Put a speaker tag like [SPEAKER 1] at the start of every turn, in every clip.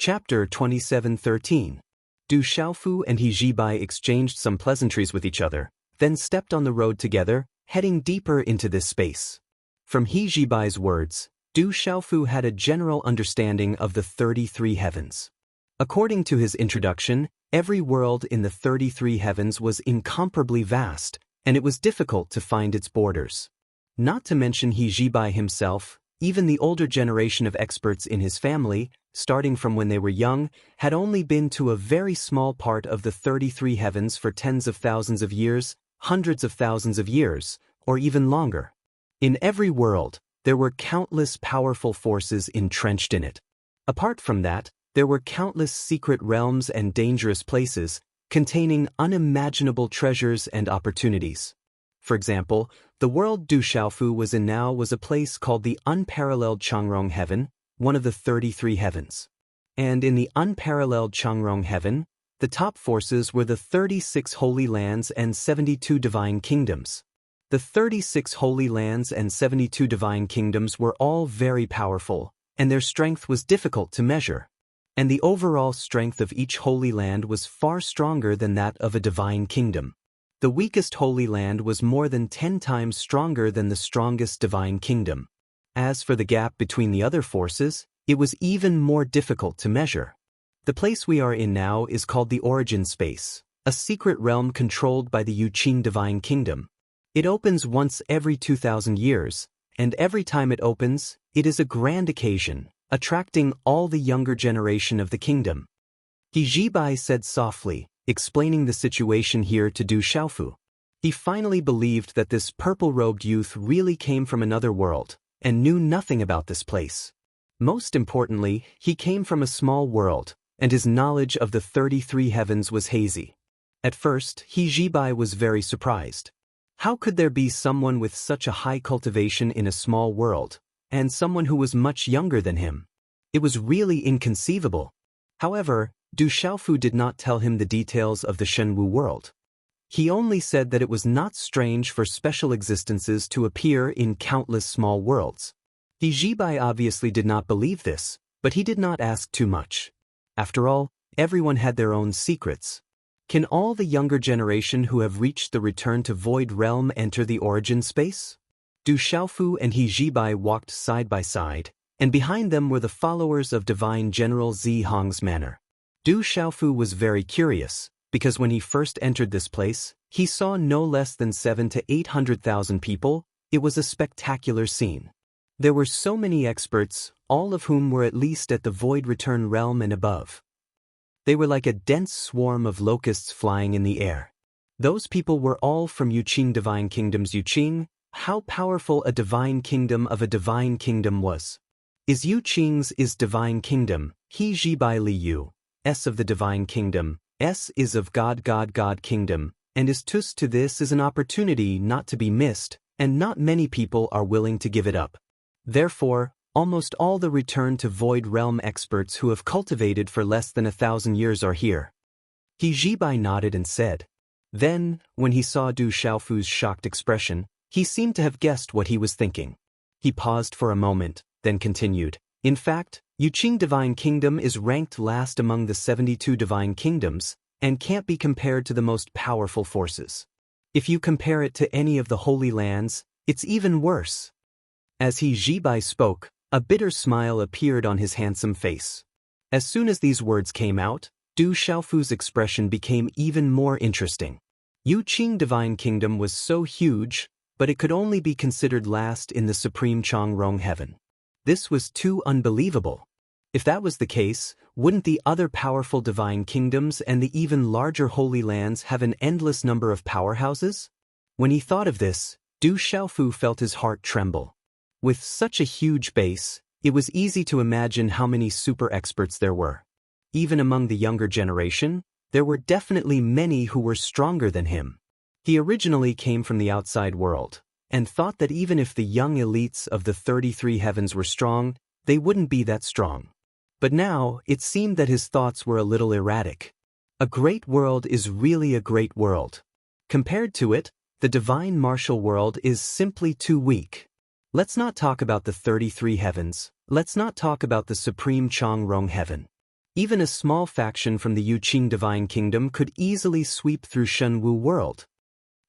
[SPEAKER 1] Chapter 27:13. Du Xiaofu and He Jibai exchanged some pleasantries with each other, then stepped on the road together, heading deeper into this space. From He Jibai's words, Du Xiaofu had a general understanding of the 33 heavens. According to his introduction, every world in the 33 heavens was incomparably vast, and it was difficult to find its borders. Not to mention He Jibai himself, even the older generation of experts in his family, starting from when they were young, had only been to a very small part of the 33 heavens for tens of thousands of years, hundreds of thousands of years, or even longer. In every world, there were countless powerful forces entrenched in it. Apart from that, there were countless secret realms and dangerous places, containing unimaginable treasures and opportunities. For example, the world Du Xiaofu was in now was a place called the Unparalleled Changrong Heaven, one of the 33 heavens. And in the Unparalleled Changrong Heaven, the top forces were the 36 Holy Lands and 72 Divine Kingdoms. The 36 Holy Lands and 72 Divine Kingdoms were all very powerful, and their strength was difficult to measure. And the overall strength of each Holy Land was far stronger than that of a Divine Kingdom. The weakest Holy Land was more than 10 times stronger than the strongest Divine Kingdom. As for the gap between the other forces, it was even more difficult to measure. The place we are in now is called the Origin Space, a secret realm controlled by the Yuqing Divine Kingdom. It opens once every 2,000 years, and every time it opens, it is a grand occasion, attracting all the younger generation of the kingdom. He Jibai said softly, explaining the situation here to Du Xiaofu. He finally believed that this purple-robed youth really came from another world, and knew nothing about this place. Most importantly, he came from a small world, and his knowledge of the 33 heavens was hazy. At first, He Jibai was very surprised. How could there be someone with such a high cultivation in a small world, and someone who was much younger than him? It was really inconceivable. However, Du Xiaofu did not tell him the details of the Shenwu world. He only said that it was not strange for special existences to appear in countless small worlds. He Jibai obviously did not believe this, but he did not ask too much. After all, everyone had their own secrets. Can all the younger generation who have reached the Return to Void realm enter the Origin Space? Du Xiaofu and He Jibai walked side by side, and behind them were the followers of Divine General Zi Hong's manor. Du Xiaofu was very curious, because when he first entered this place, he saw no less than 700,000 to 800,000 people. It was a spectacular scene. There were so many experts, all of whom were at least at the Void Return realm and above. They were like a dense swarm of locusts flying in the air. Those people were all from Yuqing Divine Kingdom's Yuqing. How powerful a divine kingdom of a divine kingdom was. Is Yuqing's divine kingdom, He Jibai Li Yu, S of the divine kingdom, S is of God kingdom, and is tus to this is an opportunity not to be missed, and not many people are willing to give it up. Therefore, almost all the Return to Void realm experts who have cultivated for less than 1,000 years are here. He Jibai nodded and said. Then, when he saw Du Xiaofu's shocked expression, he seemed to have guessed what he was thinking. He paused for a moment, then continued. In fact, Yuqing Divine Kingdom is ranked last among the 72 Divine Kingdoms, and can't be compared to the most powerful forces. If you compare it to any of the Holy Lands, it's even worse. As He Jibai spoke, a bitter smile appeared on his handsome face. As soon as these words came out, Du Xiaofu's expression became even more interesting. Yuqing Divine Kingdom was so huge, but it could only be considered last in the Supreme Changrong Heaven. This was too unbelievable. If that was the case, wouldn't the other powerful divine kingdoms and the even larger Holy Lands have an endless number of powerhouses? When he thought of this, Du Xiaofu felt his heart tremble. With such a huge base, it was easy to imagine how many super experts there were. Even among the younger generation, there were definitely many who were stronger than him. He originally came from the outside world, and thought that even if the young elites of the 33 heavens were strong, they wouldn't be that strong. But now, it seemed that his thoughts were a little erratic. A great world is really a great world. Compared to it, the divine martial world is simply too weak. Let's not talk about the 33 heavens, let's not talk about the supreme Changrong heaven. Even a small faction from the Yuqing Divine Kingdom could easily sweep through Shenwu world.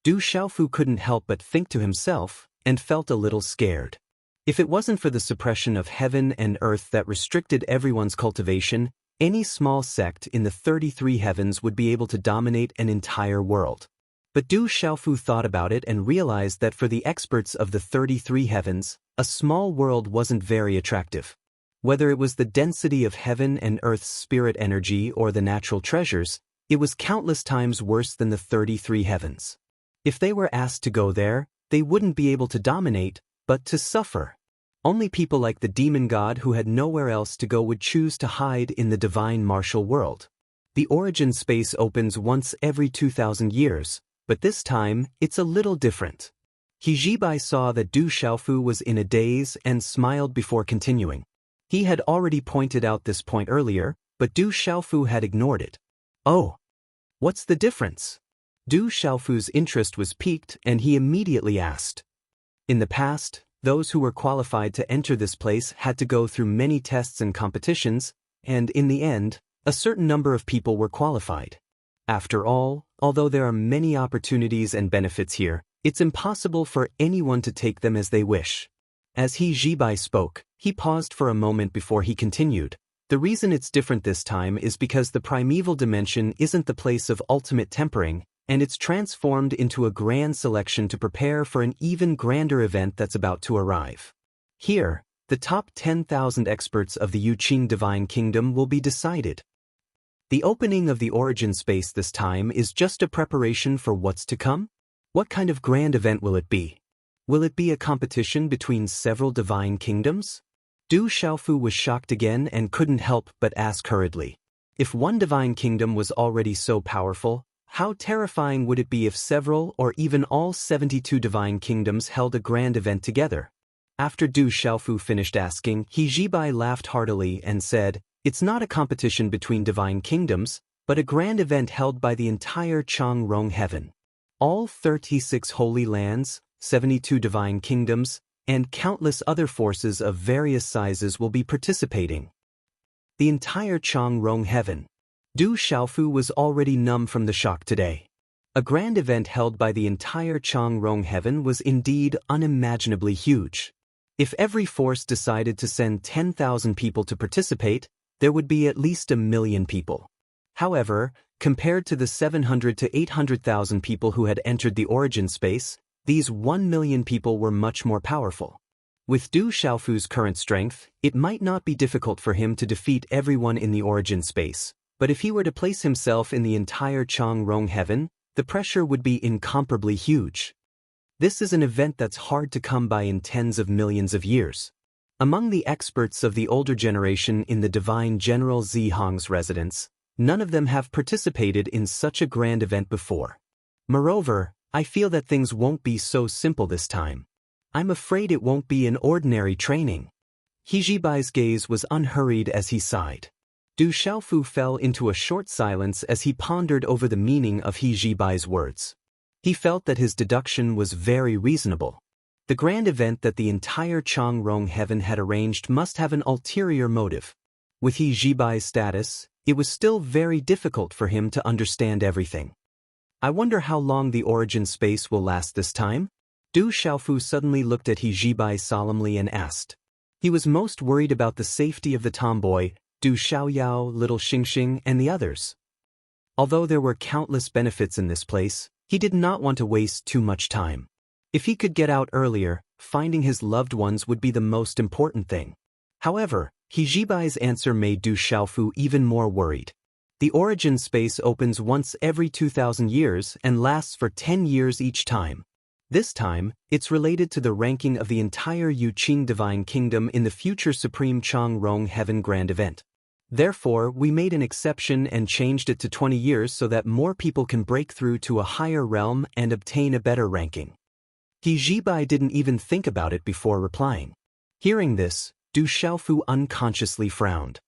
[SPEAKER 1] Du Xiaofu couldn't help but think to himself, and felt a little scared. If it wasn't for the suppression of heaven and earth that restricted everyone's cultivation, any small sect in the 33 heavens would be able to dominate an entire world. But Du Xiaofu thought about it and realized that for the experts of the 33 heavens, a small world wasn't very attractive. Whether it was the density of heaven and earth's spirit energy or the natural treasures, it was countless times worse than the 33 heavens. If they were asked to go there, they wouldn't be able to dominate, but to suffer. Only people like the demon god who had nowhere else to go would choose to hide in the divine martial world. The origin space opens once every 2,000 years, but this time, it's a little different. He Jibai saw that Du Xiaofu was in a daze and smiled before continuing. He had already pointed out this point earlier, but Du Xiaofu had ignored it. Oh, what's the difference? Du Xiaofu's interest was piqued and he immediately asked. In the past, those who were qualified to enter this place had to go through many tests and competitions, and in the end, a certain number of people were qualified. After all, although there are many opportunities and benefits here, it's impossible for anyone to take them as they wish. As He Jibai spoke, he paused for a moment before he continued. The reason it's different this time is because the primeval dimension isn't the place of ultimate tempering, and it's transformed into a grand selection to prepare for an even grander event that's about to arrive. Here, the top 10,000 experts of the Yuqing Divine Kingdom will be decided. The opening of the origin space this time is just a preparation for what's to come? What kind of grand event will it be? Will it be a competition between several divine kingdoms? Du Xiaofu was shocked again and couldn't help but ask hurriedly. If one divine kingdom was already so powerful, how terrifying would it be if several or even all 72 divine kingdoms held a grand event together? After Du Xiaofu finished asking, He Jibai laughed heartily and said, "It's not a competition between divine kingdoms, but a grand event held by the entire Changrong heaven. All 36 holy lands, 72 divine kingdoms, and countless other forces of various sizes will be participating. The entire Changrong heaven." Du Xiaofu was already numb from the shock today. A grand event held by the entire Changrong heaven was indeed unimaginably huge. If every force decided to send 10,000 people to participate, there would be at least 1 million people. However, compared to the 700 to 800,000 people who had entered the origin space, these 1 million people were much more powerful. With Du Xiaofu's current strength, it might not be difficult for him to defeat everyone in the origin space. But if he were to place himself in the entire Changrong heaven, the pressure would be incomparably huge. This is an event that's hard to come by in tens of millions of years. Among the experts of the older generation in the divine General Zihong's residence, none of them have participated in such a grand event before. Moreover, I feel that things won't be so simple this time. I'm afraid it won't be an ordinary training. He Jibai's gaze was unhurried as he sighed. Du Xiaofu fell into a short silence as he pondered over the meaning of He Jibai's words. He felt that his deduction was very reasonable. The grand event that the entire Changrong heaven had arranged must have an ulterior motive. With He Jibai's status, it was still very difficult for him to understand everything. I wonder how long the origin space will last this time? Du Xiaofu suddenly looked at He Jibai solemnly and asked. He was most worried about the safety of the tomboy, Du Xiaoyao, little Xingxing, and the others. Although there were countless benefits in this place, he did not want to waste too much time. If he could get out earlier, finding his loved ones would be the most important thing. However, He Jibai's answer made Du Xiaofu even more worried. The origin space opens once every 2,000 years and lasts for 10 years each time. This time, it's related to the ranking of the entire Yuqing Divine Kingdom in the future Supreme Changrong Heaven Grand Event. Therefore, we made an exception and changed it to 20 years so that more people can break through to a higher realm and obtain a better ranking. He Jibai didn't even think about it before replying. Hearing this, Du Xiaofu unconsciously frowned.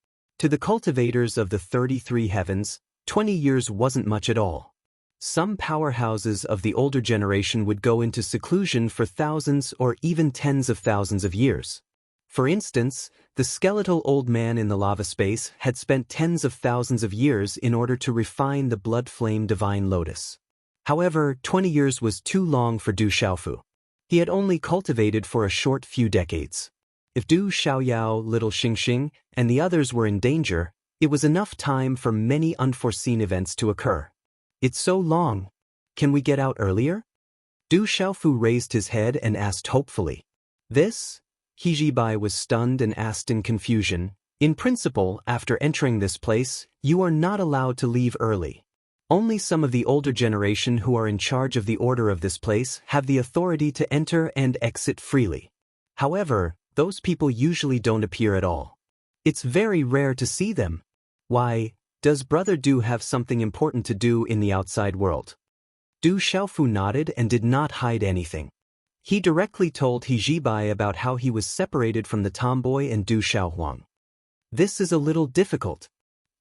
[SPEAKER 1] To the cultivators of the 33 heavens, 20 years wasn't much at all. Some powerhouses of the older generation would go into seclusion for thousands or even tens of thousands of years. For instance, the skeletal old man in the lava space had spent tens of thousands of years in order to refine the blood flame divine lotus. However, 20 years was too long for Du Xiaofu. He had only cultivated for a short few decades. If Du Xiaoyao, little Xingxing, and the others were in danger, it was enough time for many unforeseen events to occur. It's so long. Can we get out earlier? Du Xiaofu raised his head and asked hopefully. This? He Jibai was stunned and asked in confusion. In principle, after entering this place, you are not allowed to leave early. Only some of the older generation who are in charge of the order of this place have the authority to enter and exit freely. However, those people usually don't appear at all. It's very rare to see them. Why, does Brother Du have something important to do in the outside world? Du Xiaofu nodded and did not hide anything. He directly told He Jibai about how he was separated from the tomboy and Du Xiaohuang. This is a little difficult.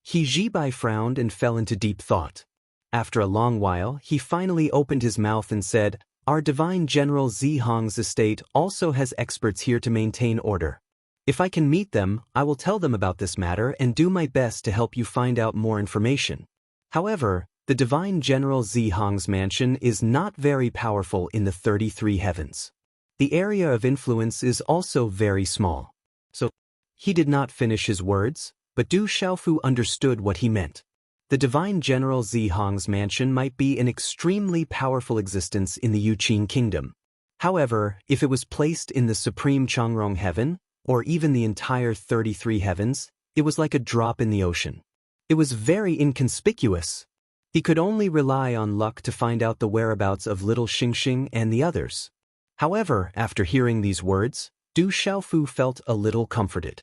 [SPEAKER 1] He Jibai frowned and fell into deep thought. After a long while, he finally opened his mouth and said, "Our divine general Zi Hong's estate also has experts here to maintain order. If I can meet them, I will tell them about this matter and do my best to help you find out more information. However, the divine general Zi Hong's mansion is not very powerful in the 33 heavens. The area of influence is also very small." So, he did not finish his words, but Du Xiaofu understood what he meant. The divine general Zi Hong's mansion might be an extremely powerful existence in the Yuqing kingdom. However, if it was placed in the supreme Changrong heaven, or even the entire 33 heavens, it was like a drop in the ocean. It was very inconspicuous. He could only rely on luck to find out the whereabouts of little Xingxing and the others. However, after hearing these words, Du Xiaofu felt a little comforted.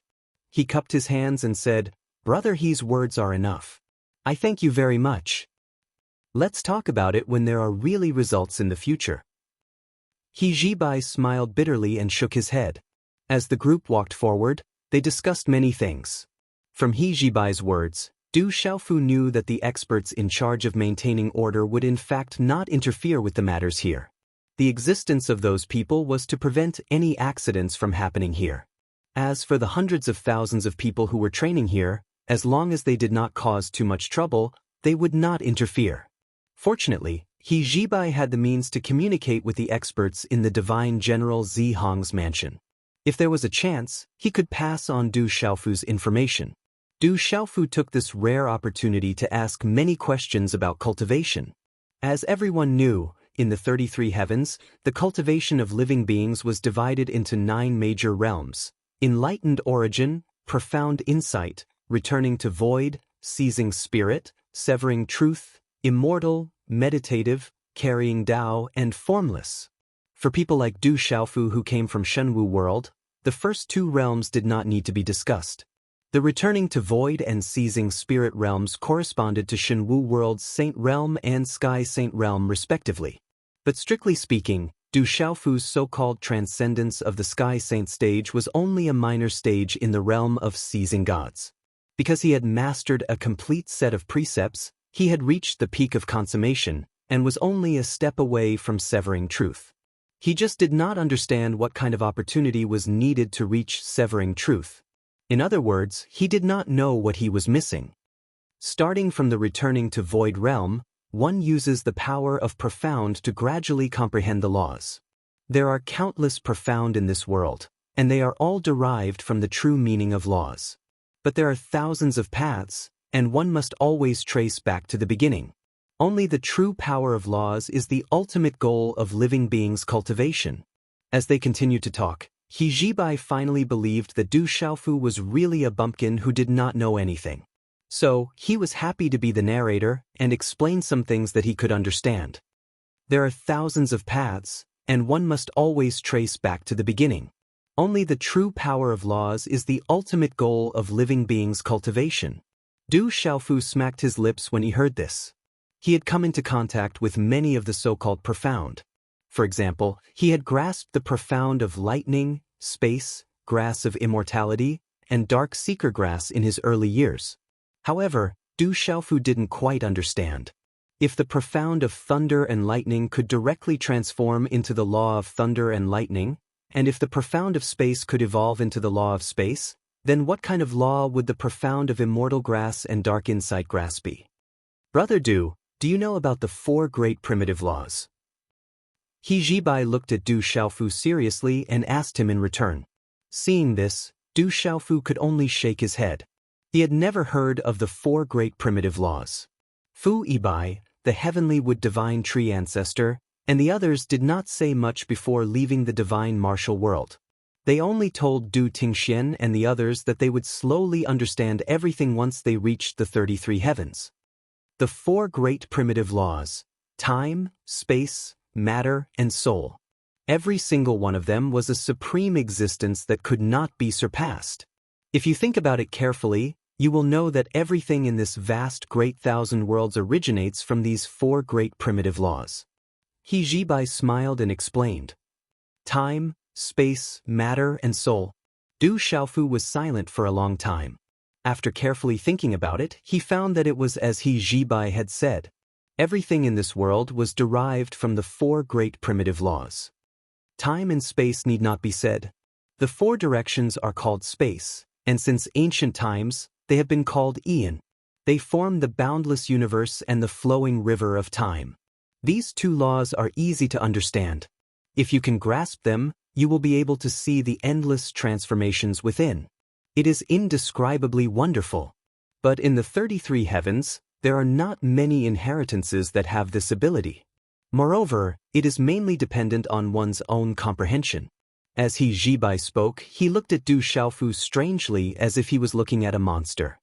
[SPEAKER 1] He cupped his hands and said, "Brother He's words are enough. I thank you very much. Let's talk about it when there are really results in the future." He Jibai smiled bitterly and shook his head. As the group walked forward, they discussed many things. From He Jibai's words, Du Xiaofu knew that the experts in charge of maintaining order would in fact not interfere with the matters here. The existence of those people was to prevent any accidents from happening here. As for the hundreds of thousands of people who were training here, as long as they did not cause too much trouble, they would not interfere. Fortunately, He Jibai had the means to communicate with the experts in the divine general Zi Hong's mansion. If there was a chance, he could pass on Du Xiaofu's information. Du Xiaofu took this rare opportunity to ask many questions about cultivation. As everyone knew, in the 33 heavens, the cultivation of living beings was divided into 9 major realms: enlightened origin, profound insight, returning to void, seizing spirit, severing truth, immortal, meditative, carrying Tao, and formless. For people like Du Xiaofu who came from Shenwu world, the first 2 realms did not need to be discussed. The returning to void and seizing spirit realms corresponded to Shenwu world's Saint Realm and Sky Saint Realm respectively. But strictly speaking, Du Xiaofu's so-called transcendence of the Sky Saint stage was only a minor stage in the realm of seizing gods. Because he had mastered a complete set of precepts, he had reached the peak of consummation, and was only a step away from severing truth. He just did not understand what kind of opportunity was needed to reach severing truth. In other words, he did not know what he was missing. Starting from the returning to void realm, one uses the power of profound to gradually comprehend the laws. There are countless profound in this world, and they are all derived from the true meaning of laws. But there are thousands of paths, and one must always trace back to the beginning. Only the true power of laws is the ultimate goal of living beings' cultivation. As they continued to talk, He Jibai finally believed that Du Xiaofu was really a bumpkin who did not know anything. So, he was happy to be the narrator and explain some things that he could understand. There are thousands of paths, and one must always trace back to the beginning. Only the true power of laws is the ultimate goal of living beings' cultivation. Du Xiaofu smacked his lips when he heard this. He had come into contact with many of the so-called profound. For example, he had grasped the profound of lightning, space, grass of immortality, and dark seeker grass in his early years. However, Du Xiaofu didn't quite understand. If the profound of thunder and lightning could directly transform into the law of thunder and lightning, And if the profound of space could evolve into the law of space, then what kind of law would the profound of immortal grass and dark insight grass be? Brother Do you know about the 4 great primitive laws? He Jibai looked at Du Xiaofu seriously and asked him in return. Seeing this, Du Xiaofu could only shake his head. He had never heard of the 4 great primitive laws. Fu Ibai, the heavenly wood divine tree ancestor, and the others did not say much before leaving the divine martial world. They only told Du Tingxian and the others that they would slowly understand everything once they reached the 33 heavens. The 4 great primitive laws: time, space, matter, and soul. Every single one of them was a supreme existence that could not be surpassed. If you think about it carefully, you will know that everything in this vast great thousand worlds originates from these 4 great primitive laws. He Jibai smiled and explained. Time, space, matter, and soul. Du Xiaofu was silent for a long time. After carefully thinking about it, he found that it was as He Jibai had said. Everything in this world was derived from the 4 great primitive laws. Time and space need not be said. The 4 directions are called space, and since ancient times, they have been called eon. They form the boundless universe and the flowing river of time. These 2 laws are easy to understand. If you can grasp them, you will be able to see the endless transformations within. It is indescribably wonderful. But in the 33 heavens, there are not many inheritances that have this ability. Moreover, it is mainly dependent on one's own comprehension. As He Jibai spoke, he looked at Du Xiaofu strangely as if he was looking at a monster.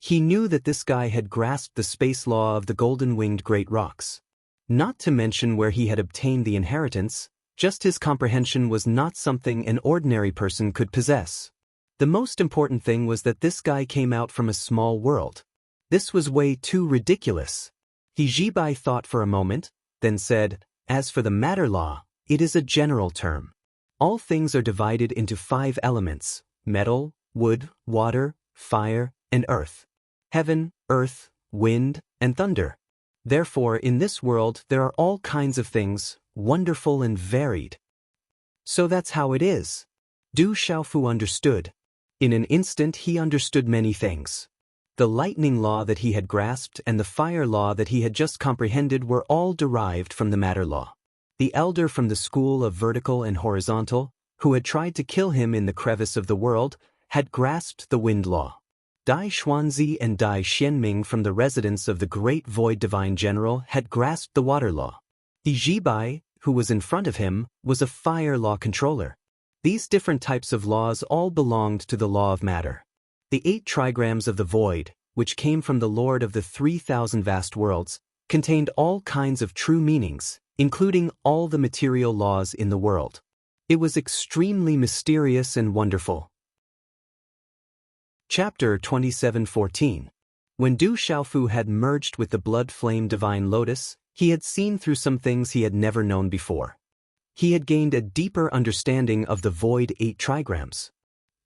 [SPEAKER 1] He knew that this guy had grasped the space law of the golden-winged great rocks. Not to mention where he had obtained the inheritance, just his comprehension was not something an ordinary person could possess. The most important thing was that this guy came out from a small world. This was way too ridiculous. He Jibai thought for a moment, then said, as for the matter law, it is a general term. All things are divided into 5 elements: metal, wood, water, fire, and earth. Heaven, earth, wind, and thunder. Therefore, in this world there are all kinds of things, wonderful and varied. So that's how it is. Du Xiaofu understood. In an instant he understood many things. The lightning law that he had grasped and the fire law that he had just comprehended were all derived from the matter law. The elder from the school of vertical and horizontal, who had tried to kill him in the crevice of the world, had grasped the wind law. Dai Xuanzi and Dai Xianming from the residence of the great void divine general had grasped the water law. He Jibai, who was in front of him, was a fire law controller. These different types of laws all belonged to the law of matter. The 8 trigrams of the void, which came from the Lord of the 3,000 vast worlds, contained all kinds of true meanings, including all the material laws in the world. It was extremely mysterious and wonderful. Chapter 27:14. When Du Xiaofu had merged with the blood-flame divine lotus, he had seen through some things he had never known before. He had gained a deeper understanding of the void 8 trigrams.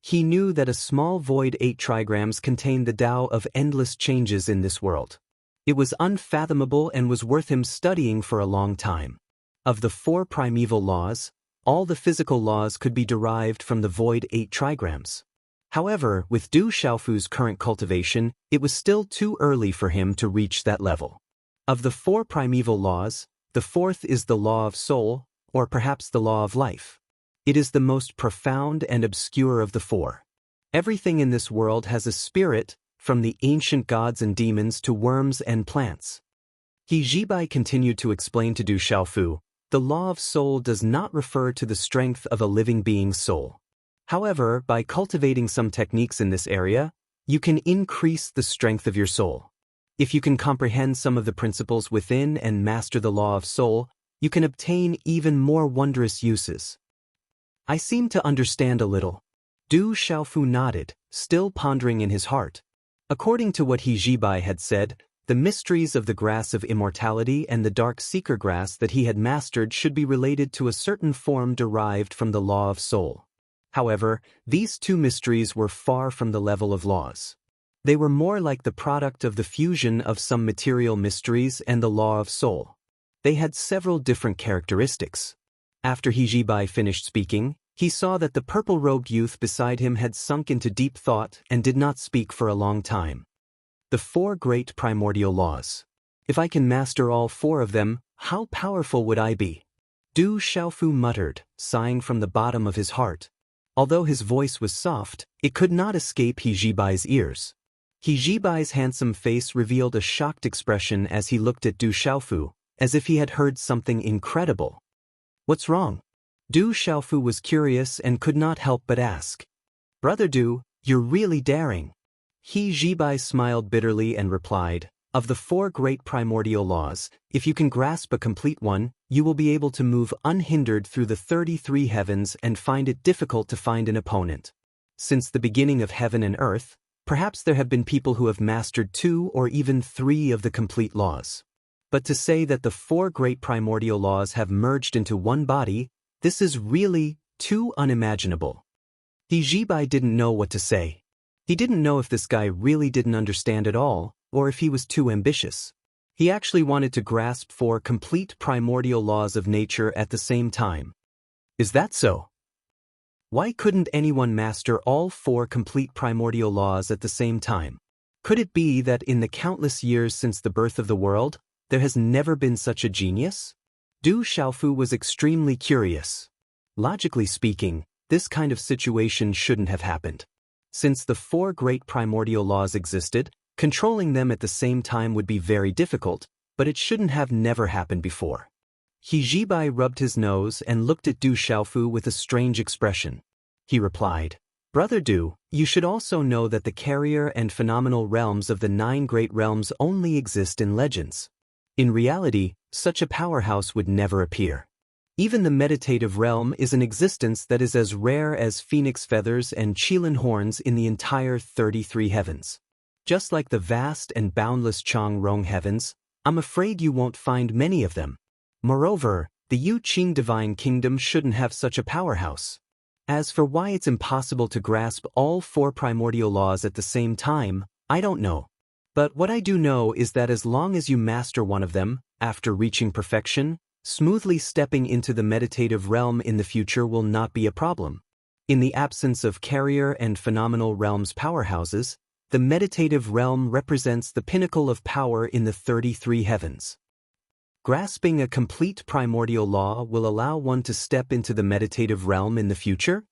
[SPEAKER 1] He knew that a small void 8 trigrams contained the Tao of endless changes in this world. It was unfathomable and was worth him studying for a long time. Of the 4 primeval laws, all the physical laws could be derived from the void 8 trigrams. However, with Du Xiaofu's current cultivation, it was still too early for him to reach that level. Of the 4 primeval laws, the 4th is the law of soul, or perhaps the law of life. It is the most profound and obscure of the 4. Everything in this world has a spirit, from the ancient gods and demons to worms and plants. He Jibai continued to explain to Du Xiaofu, the law of soul does not refer to the strength of a living being's soul. However, by cultivating some techniques in this area, you can increase the strength of your soul. If you can comprehend some of the principles within and master the law of soul, you can obtain even more wondrous uses. I seem to understand a little. Du Xiaofu nodded, still pondering in his heart. According to what He Jibai had said, the mysteries of the grass of immortality and the dark seeker grass that he had mastered should be related to a certain form derived from the law of soul. However, these 2 mysteries were far from the level of laws. They were more like the product of the fusion of some material mysteries and the law of soul. They had several different characteristics. After He Jibai finished speaking, He saw that the purple-robed youth beside him had sunk into deep thought and did not speak for a long time. The 4 great primordial laws. If I can master all 4 of them, how powerful would I be? Du Xiaofu muttered, sighing from the bottom of his heart. Although his voice was soft, it could not escape He Jibai's ears. He Jibai's handsome face revealed a shocked expression as he looked at Du Xiaofu, as if he had heard something incredible. What's wrong? Du Xiaofu was curious and could not help but ask. Brother Du, you're really daring. He Jibai smiled bitterly and replied, of the 4 great primordial laws, if you can grasp a complete one, you will be able to move unhindered through the 33 heavens and find it difficult to find an opponent. Since the beginning of heaven and earth, perhaps there have been people who have mastered 2 or even 3 of the complete laws. But to say that the 4 great primordial laws have merged into one body, this is really too unimaginable. He Jibai didn't know what to say. He didn't know if this guy really didn't understand at all, or if he was too ambitious. He actually wanted to grasp 4 complete primordial laws of nature at the same time. Is that so? Why couldn't anyone master all 4 complete primordial laws at the same time? Could it be that in the countless years since the birth of the world, there has never been such a genius? Du Xiaofu was extremely curious. Logically speaking, this kind of situation shouldn't have happened. Since the 4 great primordial laws existed, controlling them at the same time would be very difficult, but it shouldn't have never happened before. He Jibai rubbed his nose and looked at Du Xiaofu with a strange expression. He replied, Brother Du, you should also know that the carrier and phenomenal realms of the 9 great realms only exist in legends. In reality, such a powerhouse would never appear. Even the meditative realm is an existence that is as rare as phoenix feathers and qilin horns in the entire 33 heavens. Just like the vast and boundless Chang Rong heavens, I'm afraid you won't find many of them. Moreover, the Yu Qing Divine Kingdom shouldn't have such a powerhouse. As for why it's impossible to grasp all 4 primordial laws at the same time, I don't know. But what I do know is that as long as you master one of them, after reaching perfection, smoothly stepping into the meditative realm in the future will not be a problem. In the absence of carrier and phenomenal realms powerhouses, the meditative realm represents the pinnacle of power in the 33 heavens. Grasping a complete primordial law will allow one to step into the meditative realm in the future?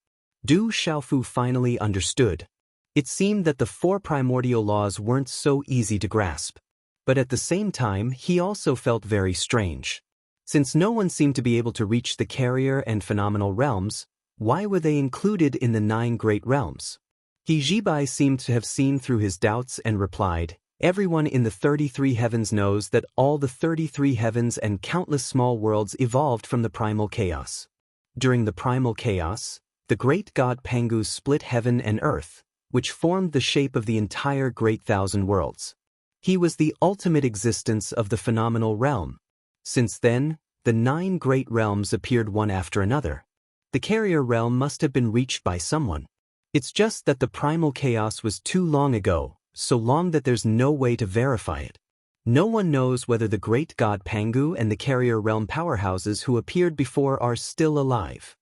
[SPEAKER 1] Du Xiaofu finally understood. It seemed that the 4 primordial laws weren't so easy to grasp. But at the same time, he also felt very strange. Since no one seemed to be able to reach the carrier and phenomenal realms, why were they included in the 9 great realms? He Jibai seemed to have seen through his doubts and replied, Everyone in the 33 heavens knows that all the 33 heavens and countless small worlds evolved from the primal chaos. During the primal chaos, the great god Pangu split heaven and earth, which formed the shape of the entire great thousand worlds. He was the ultimate existence of the phenomenal realm. Since then, the 9 great realms appeared one after another. The carrier realm must have been reached by someone. It's just that the primal chaos was too long ago, so long that there's no way to verify it. No one knows whether the great god Pangu and the carrier realm powerhouses who appeared before are still alive.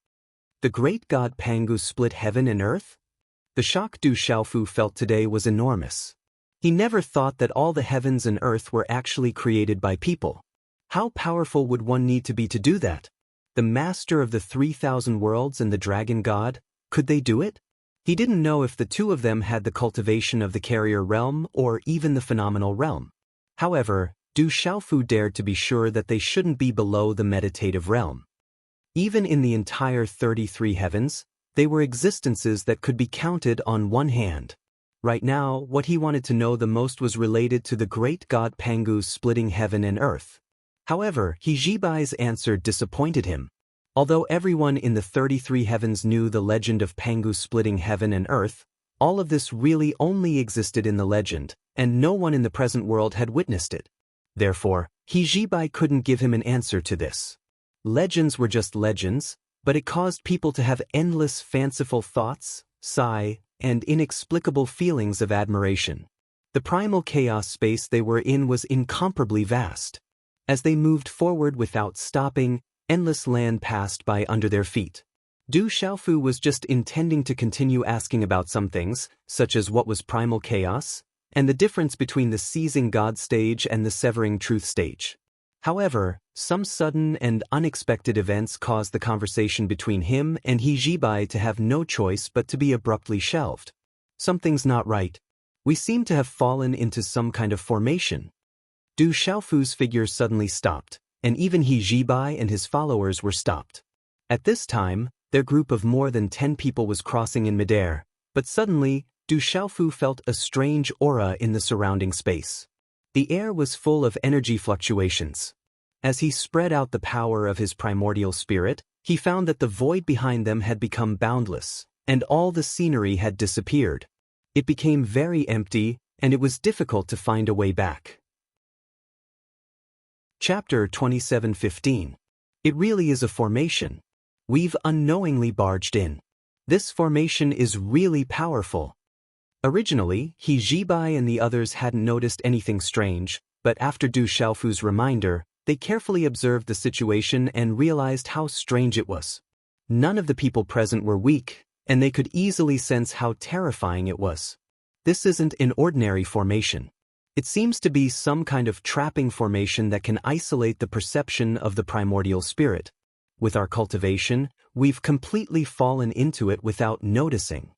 [SPEAKER 1] The great god Pangu split heaven and earth? The shock Du Xiaofu felt today was enormous. He never thought that all the heavens and earth were actually created by people. How powerful would one need to be to do that? The master of the 3,000 worlds and the dragon god, could they do it? He didn't know if the 2 of them had the cultivation of the carrier realm or even the phenomenal realm. However, Du Xiaofu dared to be sure that they shouldn't be below the meditative realm. Even in the entire 33 heavens, they were existences that could be counted on one hand. Right now, what he wanted to know the most was related to the great god Pangu splitting heaven and earth. However, He Jibai's answer disappointed him. Although everyone in the 33 heavens knew the legend of Pangu splitting heaven and earth, all of this really only existed in the legend, and no one in the present world had witnessed it. Therefore, He Jibai couldn't give him an answer to this. Legends were just legends, but it caused people to have endless fanciful thoughts, sigh, and inexplicable feelings of admiration. The primal chaos space they were in was incomparably vast. As they moved forward without stopping, endless land passed by under their feet. Du Xiaofu was just intending to continue asking about some things, such as what was primal chaos, and the difference between the seizing God stage and the severing truth stage. However, some sudden and unexpected events caused the conversation between him and He Jibai to have no choice but to be abruptly shelved. Something's not right. We seem to have fallen into some kind of formation. Du Xiaofu's figure suddenly stopped, and even He Jibai and his followers were stopped. At this time, their group of more than 10 people was crossing in midair, but suddenly, Du Xiaofu felt a strange aura in the surrounding space. The air was full of energy fluctuations. As he spread out the power of his primordial spirit, he found that the void behind them had become boundless, and all the scenery had disappeared. It became very empty, and it was difficult to find a way back. Chapter 27:15. It really is a formation. We've unknowingly barged in. This formation is really powerful. Originally, He Jibai and the others hadn't noticed anything strange, but after Du Xiaofu's reminder, they carefully observed the situation and realized how strange it was. None of the people present were weak, and they could easily sense how terrifying it was. This isn't an ordinary formation. It seems to be some kind of trapping formation that can isolate the perception of the primordial spirit. With our cultivation, we've completely fallen into it without noticing.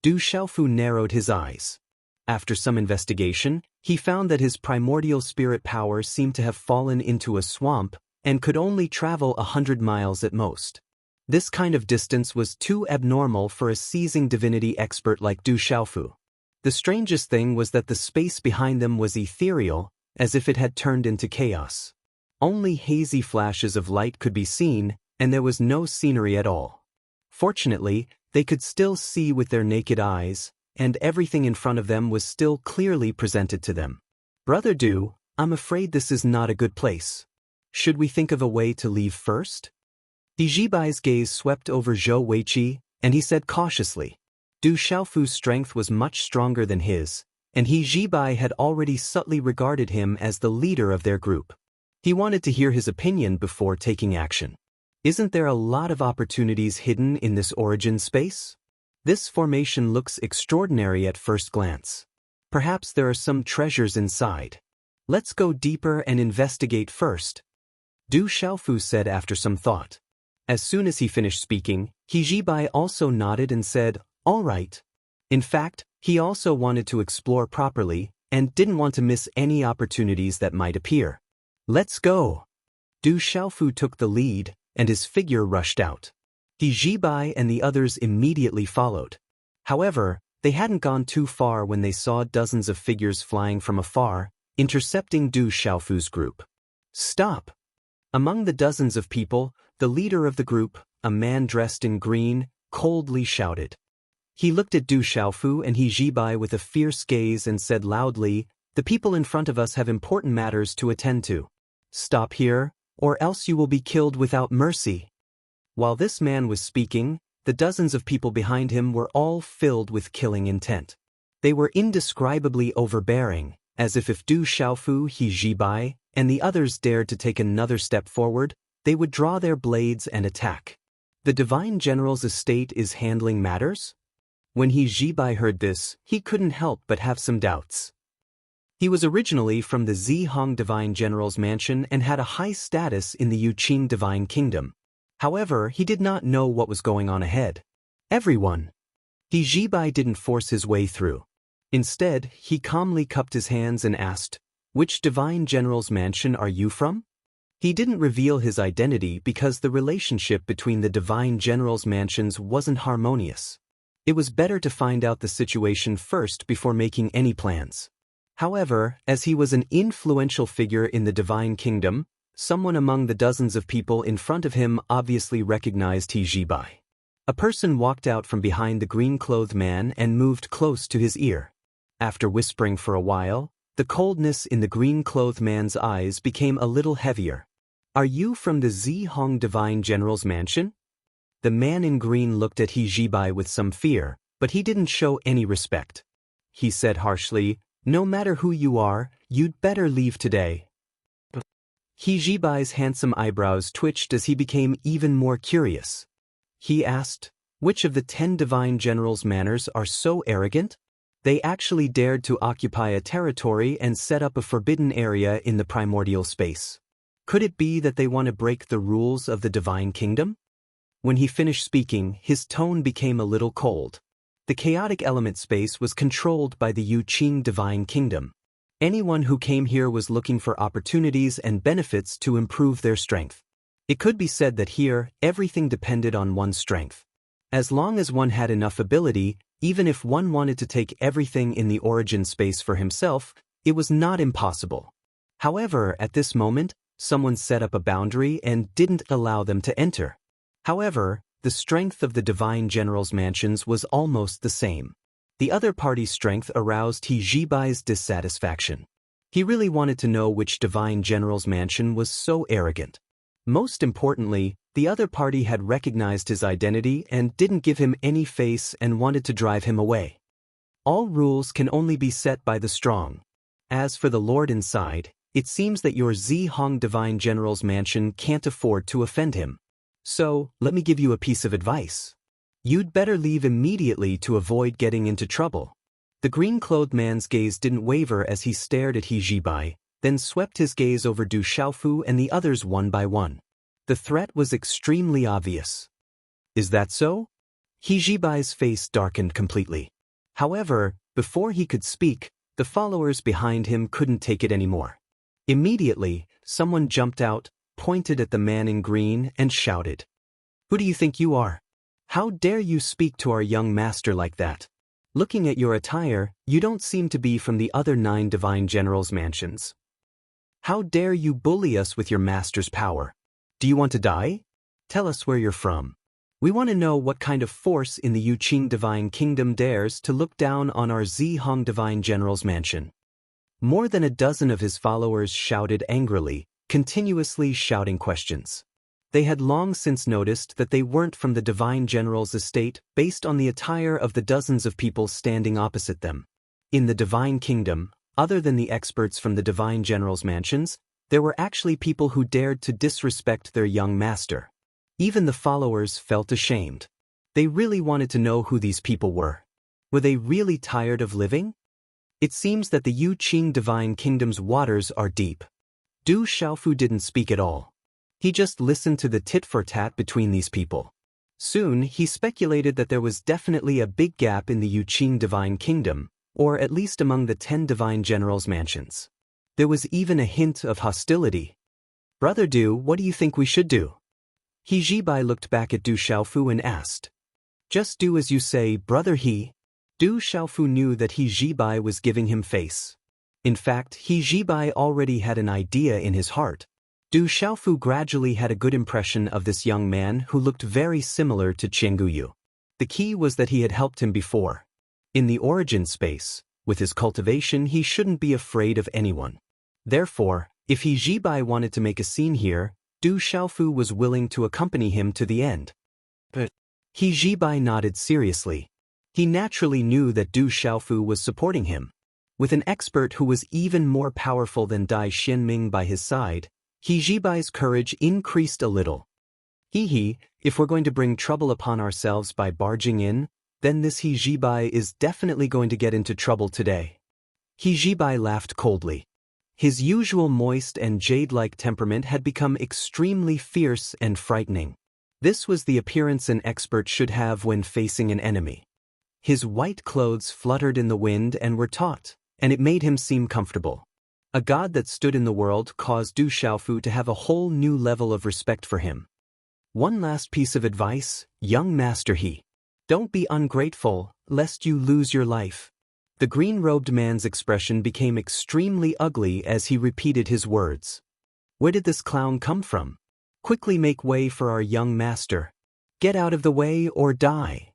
[SPEAKER 1] Du Xiaofu narrowed his eyes. After some investigation, he found that his primordial spirit power seemed to have fallen into a swamp and could only travel 100 miles at most. This kind of distance was too abnormal for a seizing divinity expert like Du Xiaofu. The strangest thing was that the space behind them was ethereal, as if it had turned into chaos. Only hazy flashes of light could be seen, and there was no scenery at all. Fortunately, they could still see with their naked eyes, and everything in front of them was still clearly presented to them. Brother Du, I'm afraid this is not a good place. Should we think of a way to leave first? He Jibai's gaze swept over Zhou Weiqi, and he said cautiously. Du Xiaofu's strength was much stronger than his, and He Jibai had already subtly regarded him as the leader of their group. He wanted to hear his opinion before taking action. Isn't there a lot of opportunities hidden in this origin space? This formation looks extraordinary at first glance. Perhaps there are some treasures inside. Let's go deeper and investigate first. Du Xiaofu said after some thought. As soon as he finished speaking, He Jibai also nodded and said, "All right." In fact, he also wanted to explore properly and didn't want to miss any opportunities that might appear. Let's go. Du Xiaofu took the lead, and his figure rushed out. He Jibai and the others immediately followed. However, they hadn't gone too far when they saw dozens of figures flying from afar, intercepting Du Xiaofu's group. Stop! Among the dozens of people, the leader of the group, a man dressed in green, coldly shouted. He looked at Du Xiaofu and He Jibai with a fierce gaze and said loudly, "The people in front of us have important matters to attend to. Stop here, or else you will be killed without mercy." While this man was speaking, the dozens of people behind him were all filled with killing intent. They were indescribably overbearing, as if Du Xiaofu, He Jibai, and the others dared to take another step forward, they would draw their blades and attack. The Divine General's estate is handling matters? When He Jibai heard this, he couldn't help but have some doubts. He was originally from the Zihong Divine General's mansion and had a high status in the Yuqing Divine Kingdom. However, he did not know what was going on ahead. Everyone. He Jibai didn't force his way through. Instead, he calmly cupped his hands and asked, "Which Divine General's mansion are you from?" He didn't reveal his identity because the relationship between the Divine General's mansions wasn't harmonious. It was better to find out the situation first before making any plans. However, as he was an influential figure in the Divine Kingdom, someone among the dozens of people in front of him obviously recognized He Jibai. A person walked out from behind the green-clothed man and moved close to his ear. After whispering for a while, the coldness in the green-clothed man's eyes became a little heavier. "Are you from the Zihong Divine General's mansion?" The man in green looked at He Jibai with some fear, but he didn't show any respect. He said harshly, "No matter who you are, you'd better leave today." He Jibai's handsome eyebrows twitched as he became even more curious. He asked, which of the 10 divine generals' manners are so arrogant? They actually dared to occupy a territory and set up a forbidden area in the primordial space. Could it be that they want to break the rules of the divine kingdom? When he finished speaking, his tone became a little cold. The chaotic element space was controlled by the Yuqing divine kingdom. Anyone who came here was looking for opportunities and benefits to improve their strength. It could be said that here, everything depended on one's strength. As long as one had enough ability, even if one wanted to take everything in the origin space for himself, it was not impossible. However, at this moment, someone set up a boundary and didn't allow them to enter. However, the strength of the divine general's mansions was almost the same. The other party's strength aroused He Jibai's dissatisfaction. He really wanted to know which divine general's mansion was so arrogant. Most importantly, the other party had recognized his identity and didn't give him any face and wanted to drive him away. All rules can only be set by the strong. As for the lord inside, it seems that your Zihong divine general's mansion can't afford to offend him. So, let me give you a piece of advice. You'd better leave immediately to avoid getting into trouble. The green-clothed man's gaze didn't waver as he stared at He Jibai, then swept his gaze over Du Xiaofu and the others one by one. The threat was extremely obvious. Is that so? He Jibai's face darkened completely. However, before he could speak, the followers behind him couldn't take it anymore. Immediately, someone jumped out, pointed at the man in green, and shouted, "Who do you think you are? How dare you speak to our young master like that? Looking at your attire, you don't seem to be from the other 9 divine generals' mansions. How dare you bully us with your master's power? Do you want to die? Tell us where you're from. We want to know what kind of force in the Yuqing divine kingdom dares to look down on our Zihong divine general's mansion." More than a dozen of his followers shouted angrily, continuously shouting questions. They had long since noticed that they weren't from the divine general's estate based on the attire of the dozens of people standing opposite them. In the divine kingdom, other than the experts from the divine general's mansions, there were actually people who dared to disrespect their young master. Even the followers felt ashamed. They really wanted to know who these people were. Were they really tired of living? It seems that the Yuqing divine kingdom's waters are deep. Du Xiaofu didn't speak at all. He just listened to the tit-for-tat between these people. Soon, he speculated that there was definitely a big gap in the Yuqing divine kingdom, or at least among the 10 divine generals' mansions. There was even a hint of hostility. "Brother Du, what do you think we should do?" He Jibai looked back at Du Xiaofu and asked. "Just do as you say, Brother He." Du Xiaofu knew that He Jibai was giving him face. In fact, He Jibai already had an idea in his heart. Du Xiaofu gradually had a good impression of this young man who looked very similar to Qianguyu. The key was that he had helped him before. In the origin space, with his cultivation, he shouldn't be afraid of anyone. Therefore, if He Jibai wanted to make a scene here, Du Xiaofu was willing to accompany him to the end. But He Jibai nodded seriously. He naturally knew that Du Xiaofu was supporting him. With an expert who was even more powerful than Dai Xianming by his side, He Jibai's courage increased a little. If we're going to bring trouble upon ourselves by barging in, then this He Jibai is definitely going to get into trouble today. He Jibai laughed coldly. His usual moist and jade-like temperament had become extremely fierce and frightening. This was the appearance an expert should have when facing an enemy. His white clothes fluttered in the wind and were taut, and it made him seem comfortable. A god that stood in the world caused Du Xiaofu to have a whole new level of respect for him. One last piece of advice, young master He. Don't be ungrateful, lest you lose your life. The green-robed man's expression became extremely ugly as he repeated his words. Where did this clown come from? Quickly make way for our young master. Get out of the way or die.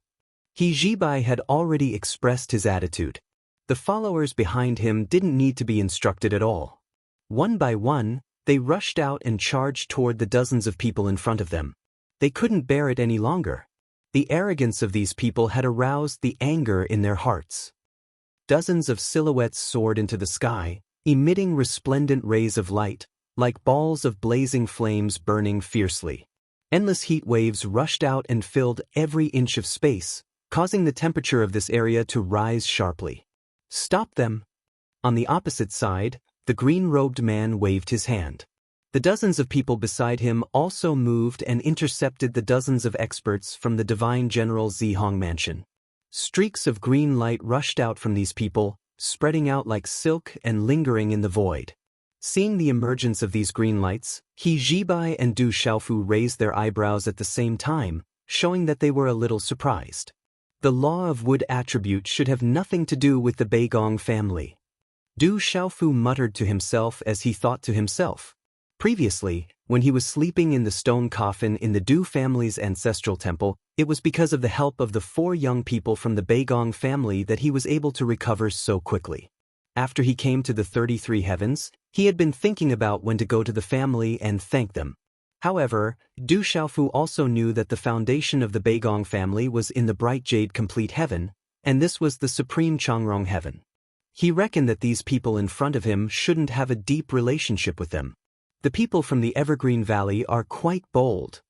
[SPEAKER 1] He Jibai had already expressed his attitude. The followers behind him didn't need to be instructed at all. One by one, they rushed out and charged toward the dozens of people in front of them. They couldn't bear it any longer. The arrogance of these people had aroused the anger in their hearts. Dozens of silhouettes soared into the sky, emitting resplendent rays of light, like balls of blazing flames burning fiercely. Endless heat waves rushed out and filled every inch of space, causing the temperature of this area to rise sharply. Stop them! On the opposite side, the green-robed man waved his hand. The dozens of people beside him also moved and intercepted the dozens of experts from the Divine General Zihong mansion. Streaks of green light rushed out from these people, spreading out like silk and lingering in the void. Seeing the emergence of these green lights, He Zibai and Du Xiaofu raised their eyebrows at the same time, showing that they were a little surprised. The law of wood attribute should have nothing to do with the Beigong family. Du Xiaofu muttered to himself as he thought to himself. Previously, when he was sleeping in the stone coffin in the Du family's ancestral temple, it was because of the help of the 4 young people from the Beigong family that he was able to recover so quickly. After he came to the 33 heavens, he had been thinking about when to go to the family and thank them. However, Du Xiaofu also knew that the foundation of the Beigong family was in the bright jade complete heaven, and this was the supreme Changrong heaven. He reckoned that these people in front of him shouldn't have a deep relationship with them. The people from the Evergreen Valley are quite bold.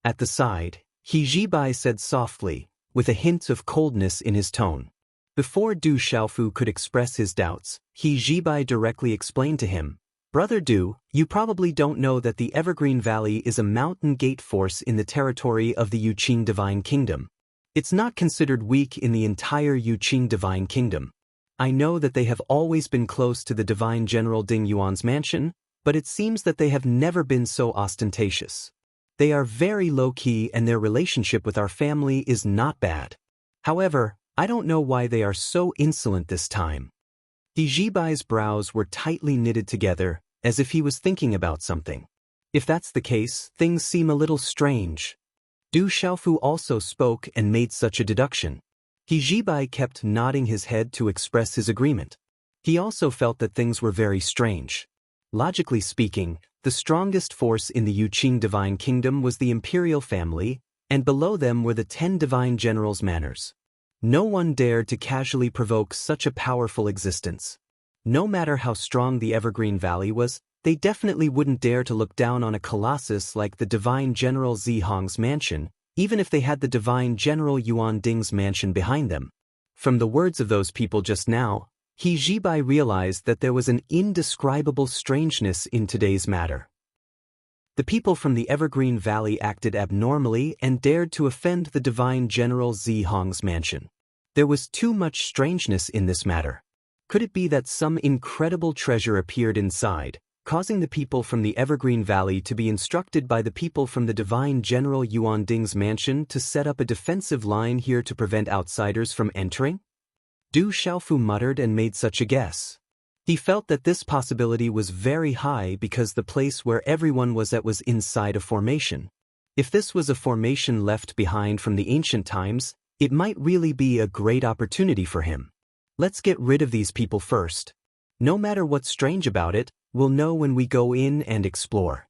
[SPEAKER 1] At the side, He Zibai said softly, with a hint of coldness in his tone. Before Du Xiaofu could express his doubts, He Zibai directly explained to him, "Brother Du, you probably don't know that the Evergreen Valley is a mountain gate force in the territory of the Yuqing Divine Kingdom. It's not considered weak in the entire Yuqing Divine Kingdom. I know that they have always been close to the Divine General Ding Yuan's mansion, but it seems that they have never been so ostentatious. They are very low-key and their relationship with our family is not bad. However, I don't know why they are so insolent this time." He Zibai's brows were tightly knitted together, as if he was thinking about something. If that's the case, things seem a little strange. Du Xiaofu also spoke and made such a deduction. He Zibai kept nodding his head to express his agreement. He also felt that things were very strange. Logically speaking, the strongest force in the Yuqing Divine Kingdom was the imperial family, and below them were the 10 divine generals' manors. No one dared to casually provoke such a powerful existence. No matter how strong the Evergreen Valley was, they definitely wouldn't dare to look down on a colossus like the Divine General Zihong's mansion, even if they had the Divine General Yuan Ding's mansion behind them. From the words of those people just now, He Zibai realized that there was an indescribable strangeness in today's matter. The people from the Evergreen Valley acted abnormally and dared to offend the Divine General Zihong's mansion. There was too much strangeness in this matter. Could it be that some incredible treasure appeared inside, causing the people from the Evergreen Valley to be instructed by the people from the Divine General Yuan Ding's mansion to set up a defensive line here to prevent outsiders from entering? Du Xiaofu muttered and made such a guess. He felt that this possibility was very high because the place where everyone was at was inside a formation. If this was a formation left behind from the ancient times, it might really be a great opportunity for him. Let's get rid of these people first. No matter what's strange about it, we'll know when we go in and explore.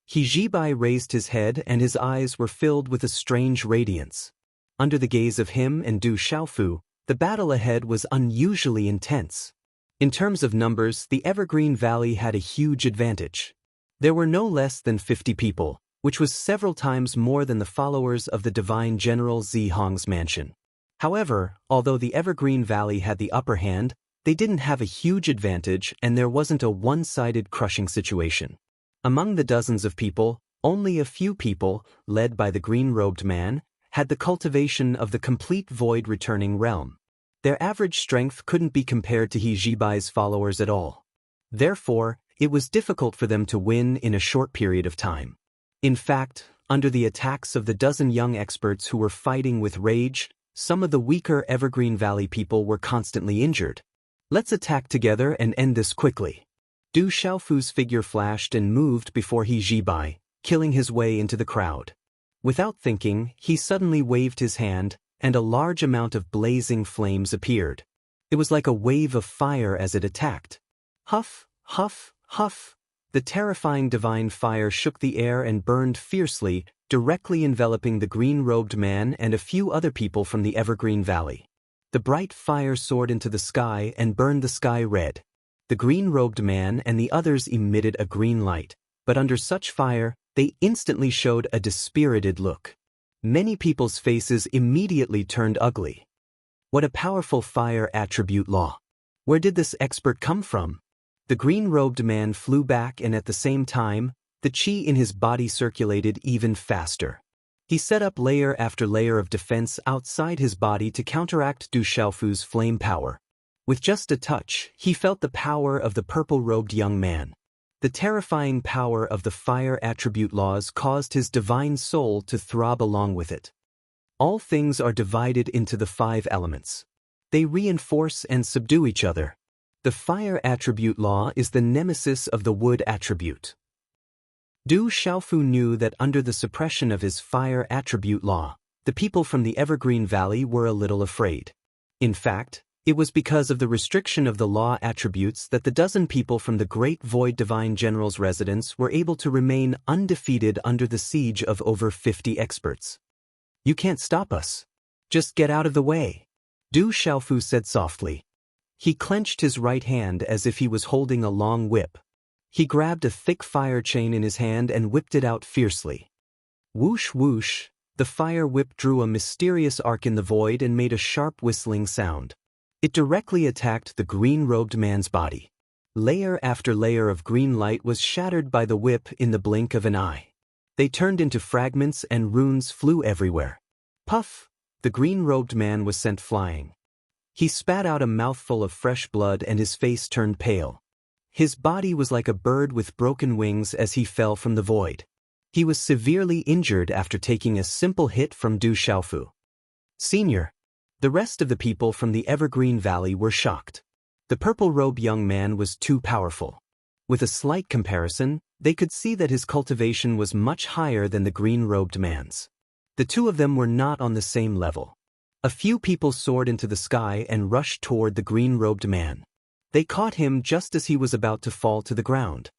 [SPEAKER 1] He Zibai raised his head and his eyes were filled with a strange radiance. Under the gaze of him and Du Xiaofu, the battle ahead was unusually intense. In terms of numbers, the Evergreen Valley had a huge advantage. There were no less than 50 people, which was several times more than the followers of the Divine General Zihong's mansion. However, although the Evergreen Valley had the upper hand, they didn't have a huge advantage and there wasn't a one-sided crushing situation. Among the dozens of people, only a few people, led by the green-robed man, had the cultivation of the complete void returning realm. Their average strength couldn't be compared to He Zibai's followers at all. Therefore, it was difficult for them to win in a short period of time. In fact, under the attacks of the dozen young experts who were fighting with rage, some of the weaker Evergreen Valley people were constantly injured. Let's attack together and end this quickly. Du Xiaofu's figure flashed and moved before He Zibai, killing his way into the crowd. Without thinking, he suddenly waved his hand, and a large amount of blazing flames appeared. It was like a wave of fire as it attacked. Huff, huff, huff. The terrifying divine fire shook the air and burned fiercely, directly enveloping the green-robed man and a few other people from the Evergreen Valley. The bright fire soared into the sky and burned the sky red. The green-robed man and the others emitted a green light, but under such fire, they instantly showed a dispirited look. Many people's faces immediately turned ugly. What a powerful fire attribute law. Where did this expert come from? The green-robed man flew back, and at the same time, the chi in his body circulated even faster. He set up layer after layer of defense outside his body to counteract Du Xiaofu's flame power. With just a touch, he felt the power of the purple-robed young man. The terrifying power of the fire attribute laws caused his divine soul to throb along with it. All things are divided into the 5 elements. They reinforce and subdue each other. The fire attribute law is the nemesis of the wood attribute. Du Xiaofu knew that under the suppression of his fire attribute law, the people from the Evergreen Valley were a little afraid. In fact, it was because of the restriction of the law attributes that the dozen people from the Great Void Divine General's residence were able to remain undefeated under the siege of over 50 experts. "You can't stop us. Just get out of the way," Du Xiaofu said softly. He clenched his right hand as if he was holding a long whip. He grabbed a thick fire chain in his hand and whipped it out fiercely. Whoosh whoosh, the fire whip drew a mysterious arc in the void and made a sharp whistling sound. It directly attacked the green-robed man's body. Layer after layer of green light was shattered by the whip in the blink of an eye. They turned into fragments and runes flew everywhere. Puff! The green-robed man was sent flying. He spat out a mouthful of fresh blood and his face turned pale. His body was like a bird with broken wings as he fell from the void. He was severely injured after taking a simple hit from Du Xiaofu. "Senior." The rest of the people from the Evergreen Valley were shocked. The purple-robed young man was too powerful. With a slight comparison, they could see that his cultivation was much higher than the green-robed man's. The two of them were not on the same level. A few people soared into the sky and rushed toward the green-robed man. They caught him just as he was about to fall to the ground.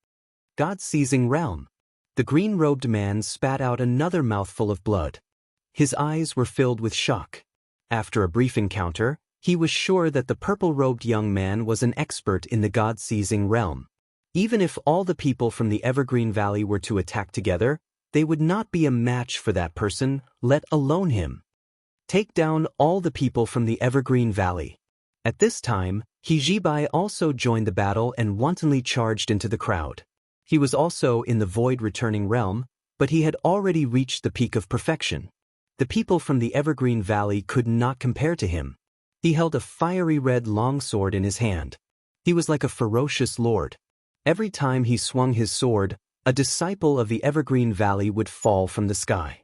[SPEAKER 1] God-seizing realm. The green-robed man spat out another mouthful of blood. His eyes were filled with shock. After a brief encounter, he was sure that the purple-robed young man was an expert in the God-seizing realm. Even if all the people from the Evergreen Valley were to attack together, they would not be a match for that person, let alone him. Take down all the people from the Evergreen Valley. At this time, He Jibai also joined the battle and wantonly charged into the crowd. He was also in the void-returning realm, but he had already reached the peak of perfection. The people from the Evergreen Valley could not compare to him. He held a fiery red longsword in his hand. He was like a ferocious lord. Every time he swung his sword, a disciple of the Evergreen Valley would fall from the sky.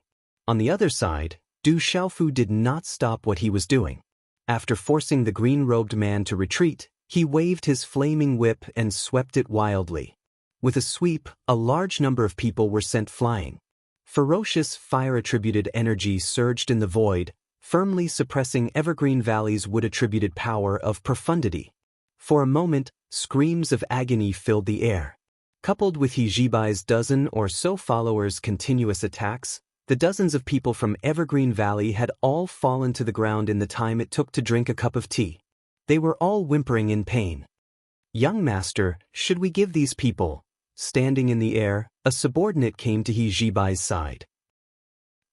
[SPEAKER 1] On the other side, Du Xiaofu did not stop what he was doing. After forcing the green-robed man to retreat, he waved his flaming whip and swept it wildly. With a sweep, a large number of people were sent flying. Ferocious fire-attributed energy surged in the void, firmly suppressing Evergreen Valley's wood-attributed power of profundity. For a moment, screams of agony filled the air. Coupled with He Jibai's dozen or so followers' continuous attacks, the dozens of people from Evergreen Valley had all fallen to the ground in the time it took to drink a cup of tea. They were all whimpering in pain. "Young master, should we give these people?" Standing in the air, a subordinate came to He Jibai's side.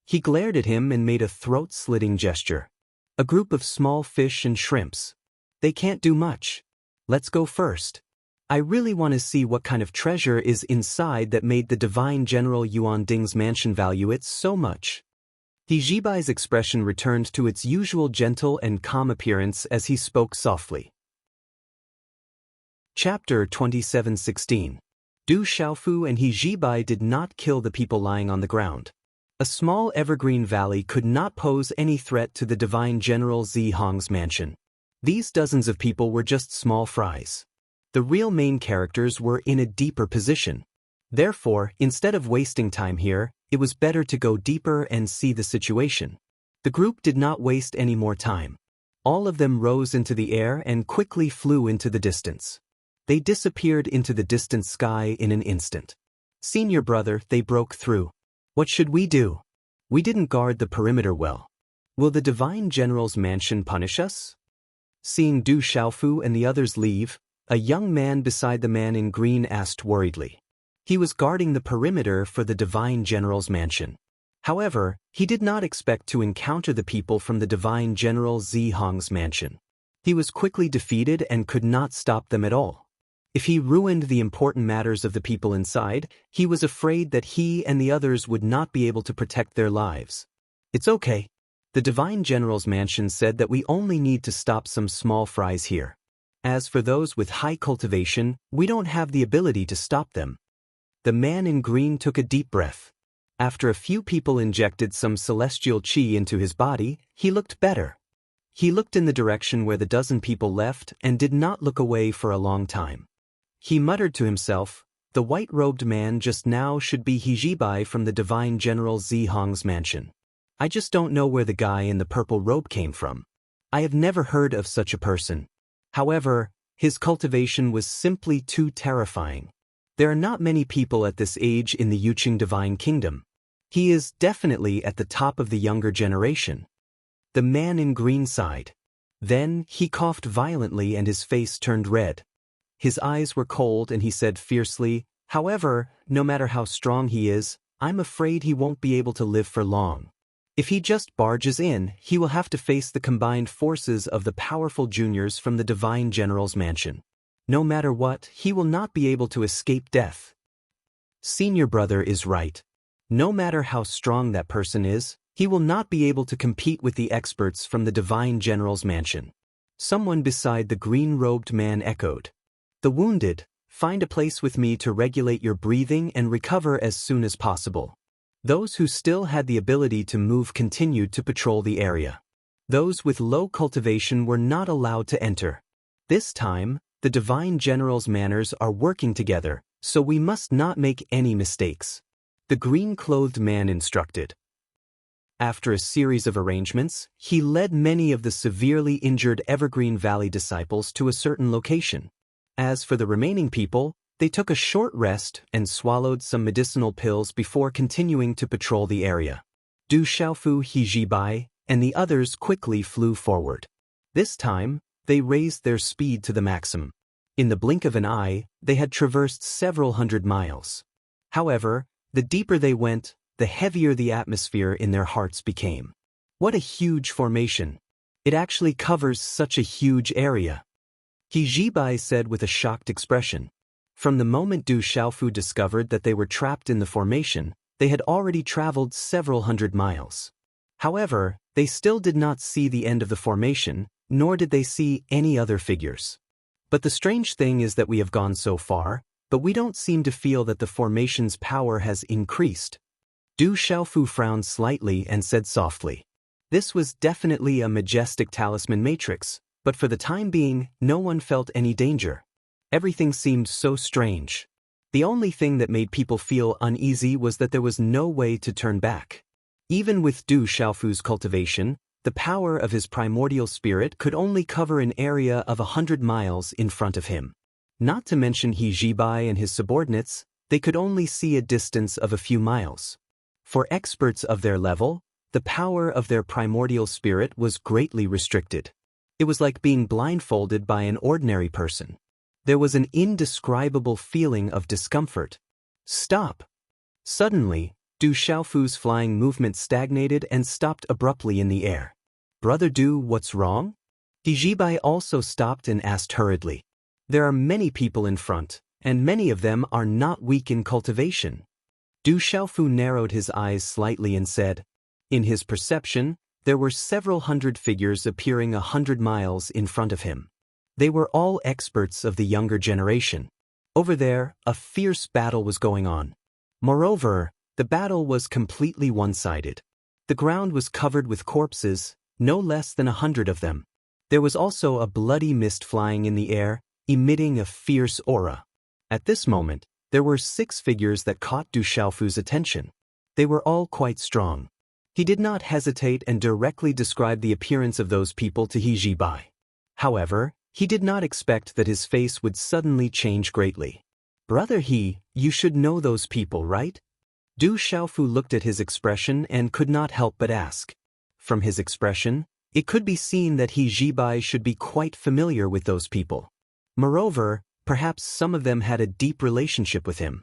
[SPEAKER 1] He glared at him and made a throat-slitting gesture. "A group of small fish and shrimps. They can't do much. Let's go first. I really want to see what kind of treasure is inside that made the divine General Yuan Ding's mansion value it so much." He Jibai's expression returned to its usual gentle and calm appearance as he spoke softly. Chapter 27:16. Du Xiaofu and He Jibai did not kill the people lying on the ground. A small Evergreen Valley could not pose any threat to the divine General Zi Hong's mansion. These dozens of people were just small fries. The real main characters were in a deeper position. Therefore, instead of wasting time here, it was better to go deeper and see the situation. The group did not waste any more time. All of them rose into the air and quickly flew into the distance. They disappeared into the distant sky in an instant. "Senior brother," they broke through. "What should we do? We didn't guard the perimeter well. Will the divine general's mansion punish us?" Seeing Du Xiaofu and the others leave, a young man beside the man in green asked worriedly. He was guarding the perimeter for the Divine General's mansion. However, he did not expect to encounter the people from the Divine General Zhong's mansion. He was quickly defeated and could not stop them at all. If he ruined the important matters of the people inside, he was afraid that he and the others would not be able to protect their lives. It's okay. The Divine General's mansion said that we only need to stop some small fries here. As for those with high cultivation, we don't have the ability to stop them. The man in green took a deep breath. After a few people injected some celestial qi into his body, he looked better. He looked in the direction where the dozen people left and did not look away for a long time. He muttered to himself, the white-robed man just now should be Hijibai from the Divine General Zhong's mansion. I just don't know where the guy in the purple robe came from. I have never heard of such a person. However, his cultivation was simply too terrifying. There are not many people at this age in the Yuqing Divine Kingdom. He is definitely at the top of the younger generation. The man in green sighed. Then he coughed violently and his face turned red. His eyes were cold and he said fiercely, however, no matter how strong he is, I'm afraid he won't be able to live for long. If he just barges in, he will have to face the combined forces of the powerful juniors from the Divine General's mansion. No matter what, he will not be able to escape death. Senior brother is right. No matter how strong that person is, he will not be able to compete with the experts from the Divine General's mansion. Someone beside the green-robed man echoed. The wounded, find a place with me to regulate your breathing and recover as soon as possible. Those who still had the ability to move continued to patrol the area. Those with low cultivation were not allowed to enter. This time, the Divine General's manners are working together, so we must not make any mistakes. The green-clothed man instructed. After a series of arrangements, he led many of the severely injured Evergreen Valley disciples to a certain location. As for the remaining people, they took a short rest and swallowed some medicinal pills before continuing to patrol the area. Du Xiaofu Hijibai and the others quickly flew forward. This time, they raised their speed to the maximum. In the blink of an eye, they had traversed several hundred miles. However, the deeper they went, the heavier the atmosphere in their hearts became. What a huge formation! It actually covers such a huge area. Hijibai said with a shocked expression. From the moment Du Xiaofu discovered that they were trapped in the formation, they had already traveled several hundred miles. However, they still did not see the end of the formation, nor did they see any other figures. But the strange thing is that we have gone so far, but we don't seem to feel that the formation's power has increased. Du Xiaofu frowned slightly and said softly. This was definitely a majestic talisman matrix, but for the time being, no one felt any danger. Everything seemed so strange. The only thing that made people feel uneasy was that there was no way to turn back. Even with Du Xiaofu's cultivation, the power of his primordial spirit could only cover an area of 100 miles in front of him. Not to mention Hijibai and his subordinates, they could only see a distance of a few miles. For experts of their level, the power of their primordial spirit was greatly restricted. It was like being blindfolded by an ordinary person. There was an indescribable feeling of discomfort. Stop! Suddenly, Du Xiaofu's flying movement stagnated and stopped abruptly in the air. Brother Du, what's wrong? Hijibai also stopped and asked hurriedly. There are many people in front, and many of them are not weak in cultivation. Du Xiaofu narrowed his eyes slightly and said, in his perception, there were several hundred figures appearing 100 miles in front of him. They were all experts of the younger generation. Over there, a fierce battle was going on. Moreover, the battle was completely one-sided. The ground was covered with corpses, no less than 100 of them. There was also a bloody mist flying in the air, emitting a fierce aura. At this moment, there were 6 figures that caught Du Xiaofu's attention. They were all quite strong. He did not hesitate and directly described the appearance of those people to Hijibai. However, he did not expect that his face would suddenly change greatly. Brother He, you should know those people, right? Du Xiaofu looked at his expression and could not help but ask. From his expression, it could be seen that Hijibai should be quite familiar with those people. Moreover, perhaps some of them had a deep relationship with him.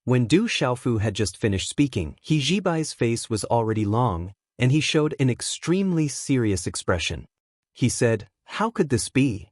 [SPEAKER 1] When Du Xiaofu had just finished speaking, He Jibai's face was already long, and he showed an extremely serious expression. He said, "How could this be?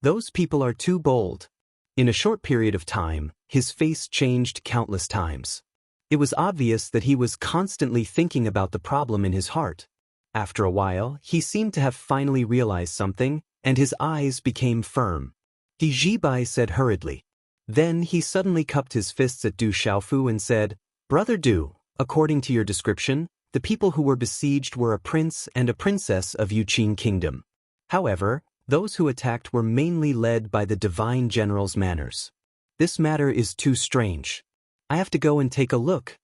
[SPEAKER 1] Those people are too bold." In a short period of time, his face changed countless times. It was obvious that he was constantly thinking about the problem in his heart. After a while, he seemed to have finally realized something, and his eyes became firm. He Jibai said hurriedly. Then he suddenly cupped his fists at Du Xiaofu and said, "Brother Du, according to your description, the people who were besieged were a prince and a princess of Yuqing Kingdom. However, those who attacked were mainly led by the divine general's manners. This matter is too strange. I have to go and take a look."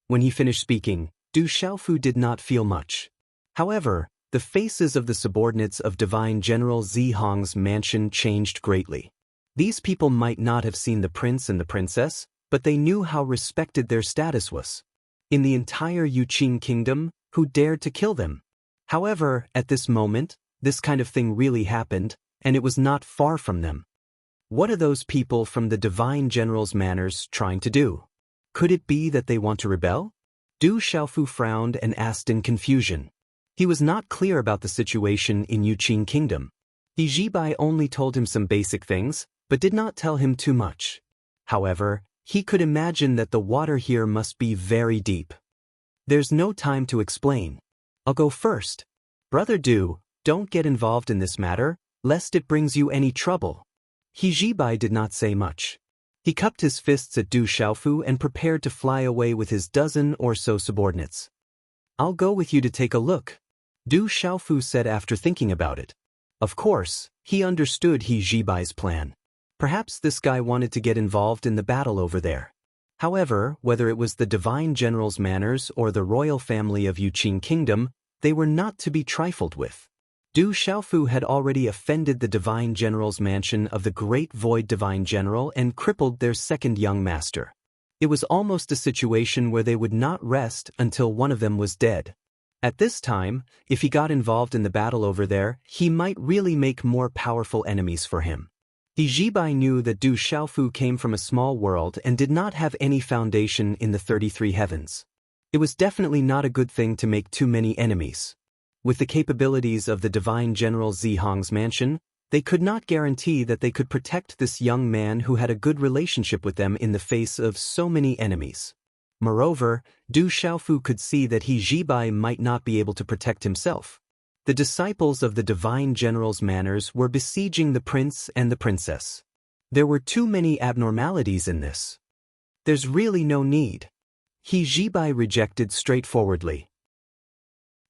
[SPEAKER 1] When he finished speaking, Du Xiaofu did not feel much. However, the faces of the subordinates of Divine General Zihong's mansion changed greatly. These people might not have seen the prince and the princess, but they knew how respected their status was. In the entire Yuqing Kingdom, who dared to kill them? However, at this moment, this kind of thing really happened, and it was not far from them. What are those people from the Divine General's manners trying to do? Could it be that they want to rebel? Du Xiaofu frowned and asked in confusion. He was not clear about the situation in Yuqing Kingdom. He Jibai only told him some basic things, but did not tell him too much. However, he could imagine that the water here must be very deep. There's no time to explain. I'll go first. Brother Du, don't get involved in this matter, lest it brings you any trouble. He Jibai did not say much. He cupped his fists at Du Xiaofu and prepared to fly away with his dozen or so subordinates. I'll go with you to take a look, Du Xiaofu said after thinking about it. Of course, he understood He Jibai's plan. Perhaps this guy wanted to get involved in the battle over there. However, whether it was the divine general's manners or the royal family of Yuqing Kingdom, they were not to be trifled with. Du Xiaofu had already offended the divine general's mansion of the great void divine general and crippled their second young master. It was almost a situation where they would not rest until one of them was dead. At this time, if he got involved in the battle over there, he might really make more powerful enemies for him. He Jibai knew that Du Xiaofu came from a small world and did not have any foundation in the 33 heavens. It was definitely not a good thing to make too many enemies. With the capabilities of the divine general Zihong's mansion, they could not guarantee that they could protect this young man who had a good relationship with them in the face of so many enemies. Moreover, Du Xiaofu could see that He Jibai might not be able to protect himself. The disciples of the divine general's manners were besieging the prince and the princess. There were too many abnormalities in this. There's really no need. He Jibai rejected straightforwardly.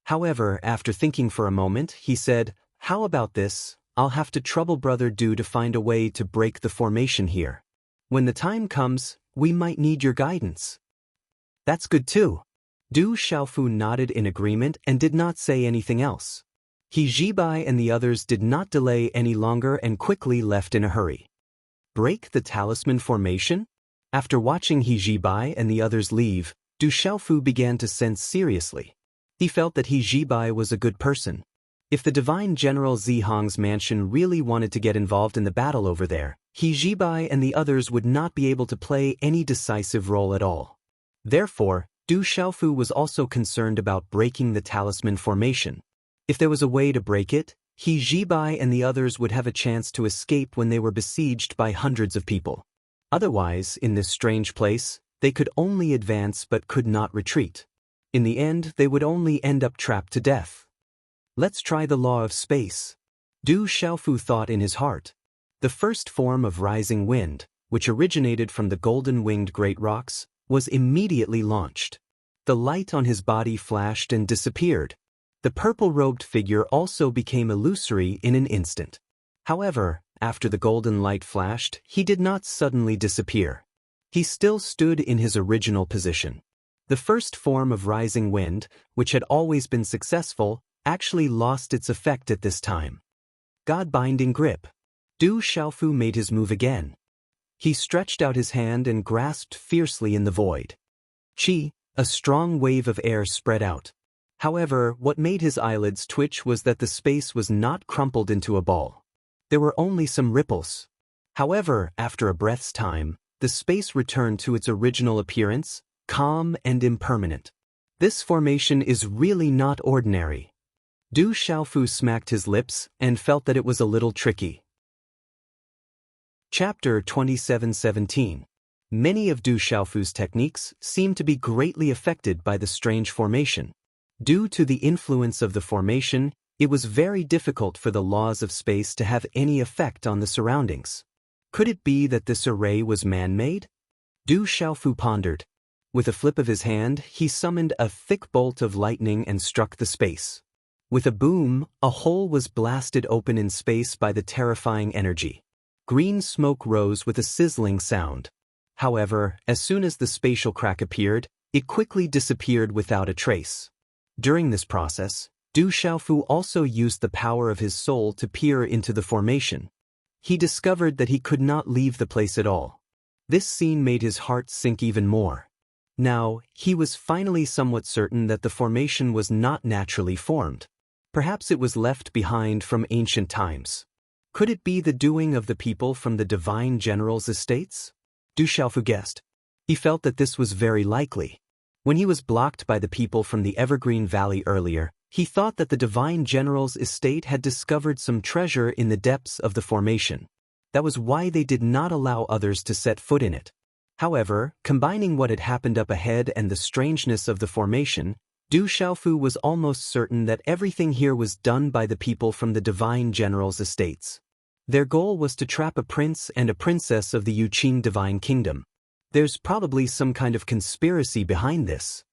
[SPEAKER 1] However, after thinking for a moment, he said, "How about this? I'll have to trouble Brother Du to find a way to break the formation here. When the time comes, we might need your guidance." That's good too. Du Xiaofu nodded in agreement and did not say anything else. He Jibai and the others did not delay any longer and quickly left in a hurry. Break the talisman formation? After watching He Jibai and the others leave, Du Xiaofu began to sense seriously. He felt that He Jibai was a good person. If the divine general Zihong's mansion really wanted to get involved in the battle over there, He Jibai and the others would not be able to play any decisive role at all. Therefore, Du Xiaofu was also concerned about breaking the talisman formation. If there was a way to break it, He Jibai and the others would have a chance to escape when they were besieged by hundreds of people. Otherwise, in this strange place, they could only advance but could not retreat. In the end, they would only end up trapped to death. Let's try the law of space. Du Xiaofu thought in his heart. The first form of rising wind, which originated from the golden-winged great rocks, was immediately launched. The light on his body flashed and disappeared. The purple-robed figure also became illusory in an instant. However, after the golden light flashed, he did not suddenly disappear. He still stood in his original position. The first form of rising wind, which had always been successful, actually lost its effect at this time. God-binding grip. Du Xiaofu made his move again. He stretched out his hand and grasped fiercely in the void. Chi, a strong wave of air spread out. However, what made his eyelids twitch was that the space was not crumpled into a ball. There were only some ripples. However, after a breath's time, the space returned to its original appearance, calm and impermanent. This formation is really not ordinary. Du Xiaofu smacked his lips and felt that it was a little tricky. Chapter 27:17. Many of Du Xiaofu's techniques seem to be greatly affected by the strange formation. Due to the influence of the formation, it was very difficult for the laws of space to have any effect on the surroundings. Could it be that this array was man-made? Du Xiaofu pondered. With a flip of his hand, he summoned a thick bolt of lightning and struck the space. With a boom, a hole was blasted open in space by the terrifying energy. Green smoke rose with a sizzling sound. However, as soon as the spatial crack appeared, it quickly disappeared without a trace. During this process, Du Xiaofu also used the power of his soul to peer into the formation. He discovered that he could not leave the place at all. This scene made his heart sink even more. Now, he was finally somewhat certain that the formation was not naturally formed. Perhaps it was left behind from ancient times. Could it be the doing of the people from the divine general's estates? Du Xiaofu guessed. He felt that this was very likely. When he was blocked by the people from the Evergreen Valley earlier, he thought that the divine general's estate had discovered some treasure in the depths of the formation. That was why they did not allow others to set foot in it. However, combining what had happened up ahead and the strangeness of the formation, Du Xiaofu was almost certain that everything here was done by the people from the divine general's estates. Their goal was to trap a prince and a princess of the Yuqing divine kingdom. There's probably some kind of conspiracy behind this.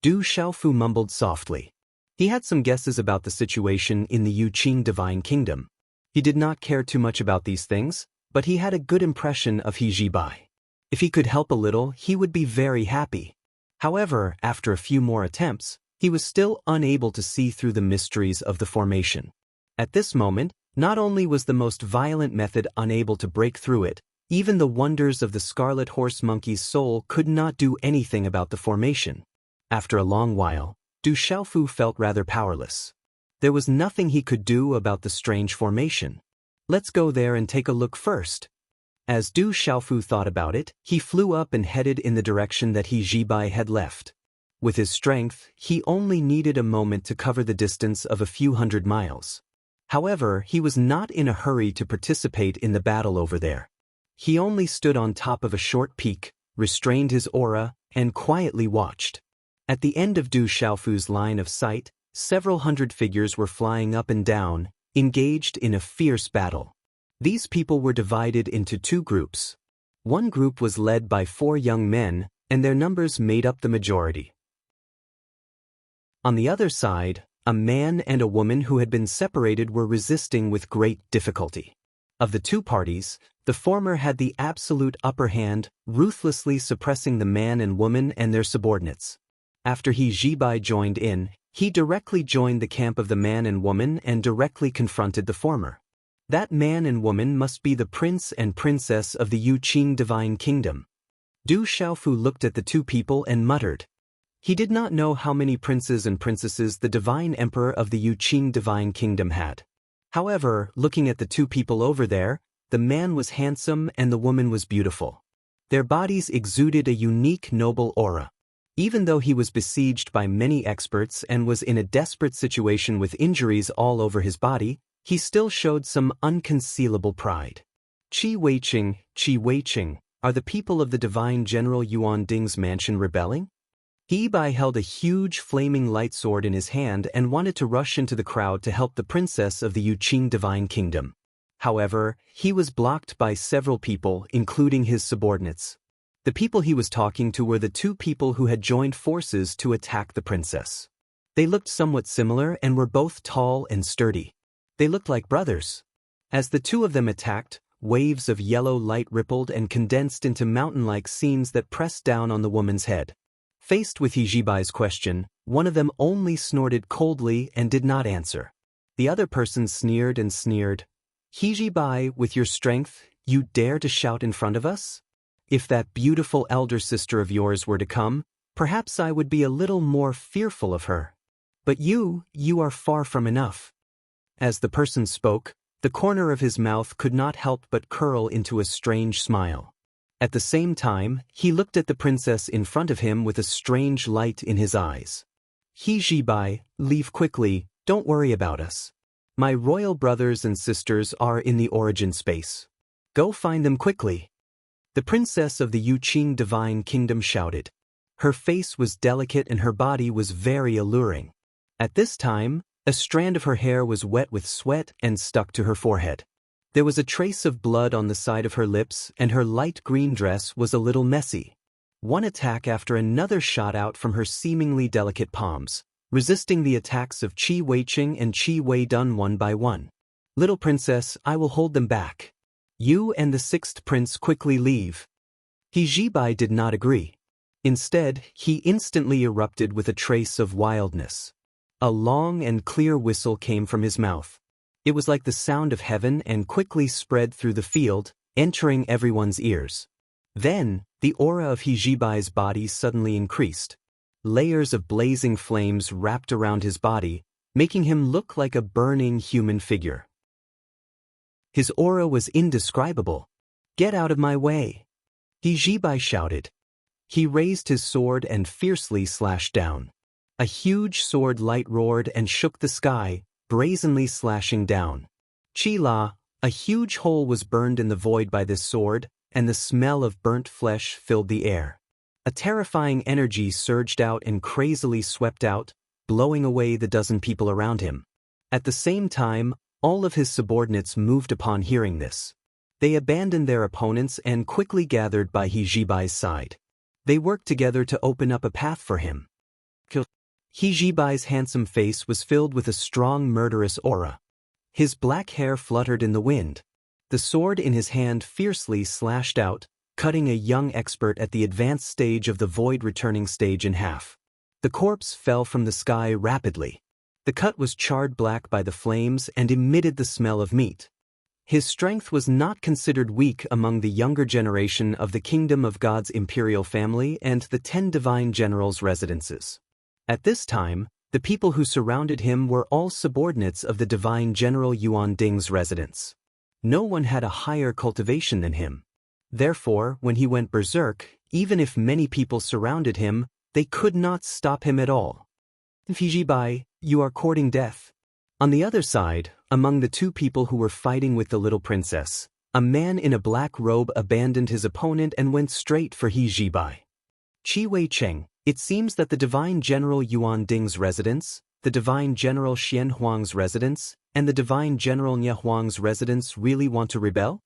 [SPEAKER 1] Du Xiaofu mumbled softly. He had some guesses about the situation in the Yuqing divine kingdom. He did not care too much about these things, but he had a good impression of He Jibai. If he could help a little, he would be very happy. However, after a few more attempts, he was still unable to see through the mysteries of the formation. At this moment, not only was the most violent method unable to break through it, even the wonders of the scarlet horse monkey's soul could not do anything about the formation. After a long while, Du Xiaofu felt rather powerless. There was nothing he could do about the strange formation. Let's go there and take a look first. As Du Xiaofu thought about it, he flew up and headed in the direction that He Jibai had left. With his strength, he only needed a moment to cover the distance of a few hundred miles. However, he was not in a hurry to participate in the battle over there. He only stood on top of a short peak, restrained his aura, and quietly watched. At the end of Du Xiaofu's line of sight, several hundred figures were flying up and down, engaged in a fierce battle. These people were divided into two groups. One group was led by 4 young men, and their numbers made up the majority. On the other side, a man and a woman who had been separated were resisting with great difficulty. Of the two parties, the former had the absolute upper hand, ruthlessly suppressing the man and woman and their subordinates. After He Jibai joined in, he directly joined the camp of the man and woman and directly confronted the former. That man and woman must be the prince and princess of the Yuqing divine kingdom. Du Xiaofu looked at the two people and muttered. He did not know how many princes and princesses the divine emperor of the Yuqing divine kingdom had. However, looking at the two people over there, the man was handsome and the woman was beautiful. Their bodies exuded a unique noble aura. Even though he was besieged by many experts and was in a desperate situation with injuries all over his body, he still showed some unconcealable pride. Qi Weiqing, are the people of the divine general Yuan Ding's mansion rebelling? He Bai held a huge flaming light sword in his hand and wanted to rush into the crowd to help the princess of the Yuqing divine kingdom. However, he was blocked by several people, including his subordinates. The people he was talking to were the two people who had joined forces to attack the princess. They looked somewhat similar and were both tall and sturdy. They looked like brothers. As the two of them attacked, waves of yellow light rippled and condensed into mountain-like scenes that pressed down on the woman's head. Faced with He Jibai's question, one of them only snorted coldly and did not answer. The other person sneered and sneered. He Jibai, with your strength, you dare to shout in front of us? If that beautiful elder sister of yours were to come, perhaps I would be a little more fearful of her. But you are far from enough. As the person spoke, the corner of his mouth could not help but curl into a strange smile. At the same time, he looked at the princess in front of him with a strange light in his eyes. He Jibai, leave quickly, don't worry about us. My royal brothers and sisters are in the origin space. Go find them quickly. The princess of the Yuqing divine kingdom shouted. Her face was delicate and her body was very alluring. At this time, a strand of her hair was wet with sweat and stuck to her forehead. There was a trace of blood on the side of her lips and her light green dress was a little messy. One attack after another shot out from her seemingly delicate palms, resisting the attacks of Qi Weiqing and Qi Weidun one by one. Little princess, I will hold them back. You and the sixth prince quickly leave. He Jibai did not agree. Instead, he instantly erupted with a trace of wildness. A long and clear whistle came from his mouth. It was like the sound of heaven and quickly spread through the field, entering everyone's ears. Then, the aura of He Jibai's body suddenly increased. Layers of blazing flames wrapped around his body, making him look like a burning human figure. His aura was indescribable. Get out of my way! He Jibai shouted. He raised his sword and fiercely slashed down. A huge sword light roared and shook the sky, brazenly slashing down. Qi-la, a huge hole was burned in the void by this sword, and the smell of burnt flesh filled the air. A terrifying energy surged out and crazily swept out, blowing away the dozen people around him. At the same time, all of his subordinates moved upon hearing this. They abandoned their opponents and quickly gathered by He Jibai's side. They worked together to open up a path for him. He Jibai's handsome face was filled with a strong murderous aura. His black hair fluttered in the wind. The sword in his hand fiercely slashed out, cutting a young expert at the advanced stage of the void returning stage in half. The corpse fell from the sky rapidly. The cut was charred black by the flames and emitted the smell of meat. His strength was not considered weak among the younger generation of the Kingdom of God's imperial family and the 10 divine generals' residences. At this time, the people who surrounded him were all subordinates of the divine general Yuan Ding's residence. No one had a higher cultivation than him. Therefore, when he went berserk, even if many people surrounded him, they could not stop him at all. Jibai, you are courting death. On the other side, among the two people who were fighting with the little princess, a man in a black robe abandoned his opponent and went straight for He Jibai. Qi Weicheng, it seems that the divine general Yuan Ding's residence, the divine general Xian Huang's residence, and the divine general Nie Huang's residence really want to rebel?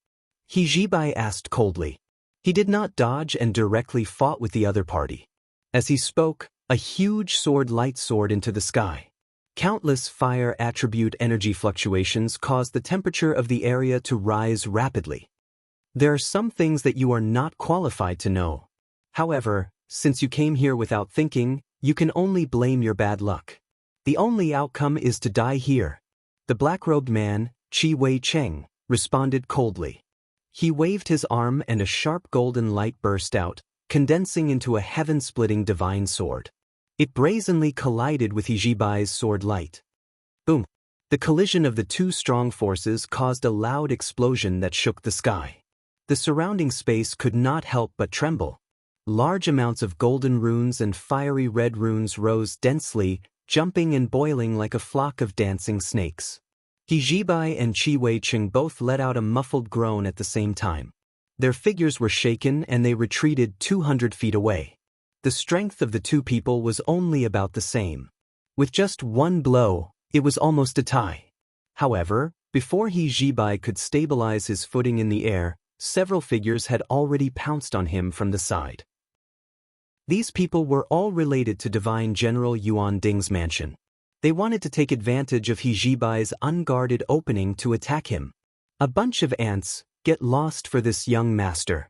[SPEAKER 1] He Jibai asked coldly. He did not dodge and directly fought with the other party. As he spoke, a huge sword light soared into the sky. Countless fire attribute energy fluctuations caused the temperature of the area to rise rapidly. There are some things that you are not qualified to know. However, since you came here without thinking, you can only blame your bad luck. The only outcome is to die here. The black-robed man, Qi Weicheng, responded coldly. He waved his arm and a sharp golden light burst out, condensing into a heaven-splitting divine sword. It brazenly collided with He Jibai's sword light. Boom! The collision of the two strong forces caused a loud explosion that shook the sky. The surrounding space could not help but tremble. Large amounts of golden runes and fiery red runes rose densely, jumping and boiling like a flock of dancing snakes. He Jibai and Qi Weicheng both let out a muffled groan at the same time. Their figures were shaken and they retreated 200 feet away. The strength of the two people was only about the same. With just one blow, it was almost a tie. However, before He Jibai could stabilize his footing in the air, several figures had already pounced on him from the side. These people were all related to Divine General Yuan Ding's mansion. They wanted to take advantage of He Jibai's unguarded opening to attack him. A bunch of ants, get lost for this young master.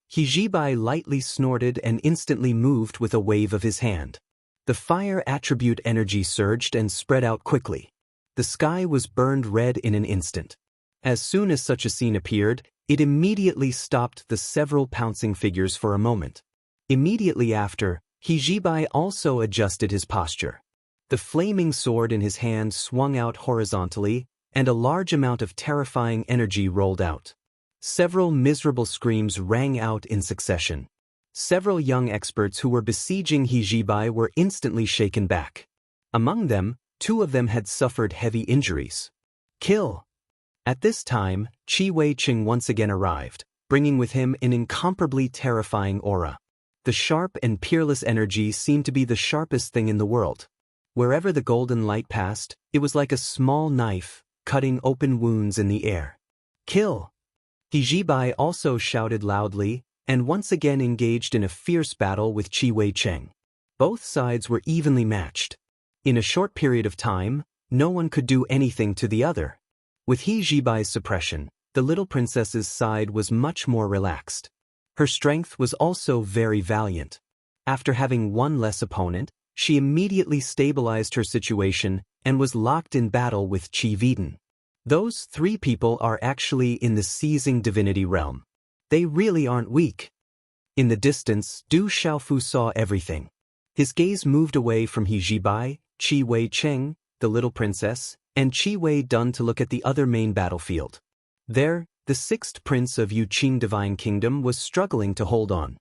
[SPEAKER 1] He Jibai lightly snorted and instantly moved with a wave of his hand. The fire attribute energy surged and spread out quickly. The sky was burned red in an instant. As soon as such a scene appeared, it immediately stopped the several pouncing figures for a moment. Immediately after, He Jibai also adjusted his posture. The flaming sword in his hand swung out horizontally, and a large amount of terrifying energy rolled out. Several miserable screams rang out in succession. Several young experts who were besieging Hijibai were instantly shaken back. Among them, 2 of them had suffered heavy injuries. Kill! At this time, Qi Wei-cheng once again arrived, bringing with him an incomparably terrifying aura. The sharp and peerless energy seemed to be the sharpest thing in the world. Wherever the golden light passed, it was like a small knife, cutting open wounds in the air. Kill! Hijibai also shouted loudly, and once again engaged in a fierce battle with Qi Wei-cheng. Both sides were evenly matched. In a short period of time, no one could do anything to the other. With Hijibai's suppression, the little princess's side was much more relaxed. Her strength was also very valiant. After having one less opponent, she immediately stabilized her situation and was locked in battle with Qi Viden. Those 3 people are actually in the seizing divinity realm. They really aren't weak. In the distance, Du Xiaofu saw everything. His gaze moved away from Hijibai, Qi Wei-cheng, the little princess, and Qi Wei-dun to look at the other main battlefield. There, the 6th prince of Yuqing Divine Kingdom was struggling to hold on.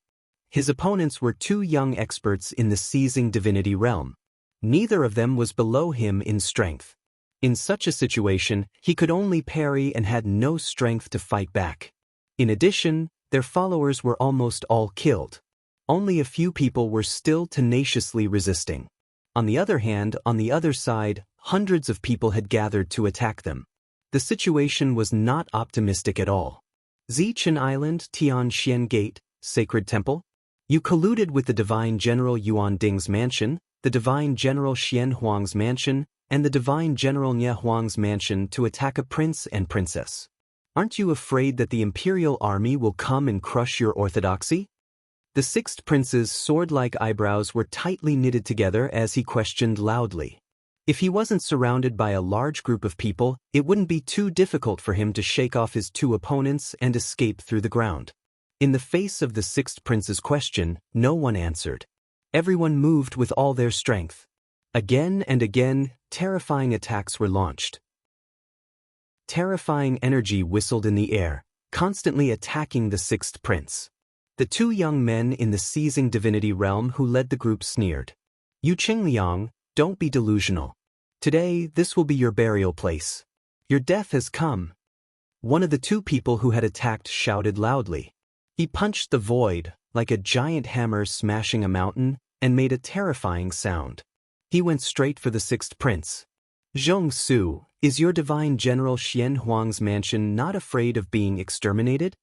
[SPEAKER 1] His opponents were 2 young experts in the seizing divinity realm. Neither of them was below him in strength. In such a situation, he could only parry and had no strength to fight back. In addition, their followers were almost all killed. Only a few people were still tenaciously resisting. On the other hand, on the other side, hundreds of people had gathered to attack them. The situation was not optimistic at all. Zichen Island, Tianxian Gate, Sacred Temple? You colluded with the Divine General Yuan Ding's mansion, the Divine General Xian Huang's mansion, and the Divine General Nie Huang's mansion to attack a prince and princess. Aren't you afraid that the imperial army will come and crush your orthodoxy? The 6th prince's sword-like eyebrows were tightly knitted together as he questioned loudly. If he wasn't surrounded by a large group of people, it wouldn't be too difficult for him to shake off his 2 opponents and escape through the ground. In the face of the 6th prince's question, no one answered. Everyone moved with all their strength. Again and again, terrifying attacks were launched. Terrifying energy whistled in the air, constantly attacking the 6th prince. The 2 young men in the seizing divinity realm who led the group sneered. "Yu Qingliang, don't be delusional. Today, this will be your burial place. Your death has come." One of the 2 people who had attacked shouted loudly. He punched the void, like a giant hammer smashing a mountain, and made a terrifying sound. He went straight for the 6th prince. "Zhong Su, is your divine general Xian Huang's mansion not afraid of being exterminated?"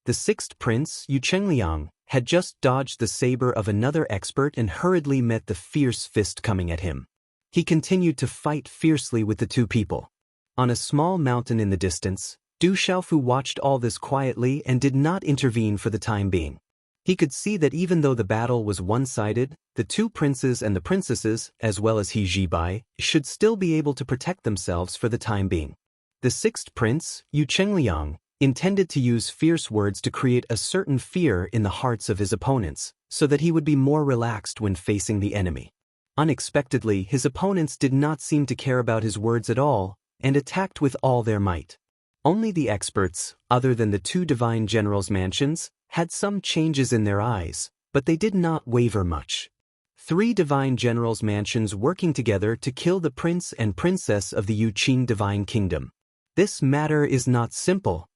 [SPEAKER 1] The 6th prince, Yu Chengliang, had just dodged the saber of another expert and hurriedly met the fierce fist coming at him. He continued to fight fiercely with the 2 people. On a small mountain in the distance, Du Xiaofu watched all this quietly and did not intervene for the time being. He could see that even though the battle was one-sided, the 2 princes and the princesses, as well as Hijibai, should still be able to protect themselves for the time being. The 6th prince, Yu Chengliang, intended to use fierce words to create a certain fear in the hearts of his opponents, so that he would be more relaxed when facing the enemy. Unexpectedly, his opponents did not seem to care about his words at all, and attacked with all their might. Only the experts, other than the 2 divine generals' mansions, had some changes in their eyes, but they did not waver much. 3 divine generals' mansions working together to kill the prince and princess of the Yuqing Divine Kingdom. This matter is not simple.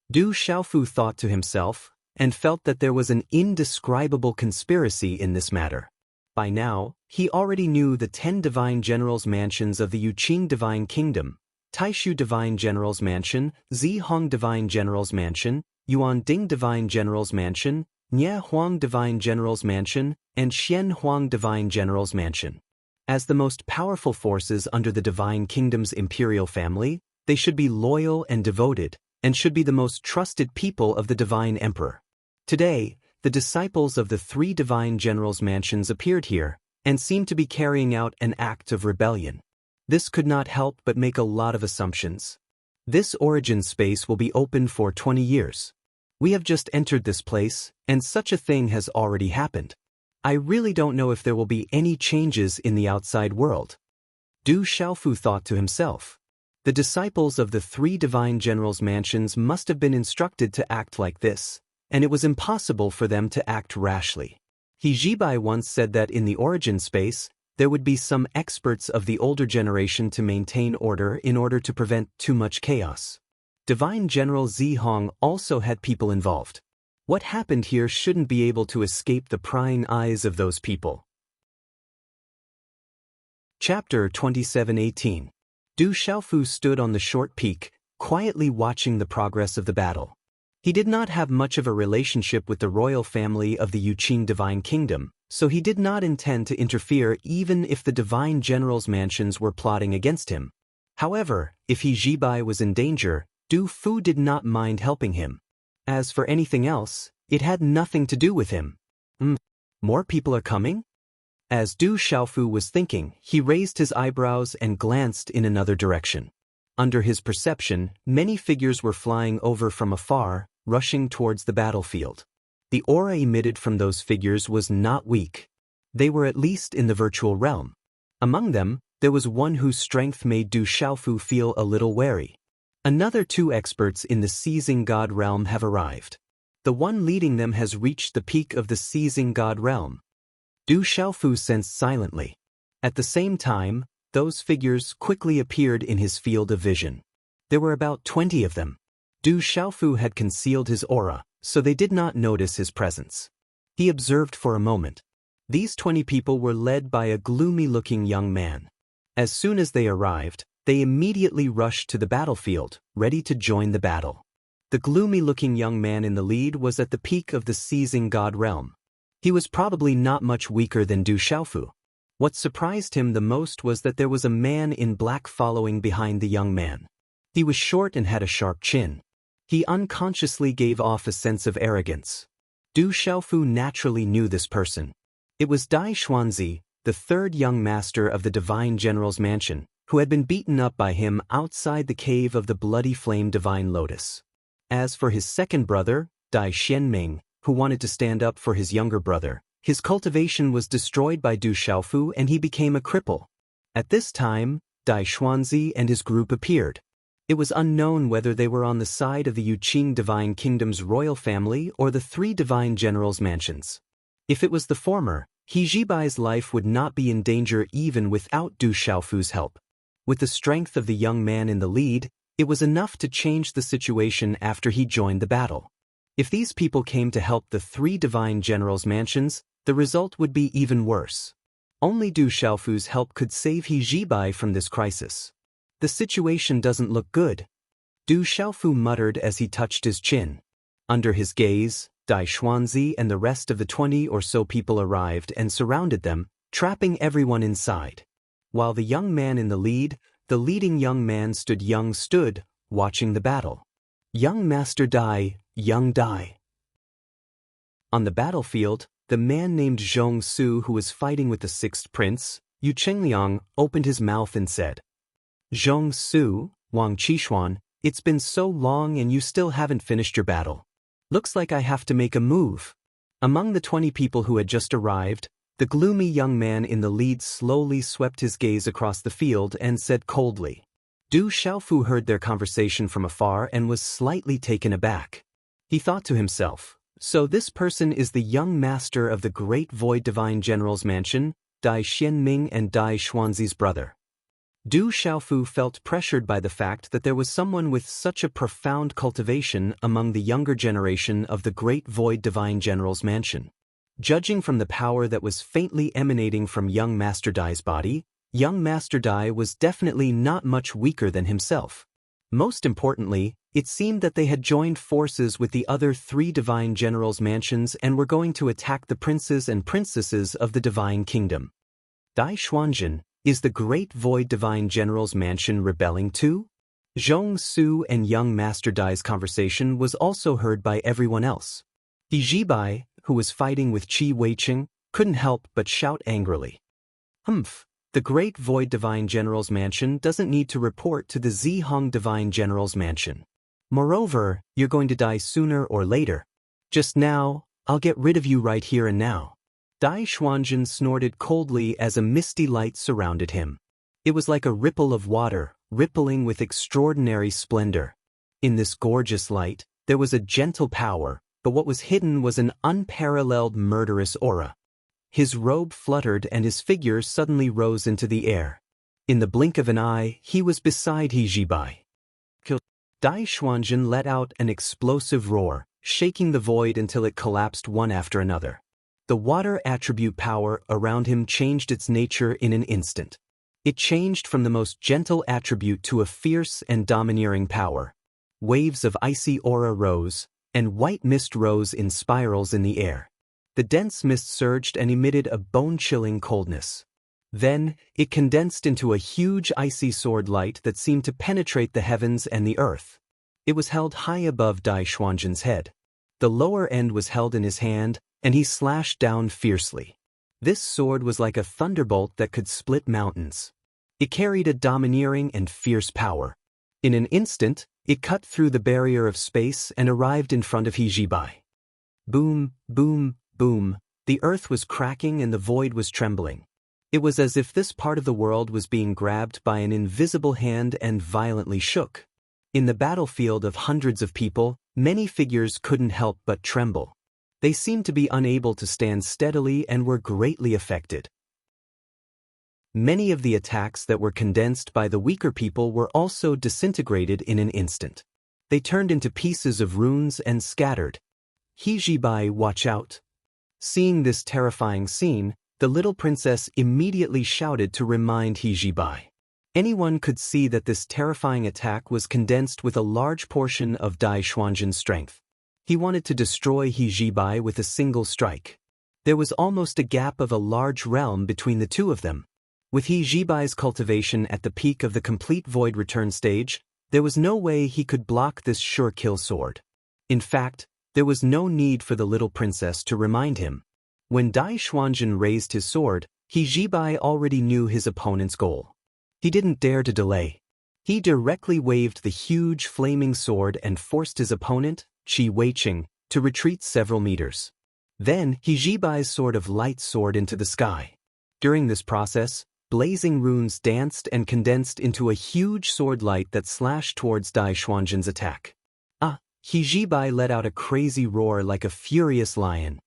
[SPEAKER 1] Du Xiaofu thought to himself, and felt that there was an indescribable conspiracy in this matter. By now, he already knew the 10 divine generals' mansions of the Yuqing Divine Kingdom: Taishu Divine General's Mansion, Zihong Divine General's Mansion, Yuan Ding Divine General's Mansion, Nie Huang Divine General's Mansion, and Xian Huang Divine General's Mansion. As the most powerful forces under the Divine Kingdom's imperial family, they should be loyal and devoted, and should be the most trusted people of the Divine Emperor. Today, the disciples of the 3 divine generals' mansions appeared here, and seemed to be carrying out an act of rebellion. This could not help but make a lot of assumptions. This origin space will be open for 20 years. We have just entered this place, and such a thing has already happened. I really don't know if there will be any changes in the outside world. Du Xiaofu thought to himself. The disciples of the three divine generals' mansions must have been instructed to act like this, and it was impossible for them to act rashly. Hijibai once said that in the origin space, there would be some experts of the older generation to maintain order in order to prevent too much chaos. Divine General Zihong also had people involved. What happened here shouldn't be able to escape the prying eyes of those people. Chapter 27:18. Du Xiaofu stood on the short peak, quietly watching the progress of the battle. He did not have much of a relationship with the royal family of the Yuqing Divine Kingdom, so he did not intend to interfere even if the divine generals' mansions were plotting against him. However, if Hijibai was in danger, Du Fu did not mind helping him. As for anything else, it had nothing to do with him. More people are coming? As Du Xiaofu was thinking, he raised his eyebrows and glanced in another direction. Under his perception, many figures were flying over from afar, rushing towards the battlefield. The aura emitted from those figures was not weak. They were at least in the virtual realm. Among them, there was one whose strength made Du Xiaofu feel a little wary. Another two experts in the Seizing God realm have arrived. The one leading them has reached the peak of the Seizing God realm. Du Xiaofu sensed silently. At the same time, those figures quickly appeared in his field of vision. There were about 20 of them. Du Xiaofu had concealed his aura, so they did not notice his presence. He observed for a moment. These 20 people were led by a gloomy-looking young man. As soon as they arrived, they immediately rushed to the battlefield, ready to join the battle. The gloomy-looking young man in the lead was at the peak of the Seizing God realm. He was probably not much weaker than Du Xiaofu. What surprised him the most was that there was a man in black following behind the young man. He was short and had a sharp chin. He unconsciously gave off a sense of arrogance. Du Xiaofu naturally knew this person. It was Dai Xuanzi, the third young master of the Divine General's mansion, who had been beaten up by him outside the cave of the bloody flame Divine Lotus. As for his second brother, Dai Xianming, who wanted to stand up for his younger brother, his cultivation was destroyed by Du Xiaofu and he became a cripple. At this time, Dai Xuanzi and his group appeared. It was unknown whether they were on the side of the Yuqing Divine Kingdom's royal family or the three divine generals' mansions. If it was the former, Hijibai's life would not be in danger even without Du Xiaofu's help. With the strength of the young man in the lead, it was enough to change the situation after he joined the battle. If these people came to help the three divine generals' mansions, the result would be even worse. Only Du Xiaofu's help could save Hijibai from this crisis. The situation doesn't look good. Du Xiaofu muttered as he touched his chin. Under his gaze, Dai Xuanzi and the rest of the 20 or so people arrived and surrounded them, trapping everyone inside. While the young man in the lead, the leading young man stood, watching the battle. Young Master Dai, young Dai. On the battlefield, the man named Zhong Su, who was fighting with the sixth prince, Yu Chengliang, opened his mouth and said, "Zhong Su, Wang Qishuan, it's been so long and you still haven't finished your battle. Looks like I have to make a move." Among the 20 people who had just arrived, the gloomy young man in the lead slowly swept his gaze across the field and said coldly. Du Xiaofu heard their conversation from afar and was slightly taken aback. He thought to himself, so this person is the young master of the Great Void Divine General's mansion, Dai Xianming and Dai Xuanzi's brother. Du Xiaofu felt pressured by the fact that there was someone with such a profound cultivation among the younger generation of the Great Void Divine General's mansion. Judging from the power that was faintly emanating from young Master Dai's body, young Master Dai was definitely not much weaker than himself. Most importantly, it seemed that they had joined forces with the other three Divine Generals' mansions and were going to attack the princes and princesses of the Divine Kingdom. Dai Xuanjin, is the Great Void Divine General's mansion rebelling too? Zhong Su and young Master Dai's conversation was also heard by everyone else. Hijibai, who was fighting with Qi Weiqing, couldn't help but shout angrily. The Great Void Divine General's mansion doesn't need to report to the Zihong Divine General's mansion. Moreover, you're going to die sooner or later. Just now, I'll get rid of you right here and now. Dai Xuanjin snorted coldly as a misty light surrounded him. It was like a ripple of water, rippling with extraordinary splendor. In this gorgeous light, there was a gentle power, but what was hidden was an unparalleled murderous aura. His robe fluttered and his figure suddenly rose into the air. In the blink of an eye, he was beside He Jibai. Dai Xuanjin let out an explosive roar, shaking the void until it collapsed one after another. The water attribute power around him changed its nature in an instant. It changed from the most gentle attribute to a fierce and domineering power. Waves of icy aura rose, and white mist rose in spirals in the air. The dense mist surged and emitted a bone-chilling coldness. Then, it condensed into a huge icy sword light that seemed to penetrate the heavens and the earth. It was held high above Dai Xuanjin's head. The lower end was held in his hand, and he slashed down fiercely. This sword was like a thunderbolt that could split mountains. It carried a domineering and fierce power. In an instant, it cut through the barrier of space and arrived in front of He Jibai. Boom, boom, boom, the earth was cracking and the void was trembling. It was as if this part of the world was being grabbed by an invisible hand and violently shook. In the battlefield of hundreds of people, many figures couldn't help but tremble. They seemed to be unable to stand steadily and were greatly affected. Many of the attacks that were condensed by the weaker people were also disintegrated in an instant. They turned into pieces of runes and scattered. He Jibai, watch out! Seeing this terrifying scene, the little princess immediately shouted to remind He Jibai. Anyone could see that this terrifying attack was condensed with a large portion of Dai Xuanjin's strength. He wanted to destroy He Jibai with a single strike. There was almost a gap of a large realm between the two of them. With He Jibai's cultivation at the peak of the complete void return stage, there was no way he could block this sure-kill sword. In fact, there was no need for the little princess to remind him. When Dai Xuanjin raised his sword, He Jibai already knew his opponent's goal. He didn't dare to delay. He directly waved the huge flaming sword and forced his opponent, Qi Weiqing, to retreat several meters. Then, He Jibai's sword of light soared into the sky. During this process, blazing runes danced and condensed into a huge sword light that slashed towards Dai Xuanjin's attack. He Jibai let out a crazy roar like a furious lion.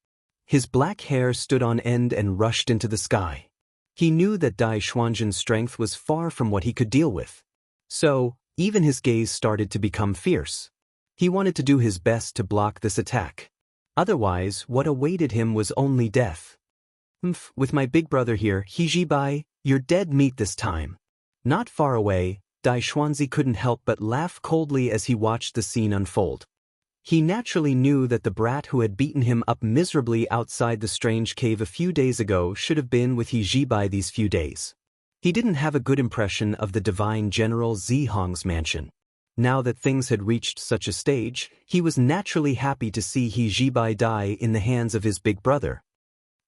[SPEAKER 1] His black hair stood on end and rushed into the sky. He knew that Dai Xuanjin's strength was far from what he could deal with. So, even his gaze started to become fierce. He wanted to do his best to block this attack. Otherwise, what awaited him was only death. With my big brother here, He Jibai, you're dead meat this time. Not far away, Dai Xuanzi couldn't help but laugh coldly as he watched the scene unfold. He naturally knew that the brat who had beaten him up miserably outside the strange cave a few days ago should have been with He Jibai these few days. He didn't have a good impression of the divine general Zihong's mansion. Now that things had reached such a stage, he was naturally happy to see He Jibai die in the hands of his big brother.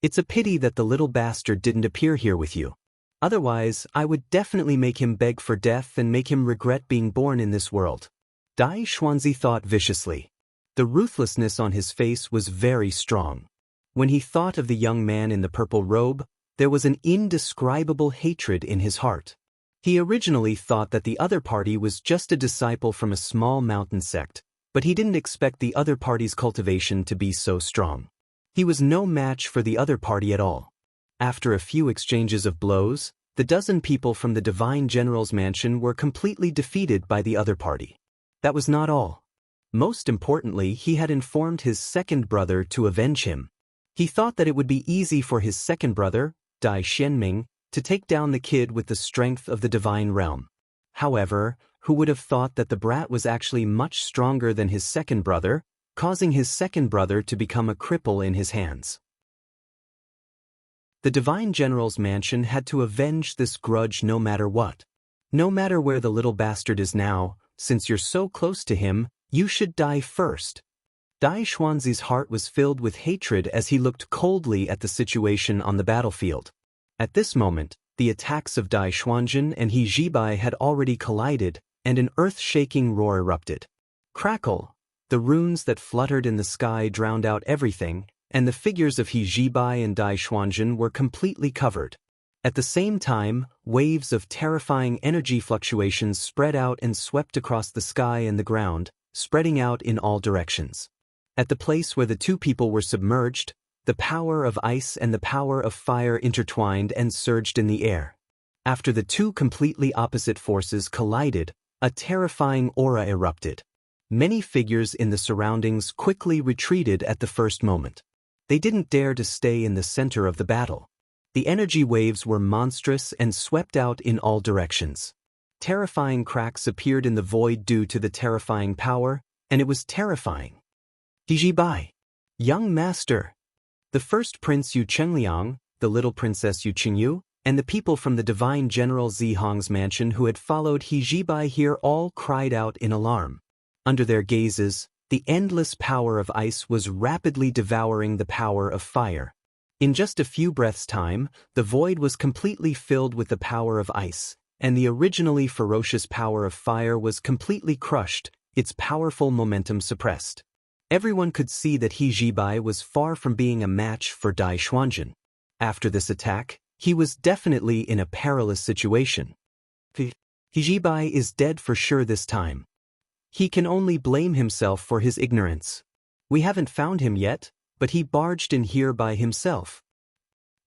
[SPEAKER 1] It's a pity that the little bastard didn't appear here with you. Otherwise, I would definitely make him beg for death and make him regret being born in this world. Dai Xuanzi thought viciously. The ruthlessness on his face was very strong. When he thought of the young man in the purple robe, there was an indescribable hatred in his heart. He originally thought that the other party was just a disciple from a small mountain sect, but he didn't expect the other party's cultivation to be so strong. He was no match for the other party at all. After a few exchanges of blows, the dozen people from the Divine General's mansion were completely defeated by the other party. That was not all. Most importantly, he had informed his second brother to avenge him. He thought that it would be easy for his second brother, Dai Xianming, to take down the kid with the strength of the divine realm. However, who would have thought that the brat was actually much stronger than his second brother, causing his second brother to become a cripple in his hands. The Divine General's mansion had to avenge this grudge no matter what. No matter where the little bastard is now, since you're so close to him, you should die first. Dai Xuanzi's heart was filled with hatred as he looked coldly at the situation on the battlefield. At this moment, the attacks of Dai Xuanjin and He Jibai had already collided, and an earth-shaking roar erupted. Crackle! The runes that fluttered in the sky drowned out everything, and the figures of He Jibai and Dai Xuanjin were completely covered. At the same time, waves of terrifying energy fluctuations spread out and swept across the sky and the ground, spreading out in all directions. At the place where the two people were submerged, the power of ice and the power of fire intertwined and surged in the air. After the two completely opposite forces collided, a terrifying aura erupted. Many figures in the surroundings quickly retreated at the first moment. They didn't dare to stay in the center of the battle. The energy waves were monstrous and swept out in all directions. Terrifying cracks appeared in the void due to the terrifying power, and it was terrifying. Hijibai. Young master. The first prince Yu Chengliang, the little princess Yu Qingyu, and the people from the divine general Zihong's mansion who had followed Hijibai here all cried out in alarm. Under their gazes, the endless power of ice was rapidly devouring the power of fire. In just a few breaths' time, the void was completely filled with the power of ice, and the originally ferocious power of fire was completely crushed, its powerful momentum suppressed. Everyone could see that Hijibai was far from being a match for Dai Xuanjun. After this attack, he was definitely in a perilous situation. Hijibai is dead for sure this time. He can only blame himself for his ignorance. We haven't found him yet, but he barged in here by himself.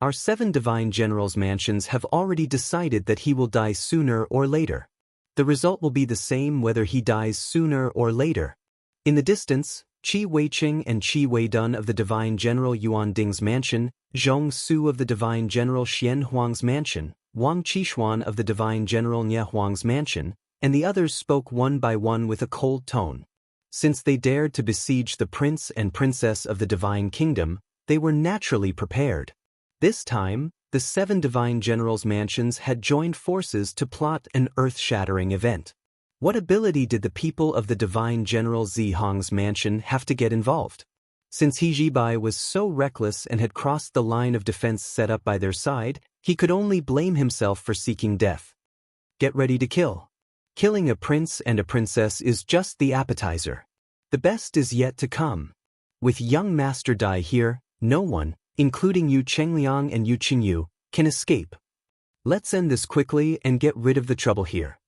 [SPEAKER 1] Our 7 divine generals' mansions have already decided that he will die sooner or later. The result will be the same whether he dies sooner or later. In the distance, Qi Weiqing and Qi Weidun of the divine general Yuan Ding's mansion, Zhong Su of the divine general Xian Huang's mansion, Wang Qishuan of the divine general Nie Huang's mansion, and the others spoke one by one with a cold tone. Since they dared to besiege the prince and princess of the divine kingdom, they were naturally prepared. This time, the 7 divine generals' mansions had joined forces to plot an earth-shattering event. What ability did the people of the divine general Zihong's mansion have to get involved? Since Hijibai was so reckless and had crossed the line of defense set up by their side, he could only blame himself for seeking death. Get ready to kill. Killing a prince and a princess is just the appetizer. The best is yet to come. With young Master Dai here, no one, including Yu Chengliang and Yu Qingyu, can escape. Let's end this quickly and get rid of the trouble here.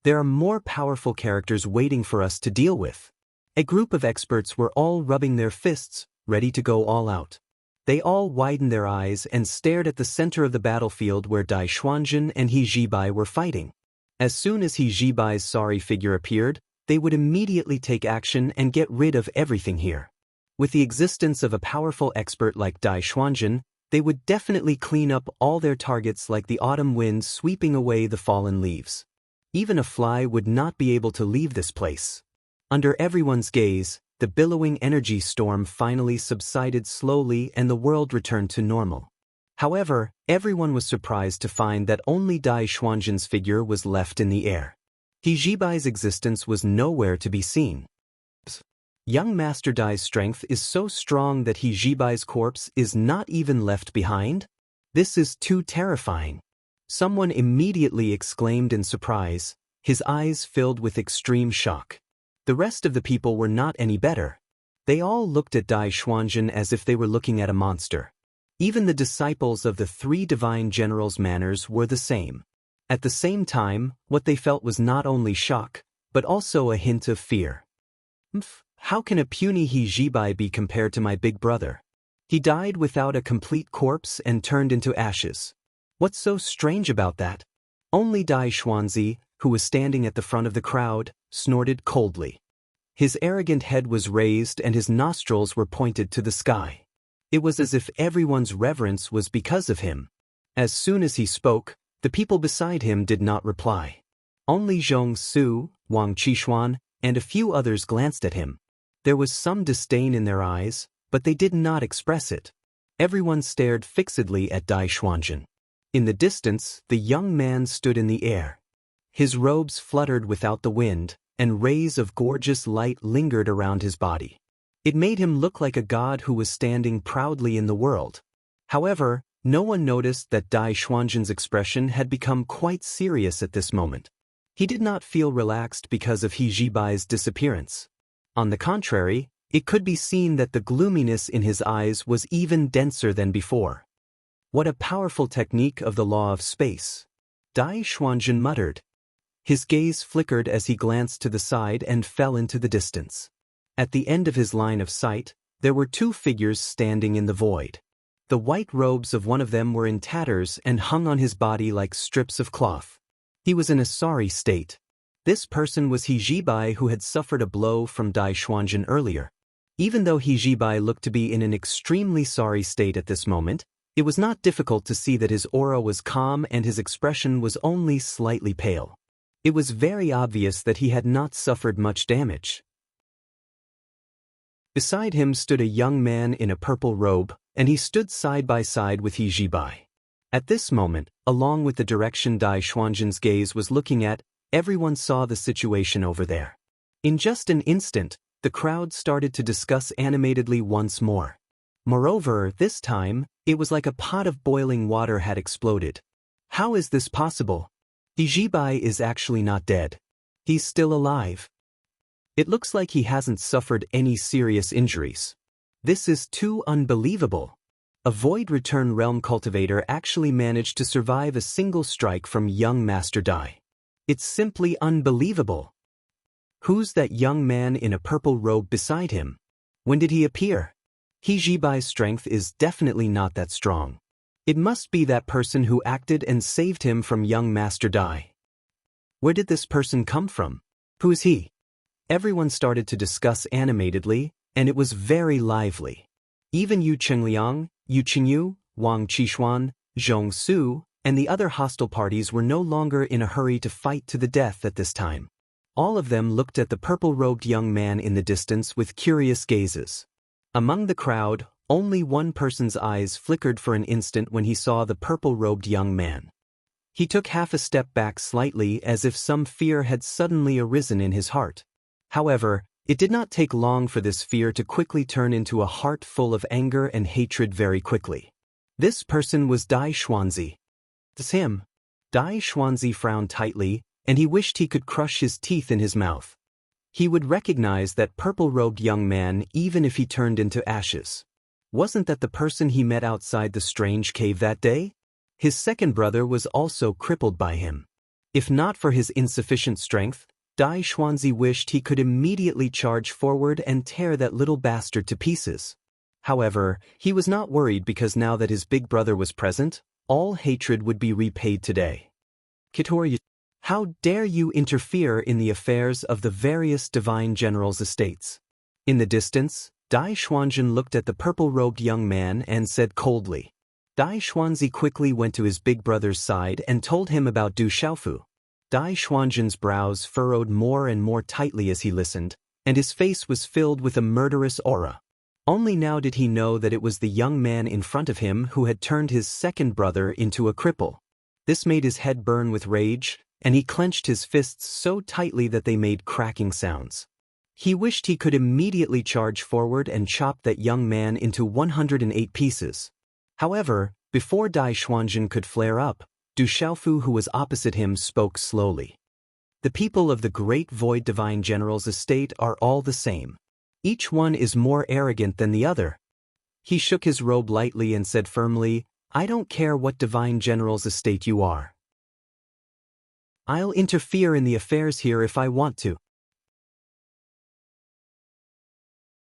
[SPEAKER 1] There are more powerful characters waiting for us to deal with. A group of experts were all rubbing their fists, ready to go all out. They all widened their eyes and stared at the center of the battlefield where Dai Xuanjun and Hijibai were fighting. As soon as Hijibai's sorry figure appeared, they would immediately take action and get rid of everything here. With the existence of a powerful expert like Dai Xuanjun, they would definitely clean up all their targets like the autumn wind sweeping away the fallen leaves. Even a fly would not be able to leave this place. Under everyone's gaze, the billowing energy storm finally subsided slowly and the world returned to normal. However, everyone was surprised to find that only Dai Xuanjun's figure was left in the air. Hijibai's existence was nowhere to be seen. Young Master Dai's strength is so strong that Hijibai's corpse is not even left behind? This is too terrifying. Someone immediately exclaimed in surprise, his eyes filled with extreme shock. The rest of the people were not any better. They all looked at Dai Xuanjun as if they were looking at a monster. Even the disciples of the 3 divine generals' manners were the same. At the same time, what they felt was not only shock, but also a hint of fear. How can a puny Hijibai be compared to my big brother? He died without a complete corpse and turned into ashes. What's so strange about that? Only Dai Xuanzi, who was standing at the front of the crowd, snorted coldly. His arrogant head was raised and his nostrils were pointed to the sky. It was as if everyone's reverence was because of him. As soon as he spoke, the people beside him did not reply. Only Zhong Su, Wang Qishuan, and a few others glanced at him. There was some disdain in their eyes, but they did not express it. Everyone stared fixedly at Dai Xuanjun. In the distance, the young man stood in the air. His robes fluttered without the wind, and rays of gorgeous light lingered around his body. It made him look like a god who was standing proudly in the world. However, no one noticed that Dai Xuanjun's expression had become quite serious at this moment. He did not feel relaxed because of Hijibai's disappearance. On the contrary, it could be seen that the gloominess in his eyes was even denser than before. What a powerful technique of the law of space. Dai Xuanzhen muttered. His gaze flickered as he glanced to the side and fell into the distance. At the end of his line of sight, there were two figures standing in the void. The white robes of one of them were in tatters and hung on his body like strips of cloth. He was in a sorry state. This person was He Zhibai, who had suffered a blow from Dai Xuanzhen earlier. Even though He Zhibai looked to be in an extremely sorry state at this moment, it was not difficult to see that his aura was calm and his expression was only slightly pale. It was very obvious that he had not suffered much damage. Beside him stood a young man in a purple robe, and he stood side by side with He Zhibai. At this moment, along with the direction Dai Xuanzhen's gaze was looking at, everyone saw the situation over there. In just an instant, the crowd started to discuss animatedly once more. Moreover, this time, it was like a pot of boiling water had exploded. How is this possible? He Zhibai is actually not dead. He's still alive. It looks like he hasn't suffered any serious injuries. This is too unbelievable. A Void Return Realm cultivator actually managed to survive a single strike from young Master Dai. It's simply unbelievable. Who's that young man in a purple robe beside him? When did he appear? He Zhibai's strength is definitely not that strong. It must be that person who acted and saved him from young Master Dai. Where did this person come from? Who is he? Everyone started to discuss animatedly, and it was very lively. Even Yu Chengliang, Yu Qingyu, Wang Qishuan, Zhong Su, and the other hostile parties were no longer in a hurry to fight to the death at this time. All of them looked at the purple-robed young man in the distance with curious gazes. Among the crowd, only one person's eyes flickered for an instant when he saw the purple-robed young man. He took half a step back slightly as if some fear had suddenly arisen in his heart. However, it did not take long for this fear to quickly turn into a heart full of anger and hatred very quickly. This person was Dai Xuanzi. It's him. Dai Xuanzi frowned tightly, and he wished he could crush his teeth in his mouth. He would recognize that purple-robed young man even if he turned into ashes. Wasn't that the person he met outside the strange cave that day? His second brother was also crippled by him. If not for his insufficient strength, Dai Xuanzi wished he could immediately charge forward and tear that little bastard to pieces. However, he was not worried because now that his big brother was present, all hatred would be repaid today. Kitor, how dare you interfere in the affairs of the various divine generals' estates? In the distance, Dai Xuanzhen looked at the purple-robed young man and said coldly. Dai Xuanzi quickly went to his big brother's side and told him about Du Xiaofu. Dai Xuanzhen's brows furrowed more and more tightly as he listened, and his face was filled with a murderous aura. Only now did he know that it was the young man in front of him who had turned his second brother into a cripple. This made his head burn with rage, and he clenched his fists so tightly that they made cracking sounds. He wished he could immediately charge forward and chop that young man into 108 pieces. However, before Dai Xuanzhen could flare up, Du Xiaofu, who was opposite him, spoke slowly. The people of the Great Void Divine General's estate are all the same. Each one is more arrogant than the other. He shook his robe lightly and said firmly, I don't care what Divine General's estate you are. I'll interfere in the affairs here if I want to.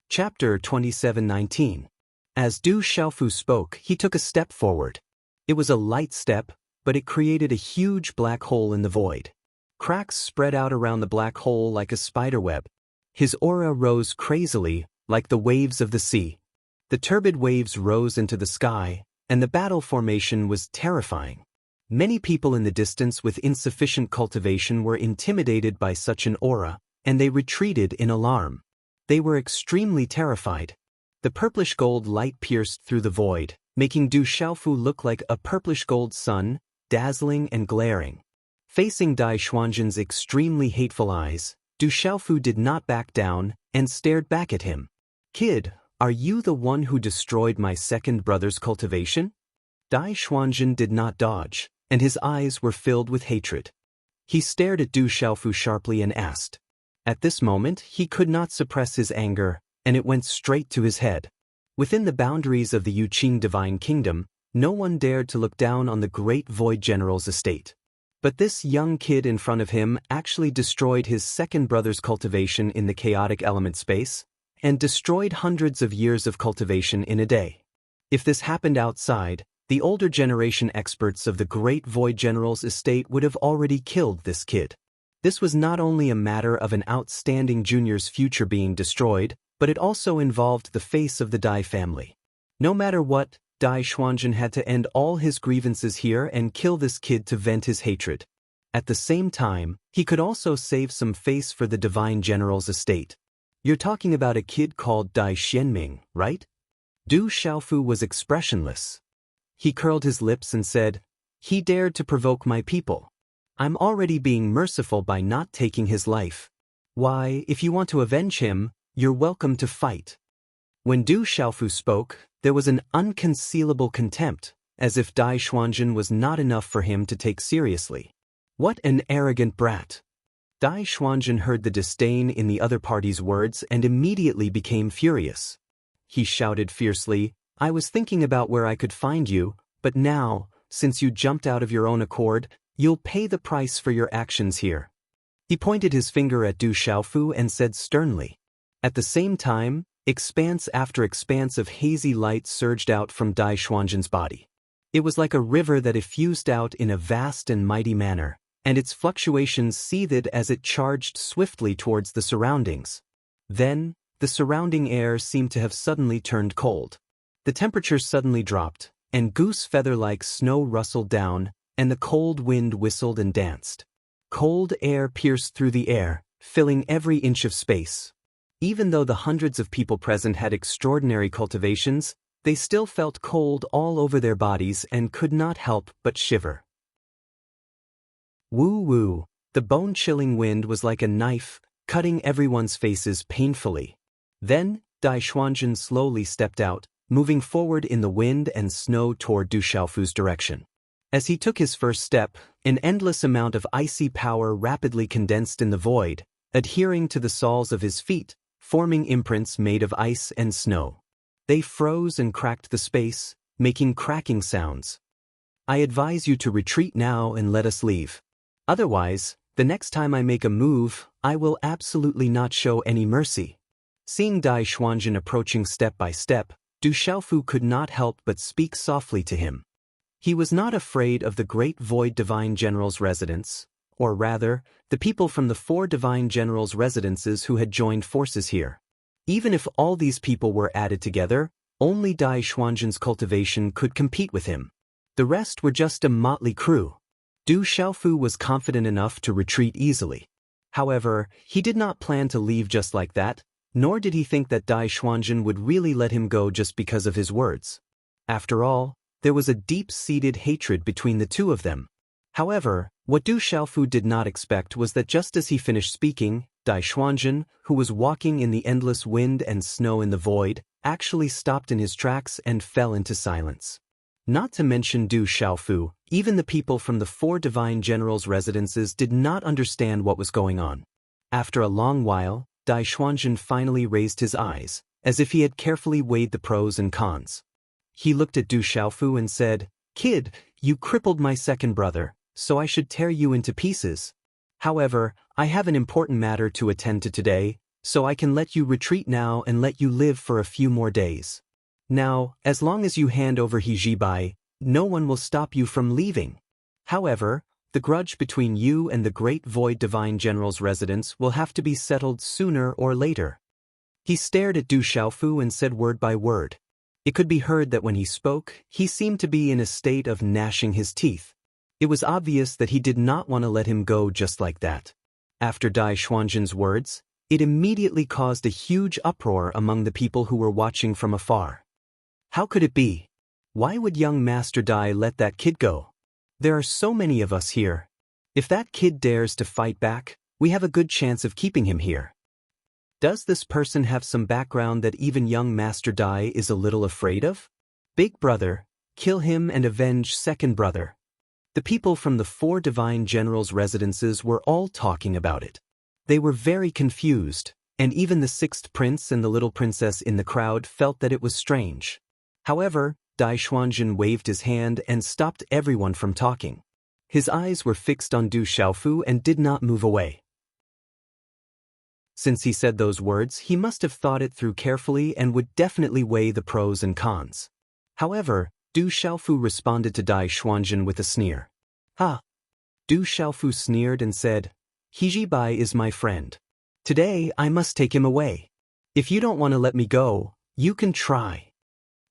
[SPEAKER 1] Chapter 27:19. As Du Xiaofu spoke, he took a step forward. It was a light step, but it created a huge black hole in the void. Cracks spread out around the black hole like a spiderweb. His aura rose crazily, like the waves of the sea. The turbid waves rose into the sky, and the battle formation was terrifying. Many people in the distance with insufficient cultivation were intimidated by such an aura, and they retreated in alarm. They were extremely terrified. The purplish-gold light pierced through the void, making Du Xiaofu look like a purplish-gold sun, dazzling and glaring. Facing Dai Xuanzhen's extremely hateful eyes, Du Xiaofu did not back down and stared back at him. Kid, are you the one who destroyed my second brother's cultivation? Dai Xuanzhen did not dodge, and his eyes were filled with hatred. He stared at Du Xiaofu sharply and asked. At this moment, he could not suppress his anger, and it went straight to his head. Within the boundaries of the Yuqing Divine Kingdom, no one dared to look down on the great Void General's estate. But this young kid in front of him actually destroyed his second brother's cultivation in the chaotic element space, and destroyed hundreds of years of cultivation in a day. If this happened outside, the older generation experts of the great Void General's estate would have already killed this kid. This was not only a matter of an outstanding junior's future being destroyed, but it also involved the face of the Dai family. No matter what, Dai Xuanzhen had to end all his grievances here and kill this kid to vent his hatred. At the same time, he could also save some face for the Divine General's estate. You're talking about a kid called Dai Xianming, right? Du Xiaofu was expressionless. He curled his lips and said, "He dared to provoke my people. I'm already being merciful by not taking his life. Why, if you want to avenge him, you're welcome to fight." When Du Xiaofu spoke, there was an unconcealable contempt, as if Dai Xuanzhen was not enough for him to take seriously. What an arrogant brat! Dai Xuanzhen heard the disdain in the other party's words and immediately became furious. He shouted fiercely, "I was thinking about where I could find you, but now, since you jumped out of your own accord, you'll pay the price for your actions here." He pointed his finger at Du Xiaofu and said sternly. At the same time, expanse after expanse of hazy light surged out from Dai Xuanzhen's body. It was like a river that effused out in a vast and mighty manner, and its fluctuations seethed as it charged swiftly towards the surroundings. Then, the surrounding air seemed to have suddenly turned cold. The temperature suddenly dropped, and goose feather-like snow rustled down, and the cold wind whistled and danced. Cold air pierced through the air, filling every inch of space. Even though the hundreds of people present had extraordinary cultivations, they still felt cold all over their bodies and could not help but shiver. Woo-woo, the bone-chilling wind was like a knife, cutting everyone's faces painfully. Then, Dai Xuanzhen slowly stepped out, moving forward in the wind and snow toward Du Xiaofu's direction. As he took his first step, an endless amount of icy power rapidly condensed in the void, adhering to the soles of his feet, forming imprints made of ice and snow. They froze and cracked the space, making cracking sounds. "I advise you to retreat now and let us leave. Otherwise, the next time I make a move, I will absolutely not show any mercy." Seeing Dai Xuanzhen approaching step by step, Du Xiaofu could not help but speak softly to him. He was not afraid of the great Void Divine General's residence, or rather, the people from the 4 Divine Generals' residences who had joined forces here. Even if all these people were added together, only Dai Xuanzhen's cultivation could compete with him. The rest were just a motley crew. Du Xiaofu was confident enough to retreat easily. However, he did not plan to leave just like that, nor did he think that Dai Xuanzhen would really let him go just because of his words. After all, there was a deep-seated hatred between the two of them. However, what Du Xiaofu did not expect was that just as he finished speaking, Dai Xuanzhen, who was walking in the endless wind and snow in the void, actually stopped in his tracks and fell into silence. Not to mention Du Xiaofu, even the people from the 4 Divine Generals' residences did not understand what was going on. After a long while, Dai Xuanzhen finally raised his eyes, as if he had carefully weighed the pros and cons. He looked at Du Xiaofu and said, "Kid, you crippled my second brother, so I should tear you into pieces. However, I have an important matter to attend to today, so I can let you retreat now and let you live for a few more days. Now, as long as you hand over Hejibai, no one will stop you from leaving. However, the grudge between you and the Great Void Divine General's residence will have to be settled sooner or later." He stared at Du Xiaofu and said word by word. It could be heard that when he spoke, he seemed to be in a state of gnashing his teeth. It was obvious that he did not want to let him go just like that. After Dai Xuanzhen's words, it immediately caused a huge uproar among the people who were watching from afar. How could it be? Why would young Master Dai let that kid go? There are so many of us here. If that kid dares to fight back, we have a good chance of keeping him here. Does this person have some background that even young Master Dai is a little afraid of? Big brother, kill him and avenge second brother. The people from the 4 Divine Generals' residences were all talking about it. They were very confused, and even the 6th prince and the little princess in the crowd felt that it was strange. However, Dai Xuanjun waved his hand and stopped everyone from talking. His eyes were fixed on Du Xiaofu and did not move away. Since he said those words, he must have thought it through carefully and would definitely weigh the pros and cons. However, Du Xiaofu responded to Dai Xuanjun with a sneer. "Ah." Du Xiaofu sneered and said, "He Jibai is my friend. Today I must take him away. If you don't want to let me go, you can try."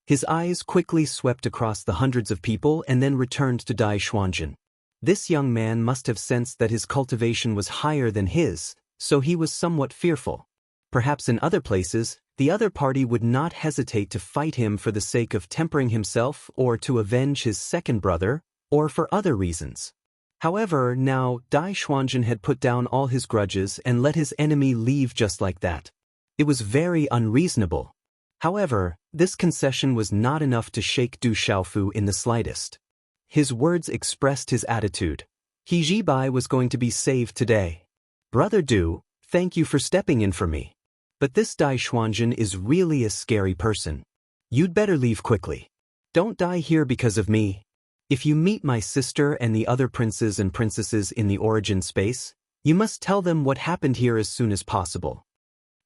[SPEAKER 1] His eyes quickly swept across the hundreds of people and then returned to Dai Xuanjun. This young man must have sensed that his cultivation was higher than his, so he was somewhat fearful. Perhaps in other places, the other party would not hesitate to fight him for the sake of tempering himself or to avenge his second brother, or for other reasons. However, now, Dai Xuanjun had put down all his grudges and let his enemy leave just like that. It was very unreasonable. However, this concession was not enough to shake Du Xiaofu in the slightest. His words expressed his attitude. He Jibai was going to be saved today. "Brother Du, thank you for stepping in for me. But this Dai Xuanjun is really a scary person. You'd better leave quickly. Don't die here because of me. If you meet my sister and the other princes and princesses in the origin space, you must tell them what happened here as soon as possible."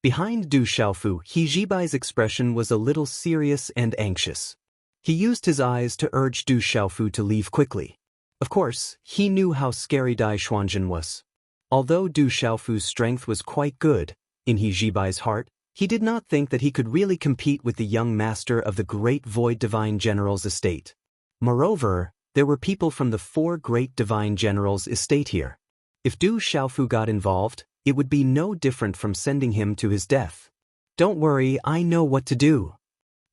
[SPEAKER 1] Behind Du Xiaofu, He Jibai's expression was a little serious and anxious. He used his eyes to urge Du Xiaofu to leave quickly. Of course, he knew how scary Dai Xuanjun was. Although Du Xiaofu's strength was quite good, in He Jibai's heart, he did not think that he could really compete with the young master of the Great Void Divine General's estate. Moreover, there were people from the 4 Great Divine Generals' estate here. If Du Xiaofu got involved, it would be no different from sending him to his death. "Don't worry, I know what to do."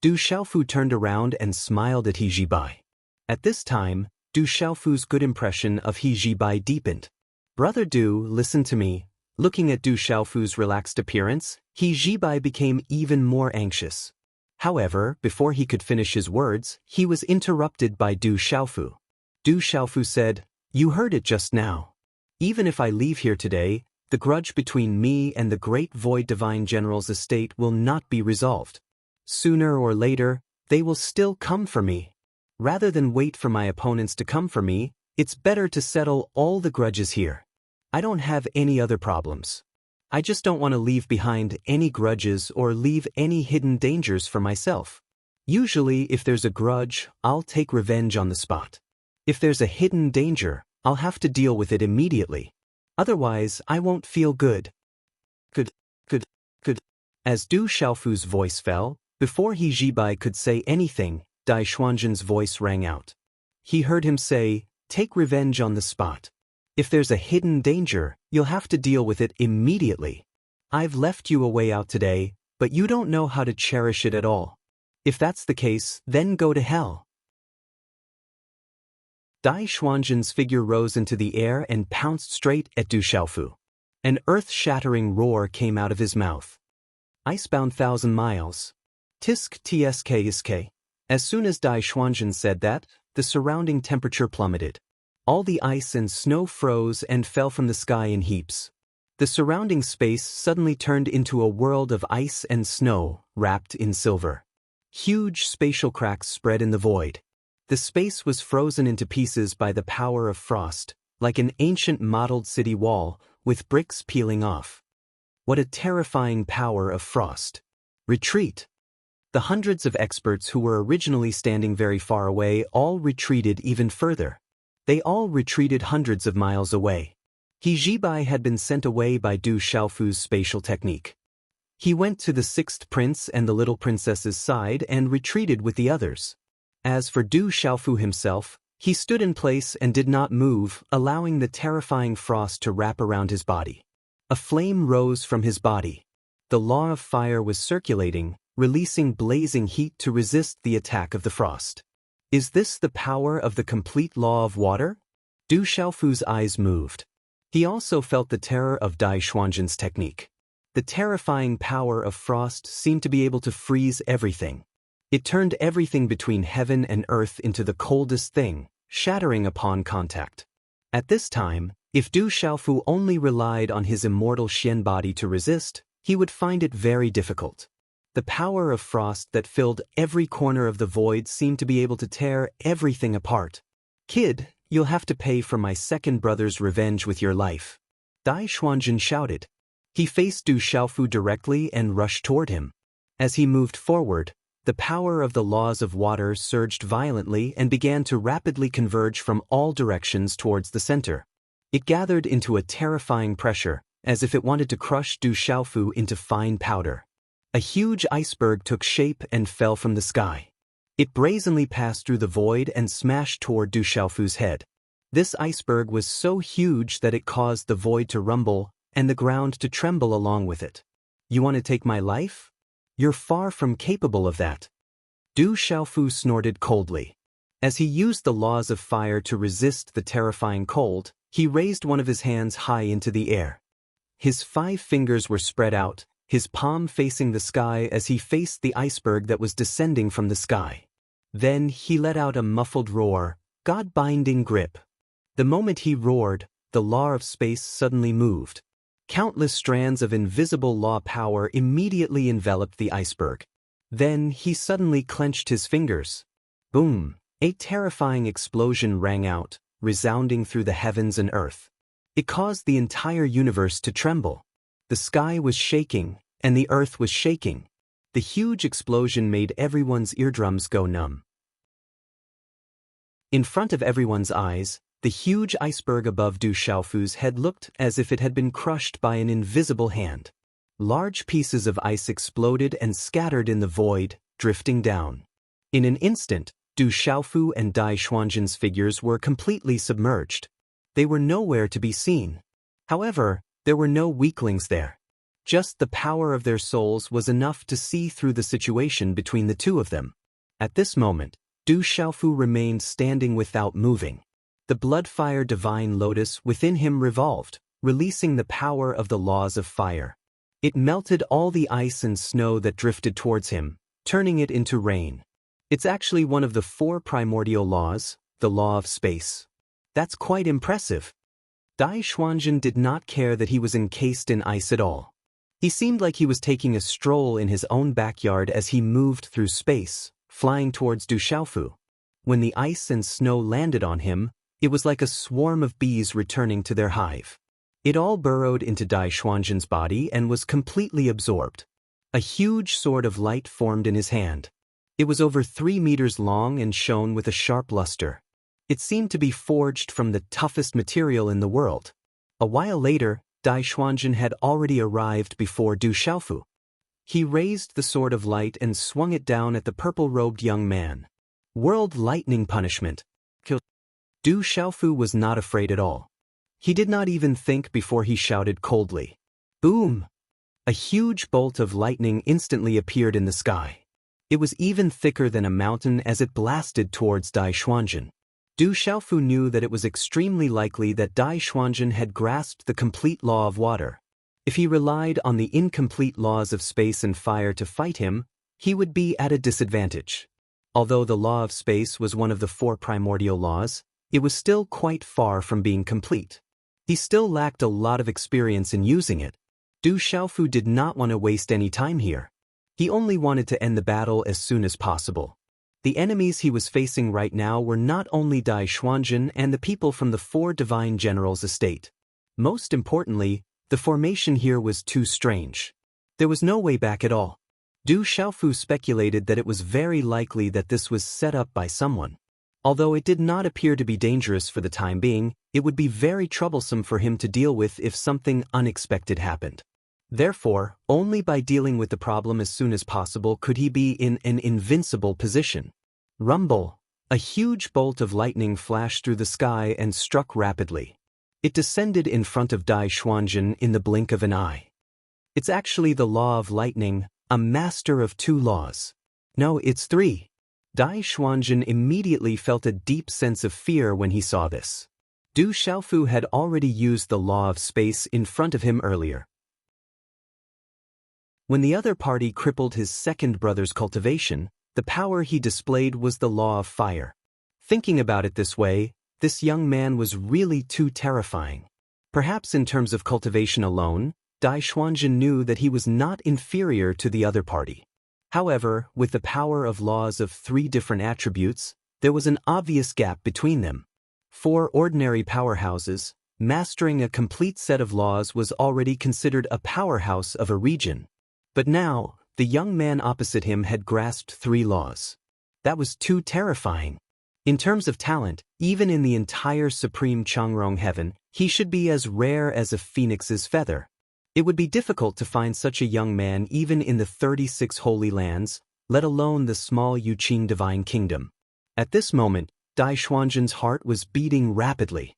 [SPEAKER 1] Du Xiaofu turned around and smiled at He Jibai. At this time, Du Xiaofu's good impression of He Jibai deepened. "Brother Du, listen to me." Looking at Du Xiaofu's relaxed appearance, He Jibai became even more anxious. However, before he could finish his words, he was interrupted by Du Xiaofu. Du Xiaofu said, "You heard it just now. Even if I leave here today, the grudge between me and the Great Void Divine General's estate will not be resolved. Sooner or later, they will still come for me. Rather than wait for my opponents to come for me, it's better to settle all the grudges here. I don't have any other problems. I just don't want to leave behind any grudges or leave any hidden dangers for myself. Usually, if there's a grudge, I'll take revenge on the spot. If there's a hidden danger, I'll have to deal with it immediately. Otherwise, I won't feel good." Good. As Du Xiaofu's voice fell, before He Jibai could say anything, Dai Xuanjun's voice rang out. He heard him say, "Take revenge on the spot. If there's a hidden danger, you'll have to deal with it immediately. I've left you a way out today, but you don't know how to cherish it at all. If that's the case, then go to hell." Dai Xuanjun's figure rose into the air and pounced straight at Du Xiaofu. An earth-shattering roar came out of his mouth. "Icebound 1,000 miles. Tisk tsk. As soon as Dai Xuanjun said that, the surrounding temperature plummeted. All the ice and snow froze and fell from the sky in heaps. The surrounding space suddenly turned into a world of ice and snow, wrapped in silver. Huge spatial cracks spread in the void. The space was frozen into pieces by the power of frost, like an ancient mottled city wall, with bricks peeling off. What a terrifying power of frost. Retreat! The hundreds of experts who were originally standing very far away all retreated even further. They all retreated hundreds of miles away. He Jibai had been sent away by Du Xiaofu's spatial technique. He went to the 6th prince and the little princess's side and retreated with the others. As for Du Xiaofu himself, he stood in place and did not move, allowing the terrifying frost to wrap around his body. A flame rose from his body. The law of fire was circulating, releasing blazing heat to resist the attack of the frost. Is this the power of the complete law of water? Du Xiaofu's eyes moved. He also felt the terror of Dai Xuanjun's technique. The terrifying power of frost seemed to be able to freeze everything. It turned everything between heaven and earth into the coldest thing, shattering upon contact. At this time, if Du Xiaofu only relied on his immortal Xian body to resist, he would find it very difficult. The power of frost that filled every corner of the void seemed to be able to tear everything apart. "Kid, you'll have to pay for my second brother's revenge with your life," Dai Xuanjun shouted. He faced Du Xiaofu directly and rushed toward him. As he moved forward, the power of the laws of water surged violently and began to rapidly converge from all directions towards the center. It gathered into a terrifying pressure, as if it wanted to crush Du Xiaofu into fine powder. A huge iceberg took shape and fell from the sky. It brazenly passed through the void and smashed toward Du Xiaofu's head. This iceberg was so huge that it caused the void to rumble and the ground to tremble along with it. "You want to take my life? You're far from capable of that." Du Xiaofu snorted coldly. As he used the laws of fire to resist the terrifying cold, he raised one of his hands high into the air. His 5 fingers were spread out, his palm facing the sky as he faced the iceberg that was descending from the sky. Then he let out a muffled roar, God-binding grip. The moment he roared, the law of space suddenly moved. Countless strands of invisible law power immediately enveloped the iceberg. Then he suddenly clenched his fingers. Boom! A terrifying explosion rang out, resounding through the heavens and earth. It caused the entire universe to tremble. The sky was shaking, and the earth was shaking. The huge explosion made everyone's eardrums go numb. In front of everyone's eyes, the huge iceberg above Du Xiaofu's head looked as if it had been crushed by an invisible hand. Large pieces of ice exploded and scattered in the void, drifting down. In an instant, Du Xiaofu and Dai Xuanjun's figures were completely submerged. They were nowhere to be seen. However, there were no weaklings there. Just the power of their souls was enough to see through the situation between the two of them. At this moment, Du Xiaofu remained standing without moving. The blood-fire divine lotus within him revolved, releasing the power of the laws of fire. It melted all the ice and snow that drifted towards him, turning it into rain. It's actually one of the 4 primordial laws, the law of space. That's quite impressive. Dai Xuanjun did not care that he was encased in ice at all. He seemed like he was taking a stroll in his own backyard as he moved through space, flying towards Du Xiaofu. When the ice and snow landed on him, it was like a swarm of bees returning to their hive. It all burrowed into Dai Xuanjun's body and was completely absorbed. A huge sword of light formed in his hand. It was over 3 meters long and shone with a sharp luster. It seemed to be forged from the toughest material in the world. A while later, Dai Xuanjun had already arrived before Du Xiaofu. He raised the sword of light and swung it down at the purple-robed young man. World lightning punishment. Kill. Du Xiaofu was not afraid at all. He did not even think before he shouted coldly. Boom! A huge bolt of lightning instantly appeared in the sky. It was even thicker than a mountain as it blasted towards Dai Xuanjun. Du Xiaofu knew that it was extremely likely that Dai Xuanjun had grasped the complete law of water. If he relied on the incomplete laws of space and fire to fight him, he would be at a disadvantage. Although the law of space was one of the 4 primordial laws, it was still quite far from being complete. He still lacked a lot of experience in using it. Du Xiaofu did not want to waste any time here. He only wanted to end the battle as soon as possible. The enemies he was facing right now were not only Dai Xuanjun and the people from the 4 divine generals' estate. Most importantly, the formation here was too strange. There was no way back at all. Du Xiaofu speculated that it was very likely that this was set up by someone. Although it did not appear to be dangerous for the time being, it would be very troublesome for him to deal with if something unexpected happened. Therefore, only by dealing with the problem as soon as possible could he be in an invincible position. Rumble! A huge bolt of lightning flashed through the sky and struck rapidly. It descended in front of Dai Xuanjun in the blink of an eye. It's actually the law of lightning, a master of 2 laws. No, it's 3. Dai Xuanjun immediately felt a deep sense of fear when he saw this. Du Xiaofu had already used the law of space in front of him earlier. When the other party crippled his second brother's cultivation, the power he displayed was the law of fire. Thinking about it this way, this young man was really too terrifying. Perhaps in terms of cultivation alone, Dai Xuanjun knew that he was not inferior to the other party. However, with the power of laws of 3 different attributes, there was an obvious gap between them. For ordinary powerhouses, mastering a complete set of laws was already considered a powerhouse of a region. But now, the young man opposite him had grasped 3 laws. That was too terrifying. In terms of talent, even in the entire supreme Changrong heaven, he should be as rare as a phoenix's feather. It would be difficult to find such a young man even in the 36 Holy Lands, let alone the small Yuqing Divine Kingdom. At this moment, Dai Xuanzhen's heart was beating rapidly.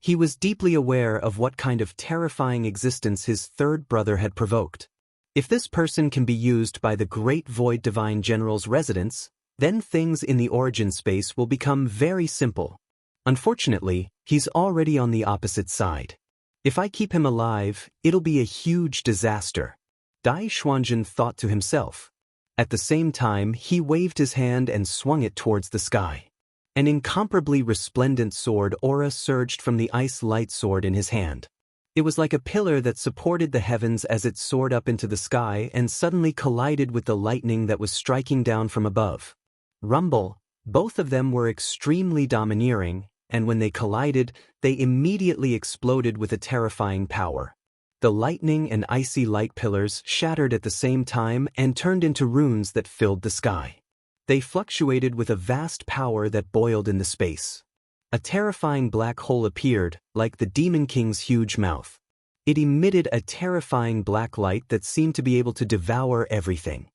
[SPEAKER 1] He was deeply aware of what kind of terrifying existence his third brother had provoked. If this person can be used by the Great Void Divine General's residence, then things in the origin space will become very simple. Unfortunately, he's already on the opposite side. If I keep him alive, it'll be a huge disaster, Dai Xuanzhen thought to himself. At the same time, he waved his hand and swung it towards the sky. An incomparably resplendent sword aura surged from the ice light sword in his hand. It was like a pillar that supported the heavens as it soared up into the sky and suddenly collided with the lightning that was striking down from above. Rumble, both of them were extremely domineering, and when they collided, they immediately exploded with a terrifying power. The lightning and icy light pillars shattered at the same time and turned into runes that filled the sky. They fluctuated with a vast power that boiled in the space. A terrifying black hole appeared, like the Demon King's huge mouth. It emitted a terrifying black light that seemed to be able to devour everything.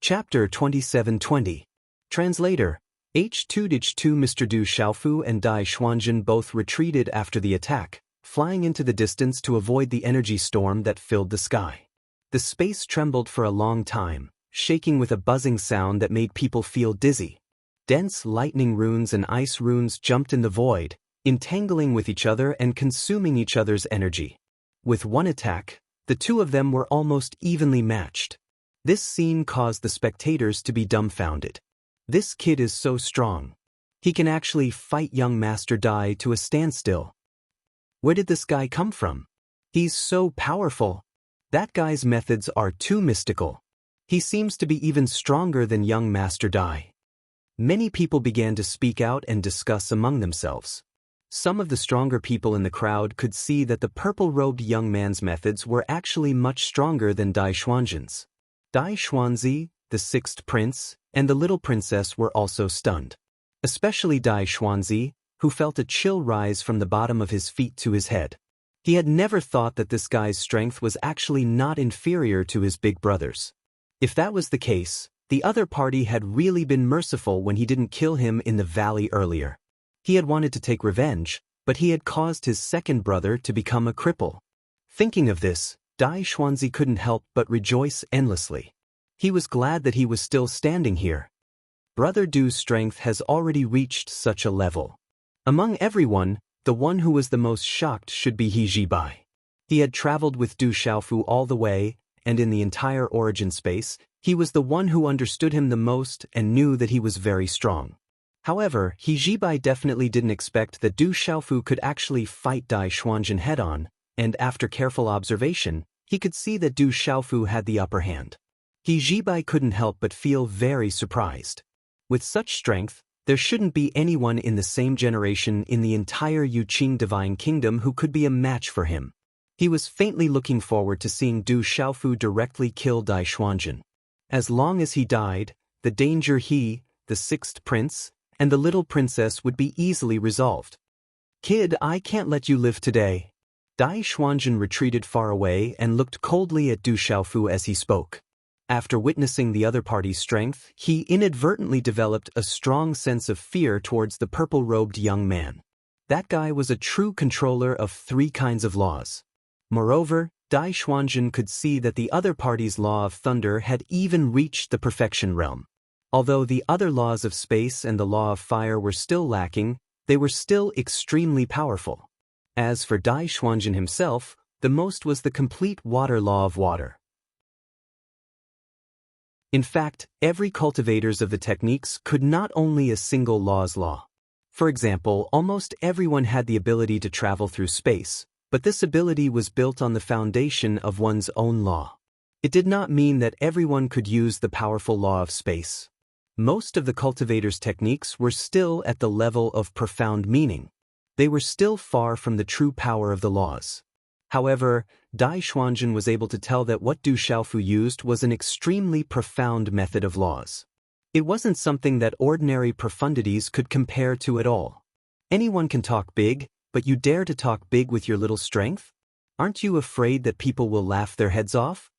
[SPEAKER 1] Chapter 2720. Translator. H2-2 Mr. Du Xiaofu and Dai Xuanzhen both retreated after the attack, flying into the distance to avoid the energy storm that filled the sky. The space trembled for a long time, shaking with a buzzing sound that made people feel dizzy. Dense lightning runes and ice runes jumped in the void, entangling with each other and consuming each other's energy. With one attack, the two of them were almost evenly matched. This scene caused the spectators to be dumbfounded. This kid is so strong. He can actually fight young Master Dai to a standstill. Where did this guy come from? He's so powerful. That guy's methods are too mystical. He seems to be even stronger than young Master Dai. Many people began to speak out and discuss among themselves. Some of the stronger people in the crowd could see that the purple-robed young man's methods were actually much stronger than Dai Xuanzhen's. Dai Xuanzi, the 6th prince, and the little princess were also stunned. Especially Dai Xuanzi, who felt a chill rise from the bottom of his feet to his head. He had never thought that this guy's strength was actually not inferior to his big brother's. If that was the case, the other party had really been merciful when he didn't kill him in the valley earlier. He had wanted to take revenge, but he had caused his second brother to become a cripple. Thinking of this, Dai Xuanzi couldn't help but rejoice endlessly. He was glad that he was still standing here. Brother Du's strength has already reached such a level. Among everyone, the one who was the most shocked should be He Jibai. He had traveled with Du Xiaofu all the way, and in the entire origin space, he was the one who understood him the most and knew that he was very strong. However, He Jibai definitely didn't expect that Du Xiaofu could actually fight Dai Xuanzhen head-on, and after careful observation, he could see that Du Xiaofu had the upper hand. He Jibai couldn't help but feel very surprised. With such strength, there shouldn't be anyone in the same generation in the entire Yuqing Divine Kingdom who could be a match for him. He was faintly looking forward to seeing Du Xiaofu directly kill Dai Xuanzhen. As long as he died, the danger he, the 6th prince, and the little princess would be easily resolved. Kid, I can't let you live today. Dai Xuanzhen retreated far away and looked coldly at Du Xiaofu as he spoke. After witnessing the other party's strength, he inadvertently developed a strong sense of fear towards the purple-robed young man. That guy was a true controller of 3 kinds of laws. Moreover, Dai Xuanzhen could see that the other party's law of thunder had even reached the perfection realm. Although the other laws of space and the law of fire were still lacking, they were still extremely powerful. As for Dai Xuanzhen himself, the most was the complete water law of water. In fact, every cultivators of the techniques could not only a single law's law. For example, almost everyone had the ability to travel through space, But this ability was built on the foundation of one's own law. It did not mean that everyone could use the powerful law of space. Most of the cultivator's techniques were still at the level of profound meaning. They were still far from the true power of the laws. However, Dai Xuanzhen was able to tell that what Du Xiaofu used was an extremely profound method of laws. It wasn't something that ordinary profundities could compare to at all. Anyone can talk big, but you dare to talk big with your little strength? Aren't you afraid that people will laugh their heads off?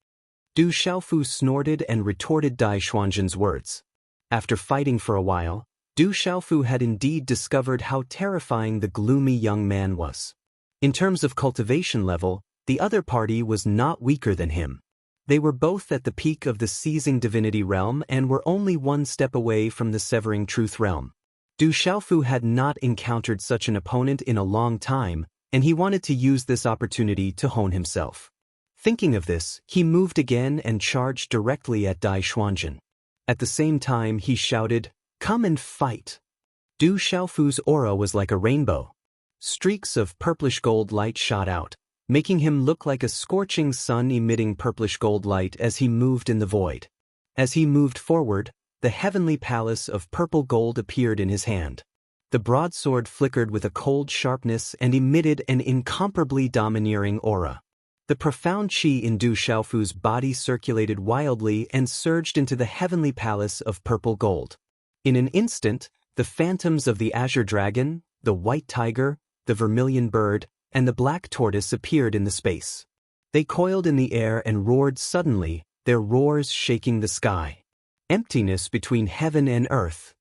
[SPEAKER 1] Du Xiaofu snorted and retorted Dai Xuanzhen's words. After fighting for a while, Du Xiaofu had indeed discovered how terrifying the gloomy young man was. In terms of cultivation level, the other party was not weaker than him. They were both at the peak of the seizing divinity realm and were only one step away from the severing truth realm. Du Xiaofu had not encountered such an opponent in a long time, and he wanted to use this opportunity to hone himself. Thinking of this, he moved again and charged directly at Dai Xuanzhen. At the same time, he shouted, "Come and fight!" Du Xiaofu's aura was like a rainbow. Streaks of purplish-gold light shot out, making him look like a scorching sun emitting purplish-gold light as he moved in the void. As he moved forward, the heavenly palace of purple gold appeared in his hand. The broadsword flickered with a cold sharpness and emitted an incomparably domineering aura. The profound qi in Du Xiaofu's body circulated wildly and surged into the heavenly palace of purple gold. In an instant, the phantoms of the azure dragon, the white tiger, the vermilion bird, and the black tortoise appeared in the space. They coiled in the air and roared suddenly, their roars shaking the sky. Emptiness between heaven and earth.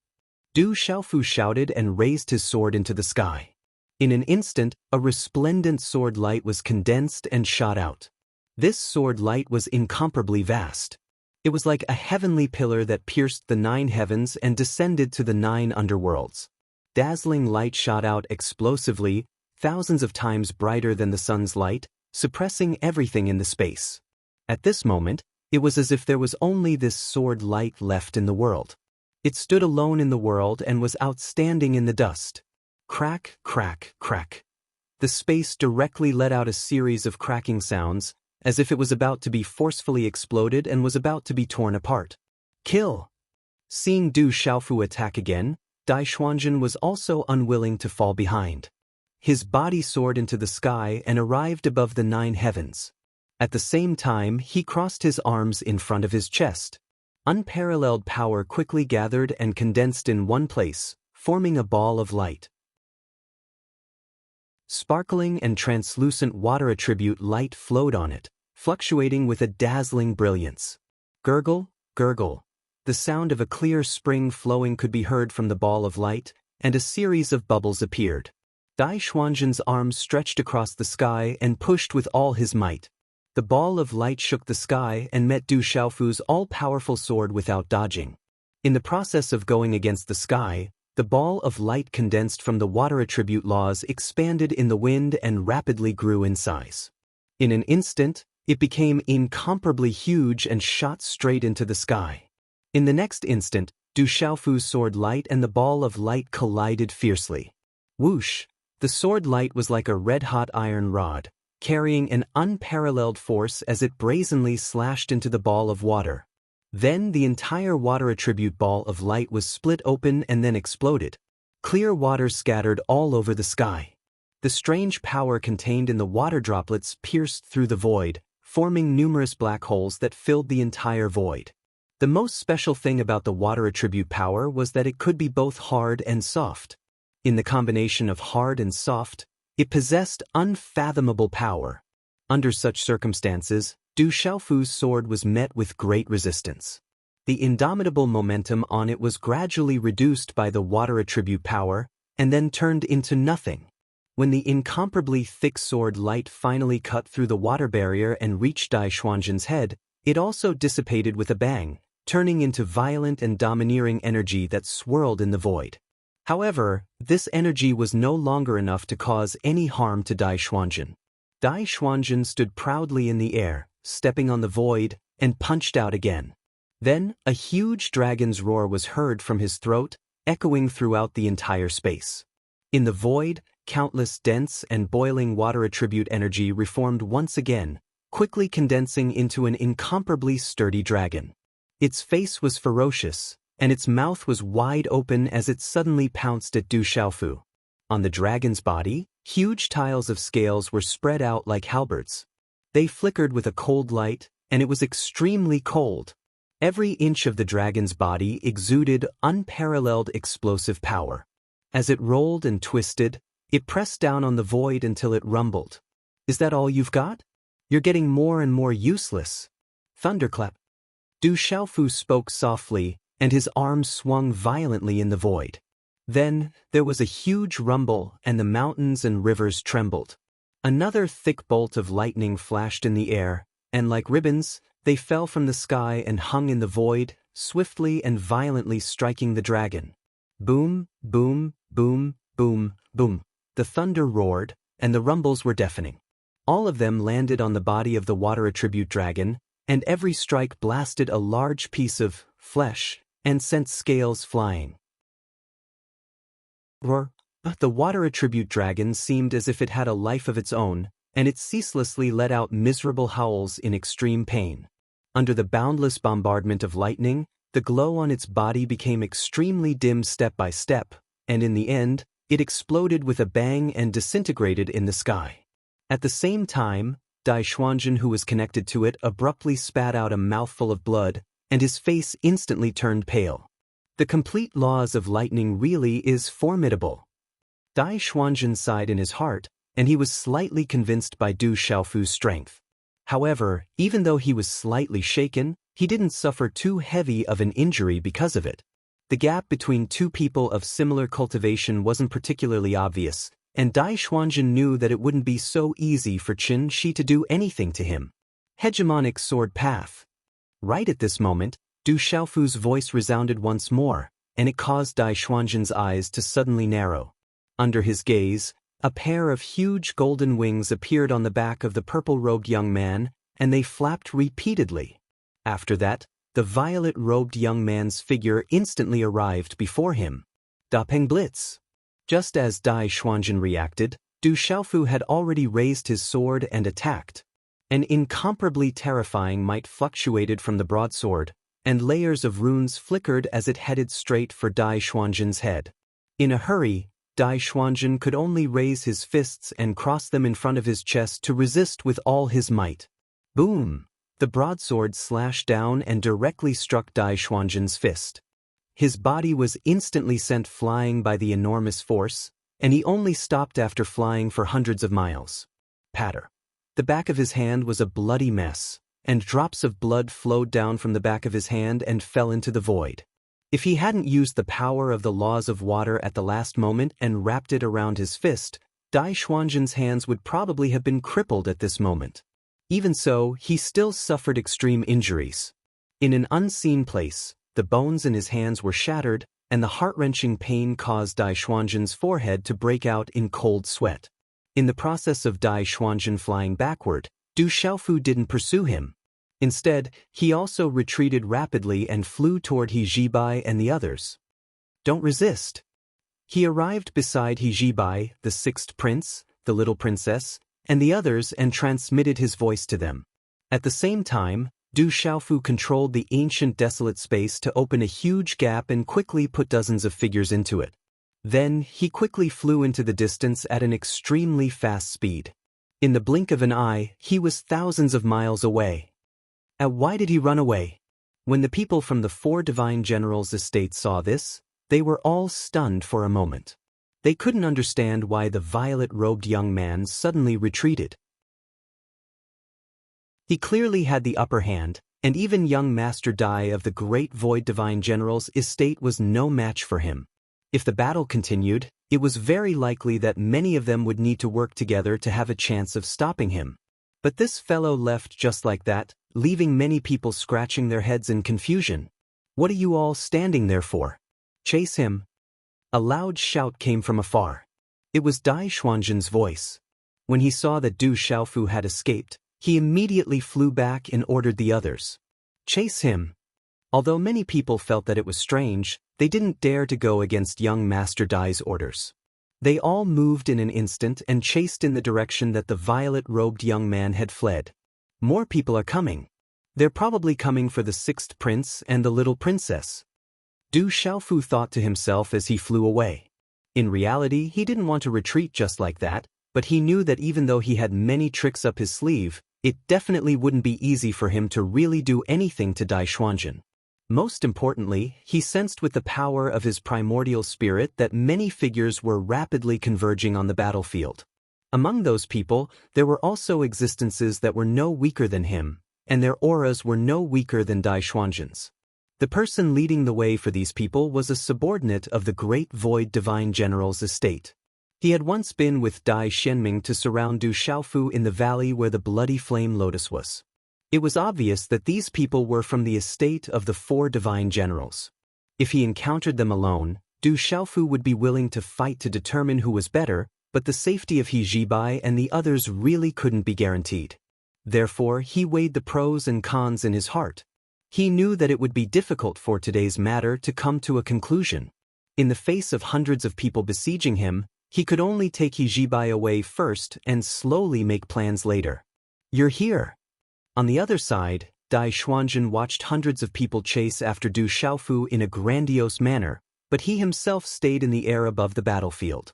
[SPEAKER 1] Du Xiaofu shouted and raised his sword into the sky. In an instant, a resplendent sword light was condensed and shot out. This sword light was incomparably vast. It was like a heavenly pillar that pierced the 9 heavens and descended to the 9 underworlds. Dazzling light shot out explosively, thousands of times brighter than the sun's light, suppressing everything in the space. At this moment, it was as if there was only this sword light left in the world. It stood alone in the world and was outstanding in the dust. Crack, crack, crack. The space directly let out a series of cracking sounds, as if it was about to be forcefully exploded and was about to be torn apart. Kill! Seeing Du Xiaofu attack again, Dai Xuanzhen was also unwilling to fall behind. His body soared into the sky and arrived above the 9 heavens. At the same time, he crossed his arms in front of his chest. Unparalleled power quickly gathered and condensed in one place, forming a ball of light. Sparkling and translucent water attribute light flowed on it, fluctuating with a dazzling brilliance. Gurgle, gurgle. The sound of a clear spring flowing could be heard from the ball of light, and a series of bubbles appeared. Dai Xuanzhen's arms stretched across the sky and pushed with all his might. The ball of light shook the sky and met Du Xiaofu's all-powerful sword without dodging. In the process of going against the sky, the ball of light condensed from the water attribute laws expanded in the wind and rapidly grew in size. In an instant, it became incomparably huge and shot straight into the sky. In the next instant, Du Xiaofu's sword light and the ball of light collided fiercely. Whoosh! The sword light was like a red-hot iron rod, carrying an unparalleled force as it brazenly slashed into the ball of water. Then the entire water attribute ball of light was split open and then exploded. Clear water scattered all over the sky. The strange power contained in the water droplets pierced through the void, forming numerous black holes that filled the entire void. The most special thing about the water attribute power was that it could be both hard and soft. In the combination of hard and soft, it possessed unfathomable power. Under such circumstances, Du Xiaofu's sword was met with great resistance. The indomitable momentum on it was gradually reduced by the water attribute power, and then turned into nothing. When the incomparably thick sword light finally cut through the water barrier and reached Dai Xuanzhen's head, it also dissipated with a bang, turning into violent and domineering energy that swirled in the void. However, this energy was no longer enough to cause any harm to Dai Xuanzhen. Dai Xuanzhen stood proudly in the air, stepping on the void, and punched out again. Then, a huge dragon's roar was heard from his throat, echoing throughout the entire space. In the void, countless dense and boiling water attribute energy reformed once again, quickly condensing into an incomparably sturdy dragon. Its face was ferocious, and its mouth was wide open as it suddenly pounced at Du Xiaofu. On the dragon's body, huge tiles of scales were spread out like halberds. They flickered with a cold light, and it was extremely cold. Every inch of the dragon's body exuded unparalleled explosive power. As it rolled and twisted, it pressed down on the void until it rumbled. "Is that all you've got? You're getting more and more useless." Thunderclap. Du Xiaofu spoke softly, and his arms swung violently in the void. Then, there was a huge rumble, and the mountains and rivers trembled. Another thick bolt of lightning flashed in the air, and like ribbons, they fell from the sky and hung in the void, swiftly and violently striking the dragon. Boom, boom, boom, boom, boom. The thunder roared, and the rumbles were deafening. All of them landed on the body of the water attribute dragon, and every strike blasted a large piece of flesh and sent scales flying. Roar. The water attribute dragon seemed as if it had a life of its own, and it ceaselessly let out miserable howls in extreme pain. Under the boundless bombardment of lightning, the glow on its body became extremely dim step by step, and in the end, it exploded with a bang and disintegrated in the sky. At the same time, Dai Xuanjun, who was connected to it, abruptly spat out a mouthful of blood, and his face instantly turned pale. The complete laws of lightning really is formidable. Dai Xuanjun sighed in his heart, and he was slightly convinced by Du Xiaofu's strength. However, even though he was slightly shaken, he didn't suffer too heavy of an injury because of it. The gap between two people of similar cultivation wasn't particularly obvious, and Dai Xuanjun knew that it wouldn't be so easy for Qin Shi to do anything to him. Hegemonic sword path. Right at this moment, Du Xiaofu's voice resounded once more, and it caused Dai Xuanjun's eyes to suddenly narrow. Under his gaze, a pair of huge golden wings appeared on the back of the purple-robed young man, and they flapped repeatedly. After that, the violet-robed young man's figure instantly arrived before him. Dapeng Blitz. Just as Dai Xuanjun reacted, Du Xiaofu had already raised his sword and attacked. An incomparably terrifying might fluctuated from the broadsword, and layers of runes flickered as it headed straight for Dai Xuanjun's head. In a hurry, Dai Xuanjun could only raise his fists and cross them in front of his chest to resist with all his might. Boom! The broadsword slashed down and directly struck Dai Xuanjun's fist. His body was instantly sent flying by the enormous force, and he only stopped after flying for hundreds of miles. Patter. The back of his hand was a bloody mess, and drops of blood flowed down from the back of his hand and fell into the void. If he hadn't used the power of the laws of water at the last moment and wrapped it around his fist, Dai Xuanjun's hands would probably have been crippled at this moment. Even so, he still suffered extreme injuries. In an unseen place, the bones in his hands were shattered, and the heart-wrenching pain caused Dai Xuanjun's forehead to break out in cold sweat. In the process of Dai Xuanjun flying backward, Du Xiaofu didn't pursue him. Instead, he also retreated rapidly and flew toward He Zhibai and the others. Don't resist. He arrived beside He Zhibai, the sixth prince, the little princess, and the others and transmitted his voice to them. At the same time, Du Xiaofu controlled the ancient desolate space to open a huge gap and quickly put dozens of figures into it. Then, he quickly flew into the distance at an extremely fast speed. In the blink of an eye, he was thousands of miles away. Why did he run away? When the people from the four divine generals' estate saw this, they were all stunned for a moment. They couldn't understand why the violet-robed young man suddenly retreated. He clearly had the upper hand, and even young Master Dai of the Great Void Divine General's estate was no match for him. If the battle continued, it was very likely that many of them would need to work together to have a chance of stopping him. But this fellow left just like that, leaving many people scratching their heads in confusion. What are you all standing there for? Chase him. A loud shout came from afar. It was Dai Xuanjun's voice. When he saw that Du Xiaofu had escaped, he immediately flew back and ordered the others. Chase him. Although many people felt that it was strange, they didn't dare to go against young Master Dai's orders. They all moved in an instant and chased in the direction that the violet-robed young man had fled. More people are coming. They're probably coming for the sixth prince and the little princess. Du Xiaofu thought to himself as he flew away. In reality, he didn't want to retreat just like that, but he knew that even though he had many tricks up his sleeve, it definitely wouldn't be easy for him to really do anything to Dai Xuanzhen. Most importantly, he sensed with the power of his primordial spirit that many figures were rapidly converging on the battlefield. Among those people, there were also existences that were no weaker than him, and their auras were no weaker than Dai Xuanzhen's. The person leading the way for these people was a subordinate of the Great Void Divine General's estate. He had once been with Dai Xianming to surround Du Xiaofu in the valley where the bloody flame lotus was. It was obvious that these people were from the estate of the four divine generals. If he encountered them alone, Du Xiaofu would be willing to fight to determine who was better, but the safety of He Jibai and the others really couldn't be guaranteed. Therefore, he weighed the pros and cons in his heart. He knew that it would be difficult for today's matter to come to a conclusion. In the face of hundreds of people besieging him, he could only take He Jibai away first and slowly make plans later. "You're here." On the other side, Dai Xuanzhen watched hundreds of people chase after Du Xiaofu in a grandiose manner, but he himself stayed in the air above the battlefield.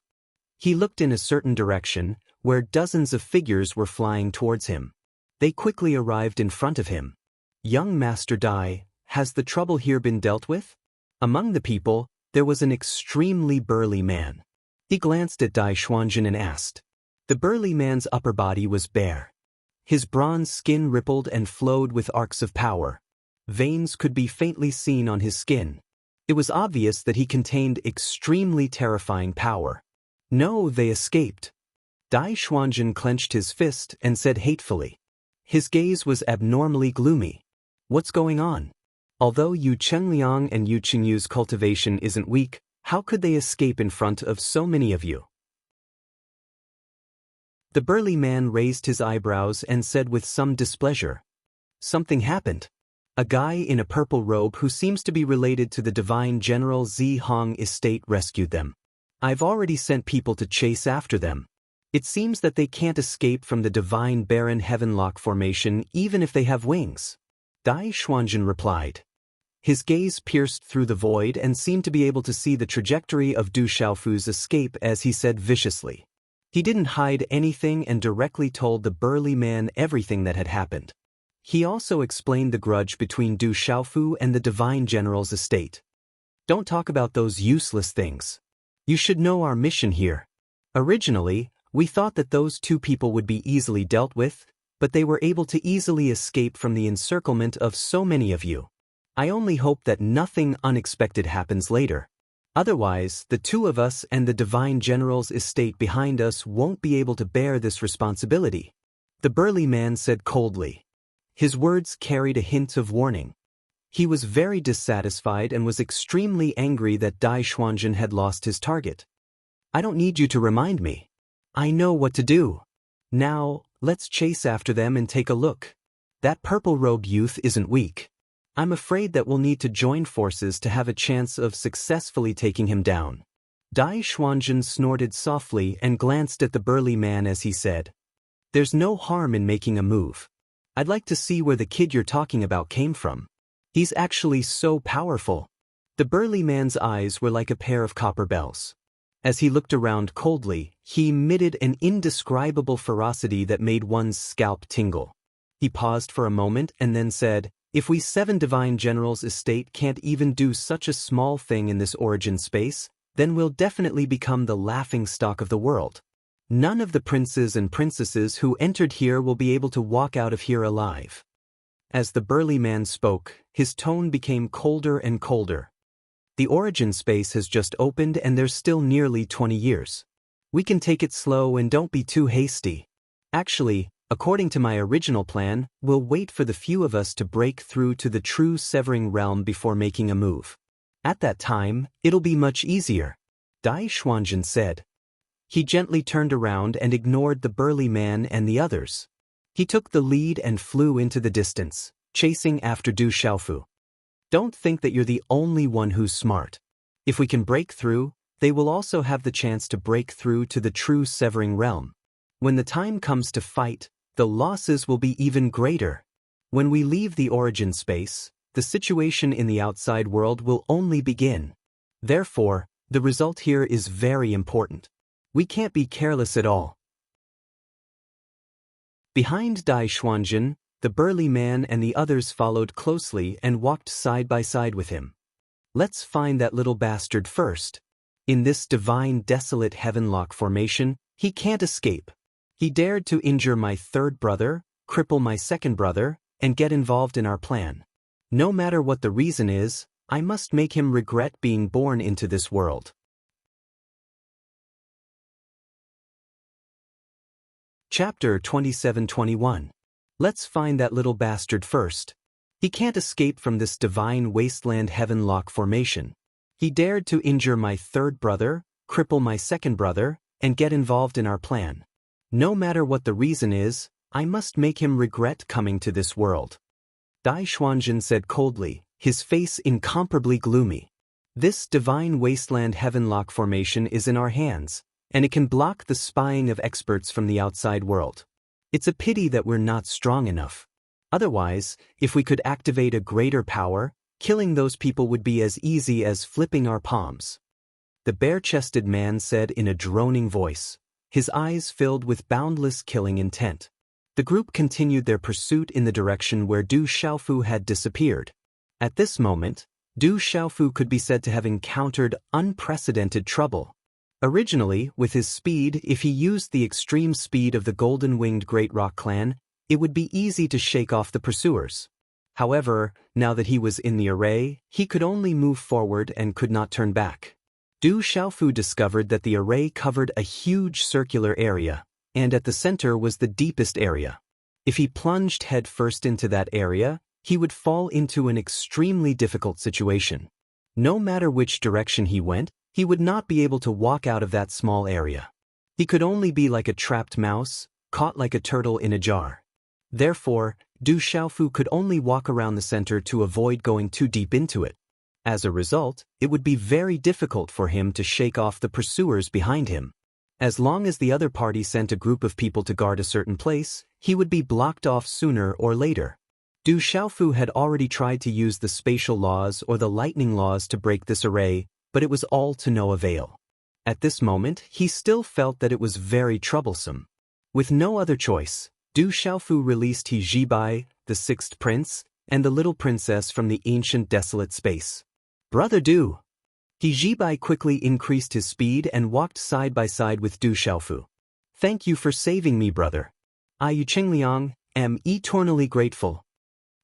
[SPEAKER 1] He looked in a certain direction, where dozens of figures were flying towards him. They quickly arrived in front of him. "Young Master Dai, has the trouble here been dealt with?" Among the people, there was an extremely burly man. He glanced at Dai Xuanzhen and asked. The burly man's upper body was bare. His bronze skin rippled and flowed with arcs of power. Veins could be faintly seen on his skin. It was obvious that he contained extremely terrifying power. "No, they escaped." Dai Xuanzhen clenched his fist and said hatefully. His gaze was abnormally gloomy. "What's going on? Although Yu Chengliang and Yu Qingyu's cultivation isn't weak, how could they escape in front of so many of you?" The burly man raised his eyebrows and said with some displeasure. "Something happened. A guy in a purple robe who seems to be related to the divine general Zi Hong estate rescued them. I've already sent people to chase after them. It seems that they can't escape from the divine barren heavenlock formation even if they have wings." Dai Xuanzhen replied. His gaze pierced through the void and seemed to be able to see the trajectory of Du Xiaofu's escape as he said viciously. He didn't hide anything and directly told the burly man everything that had happened. He also explained the grudge between Du Xiaofu and the divine general's estate. "Don't talk about those useless things. You should know our mission here. Originally, we thought that those two people would be easily dealt with, but they were able to easily escape from the encirclement of so many of you. I only hope that nothing unexpected happens later. Otherwise, the two of us and the divine general's estate behind us won't be able to bear this responsibility," the burly man said coldly. His words carried a hint of warning. He was very dissatisfied and was extremely angry that Dai Xuanzhen had lost his target. "I don't need you to remind me. I know what to do. Now, let's chase after them and take a look. That purple-robed youth isn't weak. I'm afraid that we'll need to join forces to have a chance of successfully taking him down." Dai Xuanzhen snorted softly and glanced at the burly man as he said, "There's no harm in making a move. I'd like to see where the kid you're talking about came from. He's actually so powerful." The burly man's eyes were like a pair of copper bells. As he looked around coldly, he emitted an indescribable ferocity that made one's scalp tingle. He paused for a moment and then said, "If we seven divine generals' estate can't even do such a small thing in this origin space, then we'll definitely become the laughingstock of the world. None of the princes and princesses who entered here will be able to walk out of here alive." As the burly man spoke, his tone became colder and colder. "The origin space has just opened and there's still nearly 20 years. We can take it slow and don't be too hasty. Actually, according to my original plan, we'll wait for the few of us to break through to the true severing realm before making a move. At that time, it'll be much easier," Dai Xuanzhen said. He gently turned around and ignored the burly man and the others. He took the lead and flew into the distance, chasing after Du Xiaofu. "Don't think that you're the only one who's smart. If we can break through, they will also have the chance to break through to the true Severing Realm. When the time comes to fight, the losses will be even greater. When we leave the origin space, the situation in the outside world will only begin. Therefore, the result here is very important. We can't be careless at all. Behind Dai Xuanjin, the burly man and the others followed closely and walked side by side with him. Let's find that little bastard first. In this divine desolate heavenlock formation, he can't escape. He dared to injure my third brother, cripple my second brother, and get involved in our plan. No matter what the reason is, I must make him regret being born into this world. Chapter 27-21. Let's find that little bastard first. He can't escape from this divine wasteland heavenlock formation. He dared to injure my third brother, cripple my second brother, and get involved in our plan. No matter what the reason is, I must make him regret coming to this world. Dai Xuanjin said coldly, his face incomparably gloomy. This divine wasteland heavenlock formation is in our hands, and it can block the spying of experts from the outside world. It's a pity that we're not strong enough. Otherwise, if we could activate a greater power, killing those people would be as easy as flipping our palms. The bare-chested man said in a droning voice, his eyes filled with boundless killing intent. The group continued their pursuit in the direction where Du Xiaofu had disappeared. At this moment, Du Xiaofu could be said to have encountered unprecedented trouble. Originally, with his speed, if he used the extreme speed of the golden-winged Great Rock clan, it would be easy to shake off the pursuers. However, now that he was in the array, he could only move forward and could not turn back. Du Xiaofu discovered that the array covered a huge circular area, and at the center was the deepest area. If he plunged headfirst into that area, he would fall into an extremely difficult situation. No matter which direction he went, he would not be able to walk out of that small area. He could only be like a trapped mouse, caught like a turtle in a jar. Therefore, Du Xiaofu could only walk around the center to avoid going too deep into it. As a result, it would be very difficult for him to shake off the pursuers behind him. As long as the other party sent a group of people to guard a certain place, he would be blocked off sooner or later. Du Xiaofu had already tried to use the spatial laws or the lightning laws to break this array, but it was all to no avail. At this moment, he still felt that it was very troublesome. With no other choice, Du Xiaofu released He Jibai, the sixth prince, and the little princess from the ancient desolate space. Brother Du! He Jibai quickly increased his speed and walked side by side with Du Xiaofu. Thank you for saving me, brother. I Yu Qingliang am eternally grateful.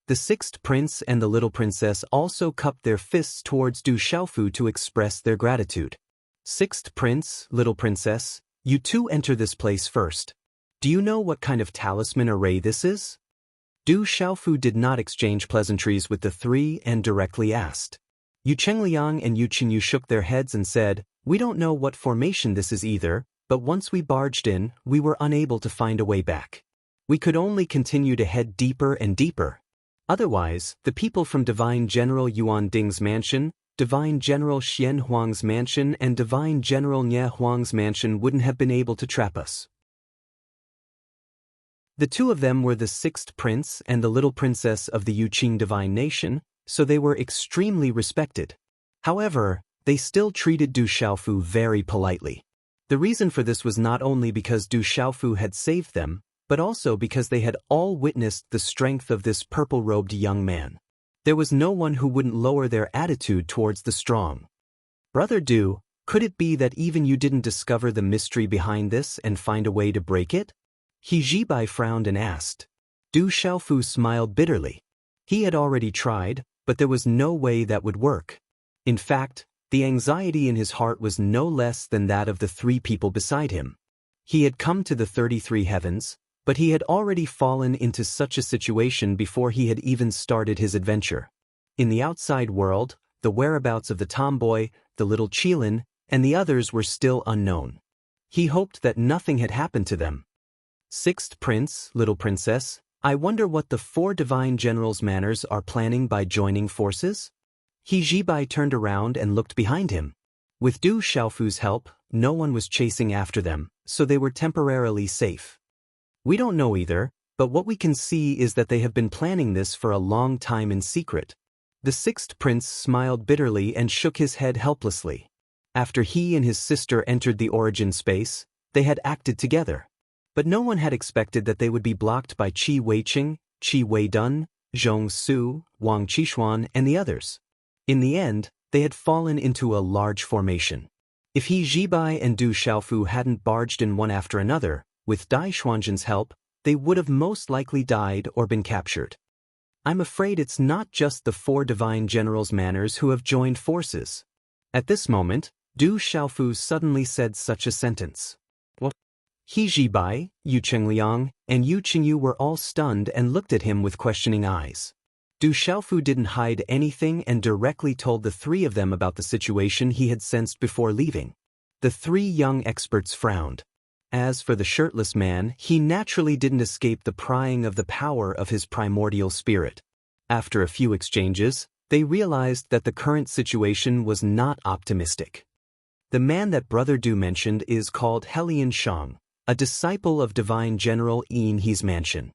[SPEAKER 1] The sixth prince and the little princess also cupped their fists towards Du Xiaofu to express their gratitude. Sixth prince, little princess, you two enter this place first. Do you know what kind of talisman array this is? Du Xiaofu did not exchange pleasantries with the three and directly asked. Yu Chengliang and Yu Qinyu shook their heads and said, we don't know what formation this is either, but once we barged in, we were unable to find a way back. We could only continue to head deeper and deeper. Otherwise, the people from Divine General Yuan Ding's mansion, Divine General Xian Huang's mansion and Divine General Nie Huang's mansion wouldn't have been able to trap us. The two of them were the sixth prince and the little princess of the Yuqing divine nation, so they were extremely respected. However, they still treated Du Xiaofu very politely. The reason for this was not only because Du Xiaofu had saved them, but also because they had all witnessed the strength of this purple-robed young man. There was no one who wouldn't lower their attitude towards the strong. Brother Du, could it be that even you didn't discover the mystery behind this and find a way to break it? He Jibai frowned and asked. Du Xiaofu smiled bitterly. He had already tried, but there was no way that would work. In fact, the anxiety in his heart was no less than that of the three people beside him. He had come to the 33 heavens, but he had already fallen into such a situation before he had even started his adventure. In the outside world, the whereabouts of the tomboy, the little Qilin, and the others were still unknown. He hoped that nothing had happened to them. Sixth prince, little princess, I wonder what the four divine generals' manners are planning by joining forces? He Jibai turned around and looked behind him. With Du Xiaofu's help, no one was chasing after them, so they were temporarily safe. We don't know either, but what we can see is that they have been planning this for a long time in secret. The sixth prince smiled bitterly and shook his head helplessly. After he and his sister entered the origin space, they had acted together. But no one had expected that they would be blocked by Qi Weiqing, Qi Weidun, Zhong Su, Wang Qishuan, and the others. In the end, they had fallen into a large formation. If He Zhibai and Du Xiaofu hadn't barged in one after another, with Dai Xuanzhen's help, they would have most likely died or been captured. I'm afraid it's not just the 4 divine generals' manners who have joined forces. At this moment, Du Xiaofu suddenly said such a sentence. What? He Zhibai, Yu Chengliang, and Yu Qingyu were all stunned and looked at him with questioning eyes. Du Xiaofu didn't hide anything and directly told the 3 of them about the situation he had sensed before leaving. The 3 young experts frowned. As for the shirtless man, he naturally didn't escape the prying of the power of his primordial spirit. After a few exchanges, they realized that the current situation was not optimistic. The man that Brother Du mentioned is called Helian Shang, a disciple of Divine General Yin He's mansion.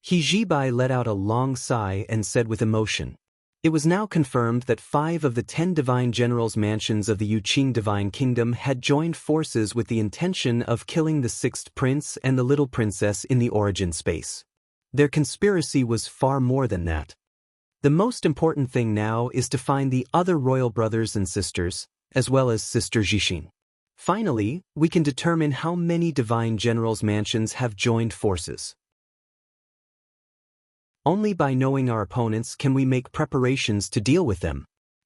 [SPEAKER 1] He Zhibai let out a long sigh and said with emotion. It was now confirmed that 5 of the 10 divine generals' mansions of the Yuqing divine kingdom had joined forces with the intention of killing the 6th prince and the little princess in the origin space. Their conspiracy was far more than that. The most important thing now is to find the other royal brothers and sisters, as well as Sister Zhixin. Finally, we can determine how many divine generals' mansions have joined forces. Only by knowing our opponents can we make preparations to deal with them.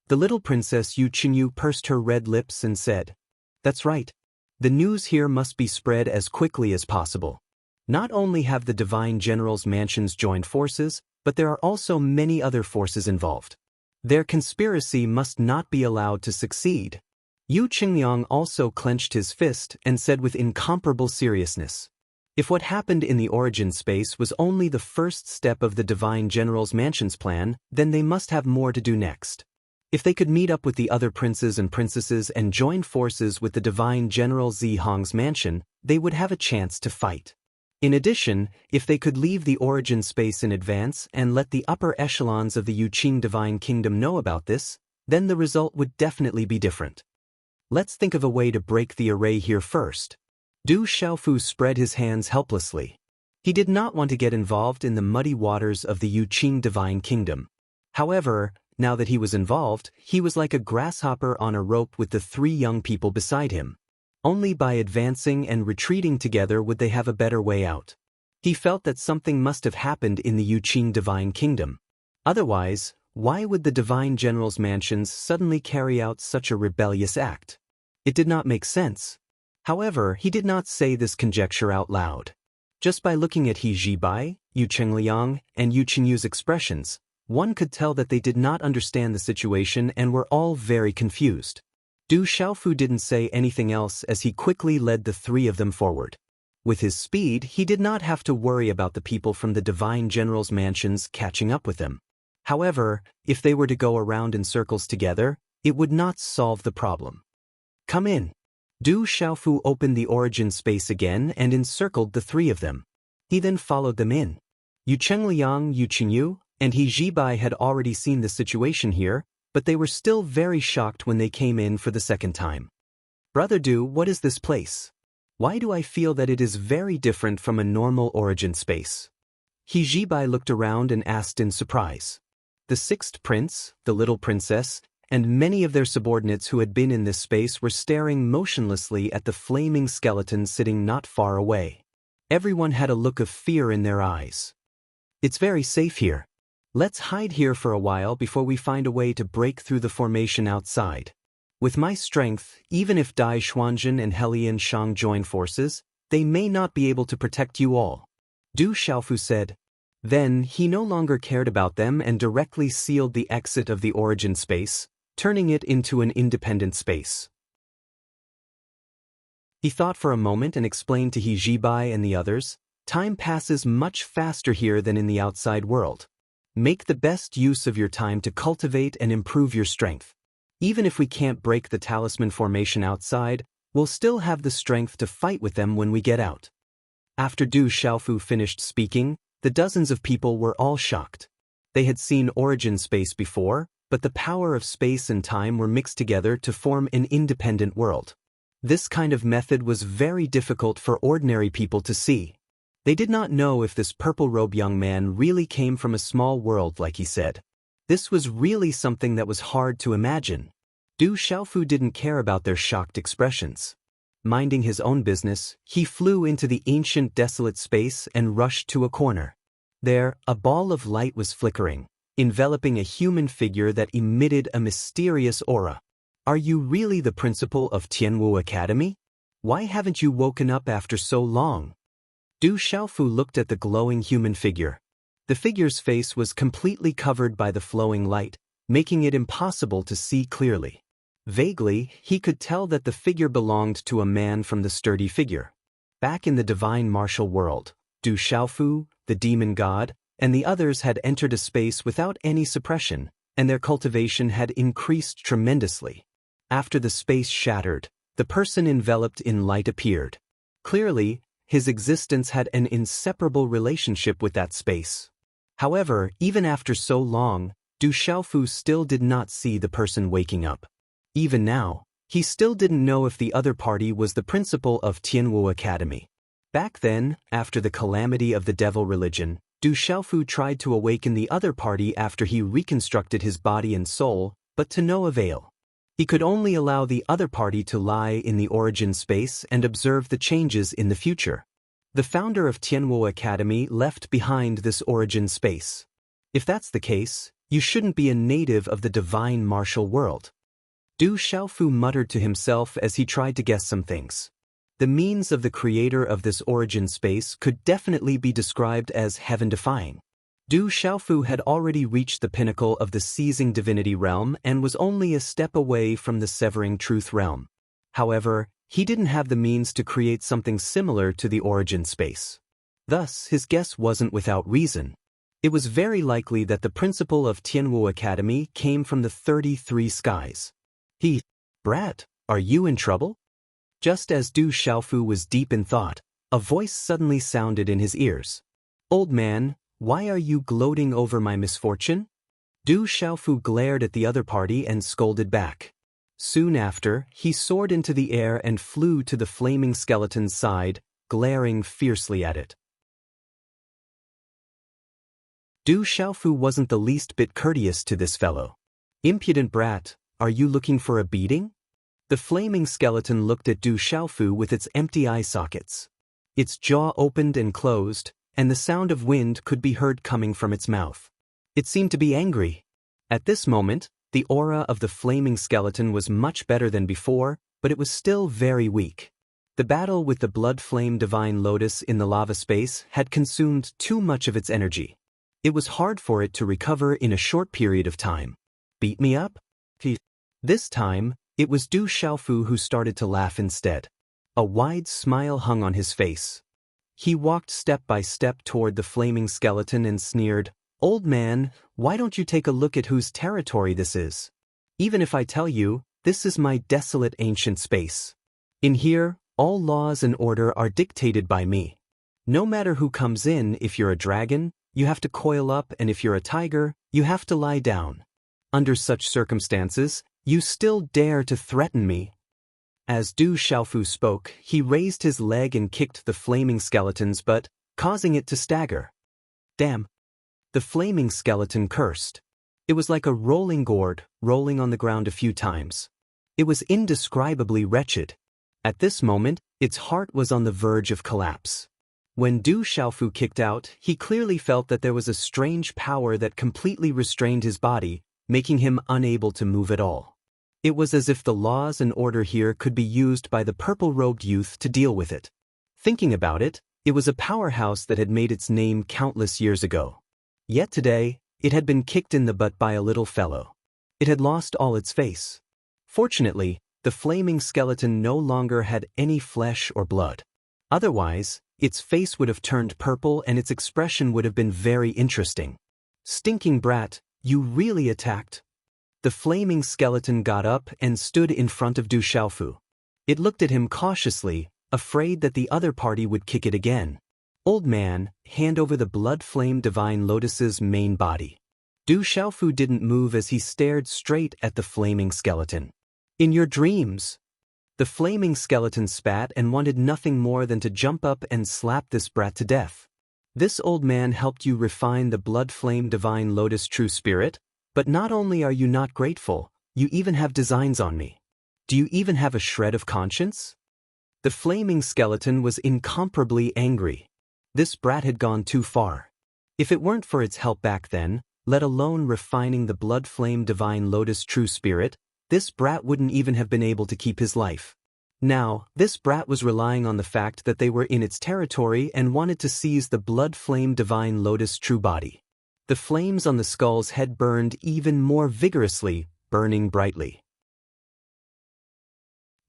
[SPEAKER 1] The little princess Yu Qingyu pursed her red lips and said, "That's right. The news here must be spread as quickly as possible. Not only have the divine generals' mansions joined forces, but there are also many other forces involved. Their conspiracy must not be allowed to succeed." Yu Qingliang also clenched his fist and said with incomparable seriousness, "If what happened in the origin space was only the first step of the Divine General's Mansion's plan, then they must have more to do next. If they could meet up with the other princes and princesses and join forces with the Divine General Zihong's mansion, they would have a chance to fight. In addition, if they could leave the origin space in advance and let the upper echelons of the Yuqing Divine Kingdom know about this, then the result would definitely be different. Let's think of a way to break the array here first." Du Xiaofu spread his hands helplessly. He did not want to get involved in the muddy waters of the Yuqing Divine Kingdom. However, now that he was involved, he was like a grasshopper on a rope with the 3 young people beside him. Only by advancing and retreating together would they have a better way out. He felt that something must have happened in the Yuqing Divine Kingdom. Otherwise, why would the Divine General's mansions suddenly carry out such a rebellious act? It did not make sense. However, he did not say this conjecture out loud. Just by looking at He Zhibai, Yu Chengliang, and Yu Qingyu's expressions, one could tell that they did not understand the situation and were all very confused. Du Xiaofu didn't say anything else as he quickly led the 3 of them forward. With his speed, he did not have to worry about the people from the Divine General's mansions catching up with them. However, if they were to go around in circles together, it would not solve the problem. "Come in." Du Xiaofu opened the origin space again and encircled the 3 of them. He then followed them in. Yu Chengliang, Yu Qingyu, and He Zhibai had already seen the situation here, but they were still very shocked when they came in for the second time. "Brother Du, what is this place? Why do I feel that it is very different from a normal origin space?" He Zhibai looked around and asked in surprise. The 6th prince, the little princess, and many of their subordinates who had been in this space were staring motionlessly at the flaming skeleton sitting not far away. Everyone had a look of fear in their eyes. "It's very safe here. Let's hide here for a while before we find a way to break through the formation outside. With my strength, even if Dai Xuanzhen and Helian Shang join forces, they may not be able to protect you all," Du Xiaofu said. Then, he no longer cared about them and directly sealed the exit of the origin space, turning it into an independent space. He thought for a moment and explained to He Zhibai and the others, "Time passes much faster here than in the outside world. Make the best use of your time to cultivate and improve your strength. Even if we can't break the talisman formation outside, we'll still have the strength to fight with them when we get out. After Du Xiaofu finished speaking, the dozens of people were all shocked. They had seen origin space before, but the power of space and time were mixed together to form an independent world. This kind of method was very difficult for ordinary people to see. They did not know if this purple-robed young man really came from a small world like he said. This was really something that was hard to imagine. Du Xiaofu didn't care about their shocked expressions. Minding his own business, he flew into the ancient desolate space and rushed to a corner. There, a ball of light was flickering, enveloping a human figure that emitted a mysterious aura. Are you really the principal of Tianwu Academy? Why haven't you woken up after so long? Du Xiaofu looked at the glowing human figure. The figure's face was completely covered by the flowing light, making it impossible to see clearly. Vaguely, he could tell that the figure belonged to a man from the sturdy figure. Back in the divine martial world, Du Xiaofu, the demon god, and the others had entered a space without any suppression, and their cultivation had increased tremendously. After the space shattered, the person enveloped in light appeared. Clearly, his existence had an inseparable relationship with that space. However, even after so long, Du Xiaofu still did not see the person waking up. Even now, he still didn't know if the other party was the principal of Tianwu Academy. Back then, after the calamity of the devil religion, Du Xiaofu tried to awaken the other party after he reconstructed his body and soul, but to no avail. He could only allow the other party to lie in the origin space and observe the changes in the future. The founder of Tianwu Academy left behind this origin space. If that's the case, you shouldn't be a native of the divine martial world. Du Xiaofu muttered to himself as he tried to guess some things. The means of the creator of this origin space could definitely be described as heaven-defying. Du Xiaofu had already reached the pinnacle of the seizing divinity realm and was only a step away from the severing truth realm. However, he didn't have the means to create something similar to the origin space. Thus, his guess wasn't without reason. It was very likely that the principal of Tianwu Academy came from the 33 skies. Brat, are you in trouble? Just as Du Xiaofu was deep in thought, a voice suddenly sounded in his ears. Old man, why are you gloating over my misfortune? Du Xiaofu glared at the other party and scolded back. Soon after, he soared into the air and flew to the flaming skeleton's side, glaring fiercely at it. Du Xiaofu wasn't the least bit courteous to this fellow. Impudent brat, are you looking for a beating? The flaming skeleton looked at Du Xiaofu with its empty eye sockets. Its jaw opened and closed, and the sound of wind could be heard coming from its mouth. It seemed to be angry. At this moment, the aura of the flaming skeleton was much better than before, but it was still very weak. The battle with the blood-flame divine lotus in the lava space had consumed too much of its energy. It was hard for it to recover in a short period of time. Beat me up? This time, it was Du Xiaofu who started to laugh instead. A wide smile hung on his face. He walked step by step toward the flaming skeleton and sneered, Old man, why don't you take a look at whose territory this is? Even if I tell you, this is my desolate ancient space. In here, all laws and order are dictated by me. No matter who comes in, if you're a dragon, you have to coil up, and if you're a tiger, you have to lie down. Under such circumstances, you still dare to threaten me? As Du Xiaofu spoke, he raised his leg and kicked the flaming skeleton's butt, causing it to stagger. Damn! The flaming skeleton cursed. It was like a rolling gourd, rolling on the ground a few times. It was indescribably wretched. At this moment, its heart was on the verge of collapse. When Du Xiaofu kicked out, he clearly felt that there was a strange power that completely restrained his body, making him unable to move at all. It was as if the laws and order here could be used by the purple-robed youth to deal with it. Thinking about it, it was a powerhouse that had made its name countless years ago. Yet today, it had been kicked in the butt by a little fellow. It had lost all its face. Fortunately, the flaming skeleton no longer had any flesh or blood. Otherwise, its face would have turned purple and its expression would have been very interesting. Stinking brat, you really attacked? The flaming skeleton got up and stood in front of Du Xiaofu. It looked at him cautiously, afraid that the other party would kick it again. Old man, hand over the blood flame divine lotus's main body. Du Xiaofu didn't move as he stared straight at the flaming skeleton. In your dreams. The flaming skeleton spat and wanted nothing more than to jump up and slap this brat to death. This old man helped you refine the blood flame divine lotus true spirit, but not only are you not grateful, you even have designs on me. Do you even have a shred of conscience? The flaming skeleton was incomparably angry. This brat had gone too far. If it weren't for its help back then, let alone refining the blood flame divine lotus true spirit, this brat wouldn't even have been able to keep his life. Now, this brat was relying on the fact that they were in its territory and wanted to seize the blood flame divine lotus true body. The flames on the skull's head burned even more vigorously, burning brightly.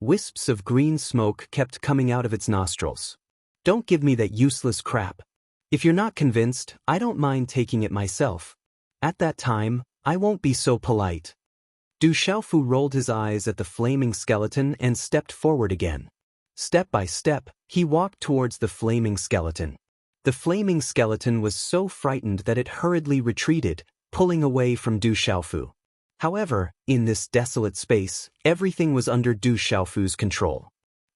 [SPEAKER 1] Wisps of green smoke kept coming out of its nostrils. Don't give me that useless crap. If you're not convinced, I don't mind taking it myself. At that time, I won't be so polite. Du Xiaofu rolled his eyes at the flaming skeleton and stepped forward again. Step by step, he walked towards the flaming skeleton. The flaming skeleton was so frightened that it hurriedly retreated, pulling away from Du Xiaofu. However, in this desolate space, everything was under Du Xiaofu's control.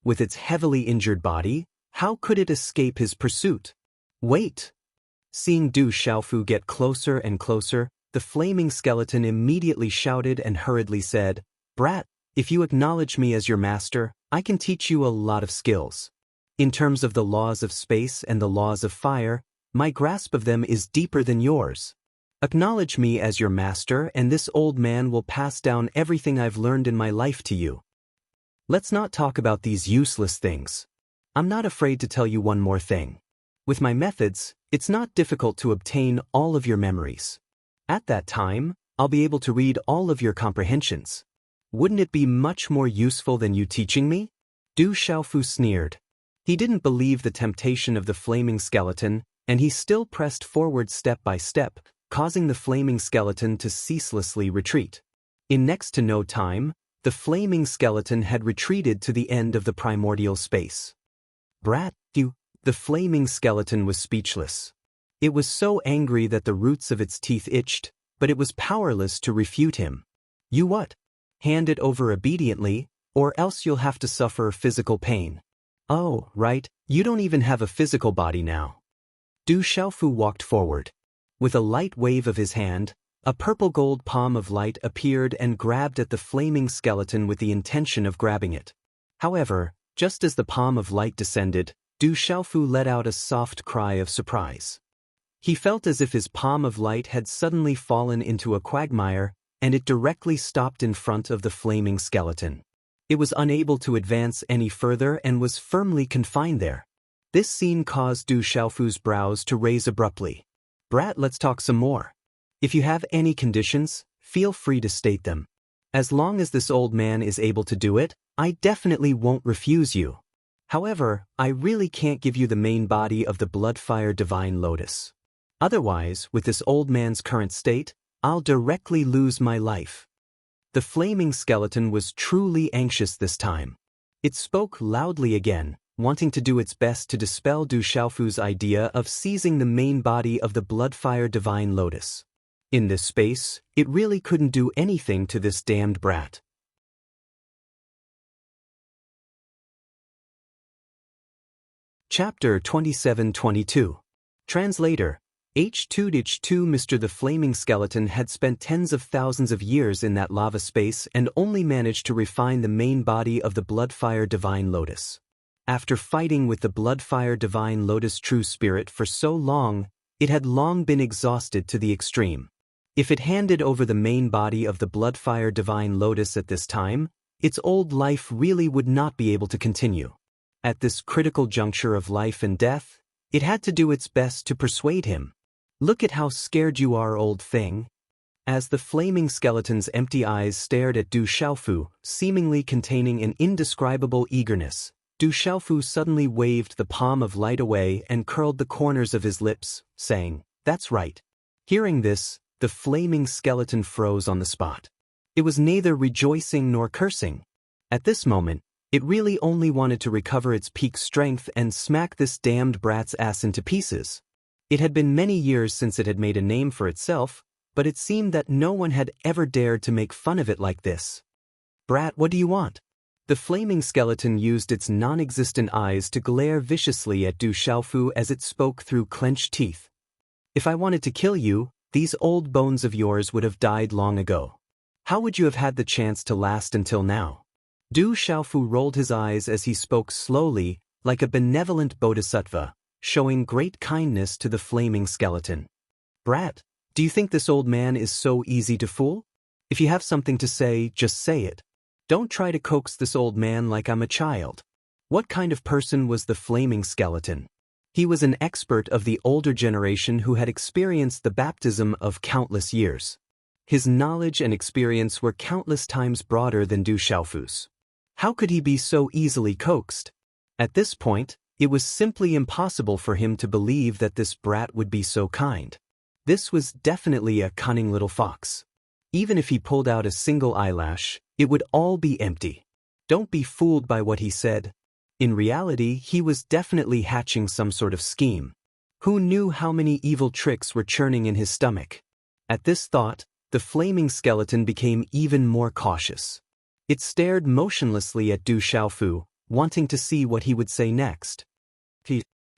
[SPEAKER 1] With its heavily injured body, how could it escape his pursuit? Wait! Seeing Du Xiaofu get closer and closer, the flaming skeleton immediately shouted and hurriedly said, "Brat, if you acknowledge me as your master, I can teach you a lot of skills. In terms of the laws of space and the laws of fire, my grasp of them is deeper than yours. Acknowledge me as your master and this old man will pass down everything I've learned in my life to you. Let's not talk about these useless things. I'm not afraid to tell you one more thing. With my methods, it's not difficult to obtain all of your memories. At that time, I'll be able to read all of your comprehensions. Wouldn't it be much more useful than you teaching me?" Du Xiaofu sneered. He didn't believe the temptation of the flaming skeleton, and he still pressed forward step by step, causing the flaming skeleton to ceaselessly retreat. In next to no time, the flaming skeleton had retreated to the end of the primordial space. "Brat, you..." The flaming skeleton was speechless. It was so angry that the roots of its teeth itched, but it was powerless to refute him. "You what? Hand it over obediently, or else you'll have to suffer physical pain." "Oh, right, you don't even have a physical body now." Du Xiaofu walked forward. With a light wave of his hand, a purple gold palm of light appeared and grabbed at the flaming skeleton with the intention of grabbing it. However, just as the palm of light descended, Du Xiaofu let out a soft cry of surprise. He felt as if his palm of light had suddenly fallen into a quagmire, and it directly stopped in front of the flaming skeleton. It was unable to advance any further and was firmly confined there. This scene caused Du Xiaofu's brows to raise abruptly. "Brat, let's talk some more. If you have any conditions, feel free to state them. As long as this old man is able to do it, I definitely won't refuse you. However, I really can't give you the main body of the Bloodfire Divine Lotus. Otherwise, with this old man's current state, I'll directly lose my life." The flaming skeleton was truly anxious this time. It spoke loudly again, wanting to do its best to dispel Du Xiaofu's idea of seizing the main body of the Bloodfire Divine Lotus. In this space, it really couldn't do anything to this damned brat. Chapter 27-22. Translator. H2H2 Mr. The flaming skeleton had spent tens of thousands of years in that lava space and only managed to refine the main body of the Bloodfire Divine Lotus. After fighting with the Bloodfire Divine Lotus true spirit for so long, it had long been exhausted to the extreme. If it handed over the main body of the Bloodfire Divine Lotus at this time, its old life really would not be able to continue. At this critical juncture of life and death, it had to do its best to persuade him. "Look at how scared you are, old thing." As the flaming skeleton's empty eyes stared at Du Xiaofu, seemingly containing an indescribable eagerness, Du Xiaofu suddenly waved the palm of light away and curled the corners of his lips, saying, "That's right." Hearing this, the flaming skeleton froze on the spot. It was neither rejoicing nor cursing. At this moment, it really only wanted to recover its peak strength and smack this damned brat's ass into pieces. It had been many years since it had made a name for itself, but it seemed that no one had ever dared to make fun of it like this. "Brat, what do you want?" The flaming skeleton used its non-existent eyes to glare viciously at Du Xiaofu as it spoke through clenched teeth. "If I wanted to kill you, these old bones of yours would have died long ago. How would you have had the chance to last until now?" Du Xiaofu rolled his eyes as he spoke slowly, like a benevolent bodhisattva, showing great kindness to the flaming skeleton. "Brat, do you think this old man is so easy to fool? If you have something to say, just say it. Don't try to coax this old man like I'm a child." What kind of person was the flaming skeleton? He was an expert of the older generation who had experienced the baptism of countless years. His knowledge and experience were countless times broader than Du Xiaofu's. How could he be so easily coaxed? At this point, it was simply impossible for him to believe that this brat would be so kind. This was definitely a cunning little fox. Even if he pulled out a single eyelash, it would all be empty. Don't be fooled by what he said. In reality, he was definitely hatching some sort of scheme. Who knew how many evil tricks were churning in his stomach? At this thought, the flaming skeleton became even more cautious. It stared motionlessly at Du Xiaofu, wanting to see what he would say next.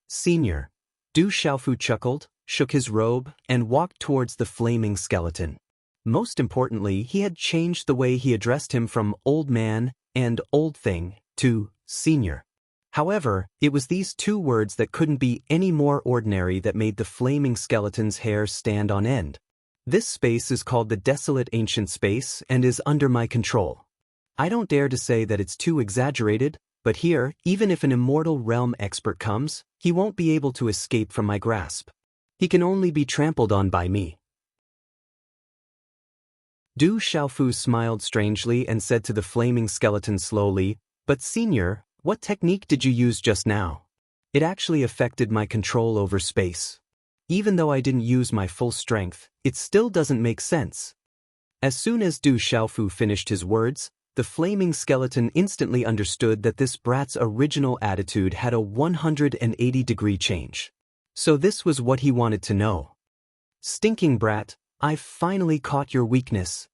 [SPEAKER 1] "Senior." Du Xiaofu chuckled, shook his robe, and walked towards the flaming skeleton. Most importantly, he had changed the way he addressed him from old man and old thing to senior. However, it was these two words that couldn't be any more ordinary that made the flaming skeleton's hair stand on end. "This space is called the Desolate Ancient Space and is under my control. I don't dare to say that it's too exaggerated, but here, even if an immortal realm expert comes, he won't be able to escape from my grasp. He can only be trampled on by me." Du Xiaofu smiled strangely and said to the flaming skeleton slowly, "But senior, what technique did you use just now? It actually affected my control over space. Even though I didn't use my full strength, it still doesn't make sense." As soon as Du Xiaofu finished his words, the flaming skeleton instantly understood that this brat's original attitude had a 180-degree change. So this was what he wanted to know. "Stinking brat, I've finally caught your weakness."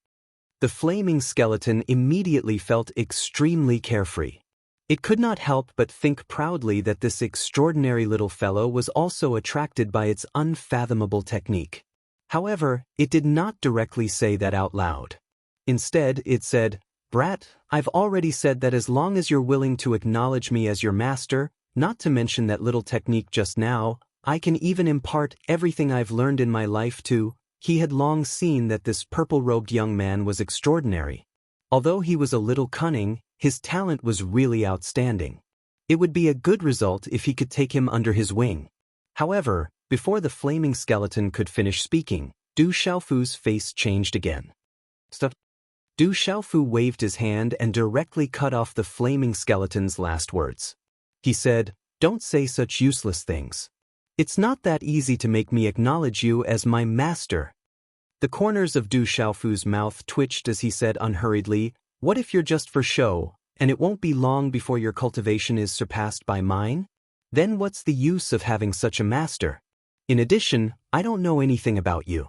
[SPEAKER 1] The flaming skeleton immediately felt extremely carefree. It could not help but think proudly that this extraordinary little fellow was also attracted by its unfathomable technique. However, it did not directly say that out loud. Instead, it said, "Brat, I've already said that as long as you're willing to acknowledge me as your master, not to mention that little technique just now, I can even impart everything I've learned in my life to." He had long seen that this purple-robed young man was extraordinary. Although he was a little cunning, his talent was really outstanding. It would be a good result if he could take him under his wing. However, before the flaming skeleton could finish speaking, Du Xiaofu's face changed again. "Stop." Du Xiaofu waved his hand and directly cut off the flaming skeleton's last words. He said, "Don't say such useless things. It's not that easy to make me acknowledge you as my master." The corners of Du Xiaofu's mouth twitched as he said unhurriedly, "What if you're just for show, and it won't be long before your cultivation is surpassed by mine? Then what's the use of having such a master? In addition, I don't know anything about you.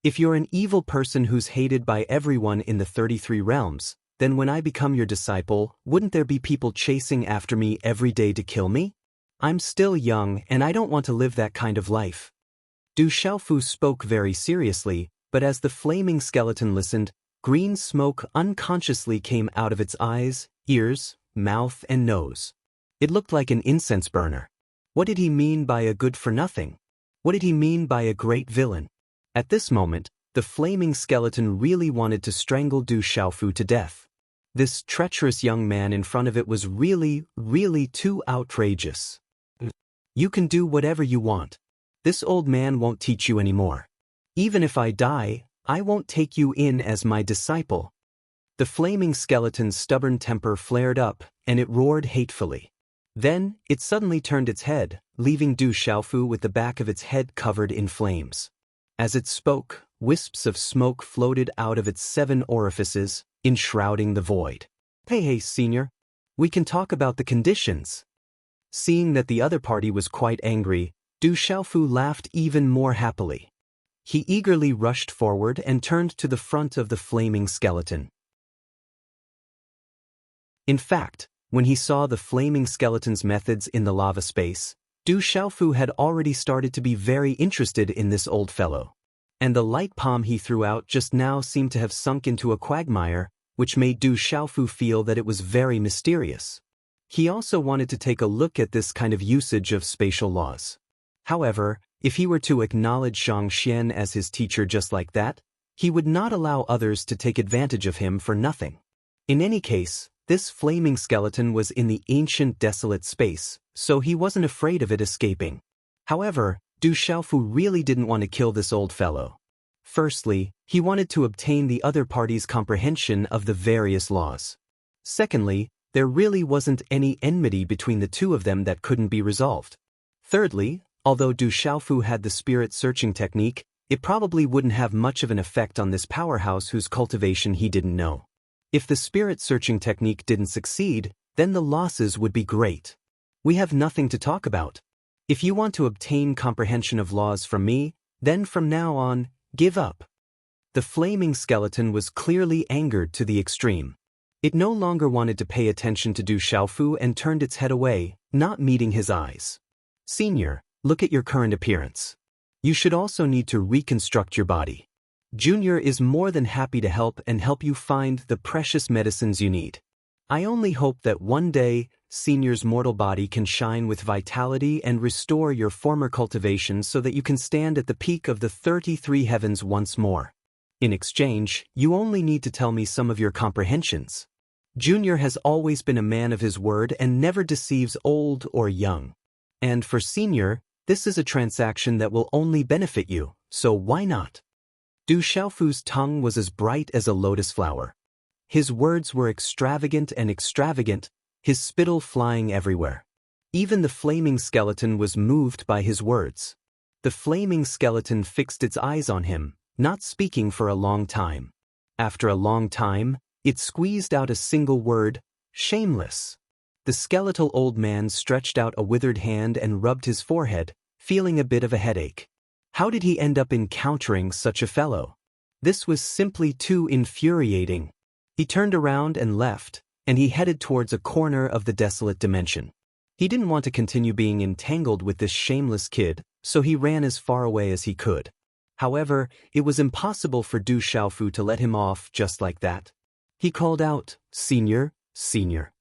[SPEAKER 1] If you're an evil person who's hated by everyone in the 33 realms, then when I become your disciple, wouldn't there be people chasing after me every day to kill me? I'm still young and I don't want to live that kind of life." Du Xiaofu spoke very seriously, but as the flaming skeleton listened, green smoke unconsciously came out of its eyes, ears, mouth, and nose. It looked like an incense burner. What did he mean by a good-for-nothing? What did he mean by a great villain? At this moment, the flaming skeleton really wanted to strangle Du Xiaofu to death. This treacherous young man in front of it was really, really too outrageous. "You can do whatever you want. This old man won't teach you anymore. Even if I die, I won't take you in as my disciple." The flaming skeleton's stubborn temper flared up, and it roared hatefully. Then, it suddenly turned its head, leaving Du Xiaofu with the back of its head covered in flames. As it spoke, wisps of smoke floated out of its 7 orifices, enshrouding the void. Hey, senior. We can talk about the conditions. Seeing that the other party was quite angry, Du Xiaofu laughed even more happily. He eagerly rushed forward and turned to the front of the flaming skeleton. In fact, when he saw the flaming skeleton's methods in the lava space, Du Xiaofu had already started to be very interested in this old fellow. And the light palm he threw out just now seemed to have sunk into a quagmire, which made Du Xiaofu feel that it was very mysterious. He also wanted to take a look at this kind of usage of spatial laws. However, if he were to acknowledge Zhang Xian as his teacher just like that, he would not allow others to take advantage of him for nothing. In any case, this flaming skeleton was in the ancient desolate space, so he wasn't afraid of it escaping. However, Du Xiaofu really didn't want to kill this old fellow. Firstly, he wanted to obtain the other party's comprehension of the various laws. Secondly, there really wasn't any enmity between the two of them that couldn't be resolved. Thirdly, although Du Xiaofu had the spirit-searching technique, it probably wouldn't have much of an effect on this powerhouse whose cultivation he didn't know. If the spirit-searching technique didn't succeed, then the losses would be great. We have nothing to talk about. If you want to obtain comprehension of laws from me, then from now on, give up. The flaming skeleton was clearly angered to the extreme. It no longer wanted to pay attention to Du Xiaofu and turned its head away, not meeting his eyes. Senior, look at your current appearance. You should also need to reconstruct your body. Junior is more than happy to help you find the precious medicines you need. I only hope that one day, Senior's mortal body can shine with vitality and restore your former cultivation so that you can stand at the peak of the 33 heavens once more. In exchange, you only need to tell me some of your comprehensions. Junior has always been a man of his word and never deceives old or young. And for Senior, this is a transaction that will only benefit you, so why not? Du Xiaofu's tongue was as bright as a lotus flower. His words were extravagant, his spittle flying everywhere. Even the flaming skeleton was moved by his words. The flaming skeleton fixed its eyes on him, not speaking for a long time. After a long time, it squeezed out a single word, shameless. The skeletal old man stretched out a withered hand and rubbed his forehead, feeling a bit of a headache. How did he end up encountering such a fellow? This was simply too infuriating. He turned around and left, and he headed towards a corner of the desolate dimension. He didn't want to continue being entangled with this shameless kid, so he ran as far away as he could. However, it was impossible for Du Xiaofu to let him off just like that. He called out, "Senior, Senior."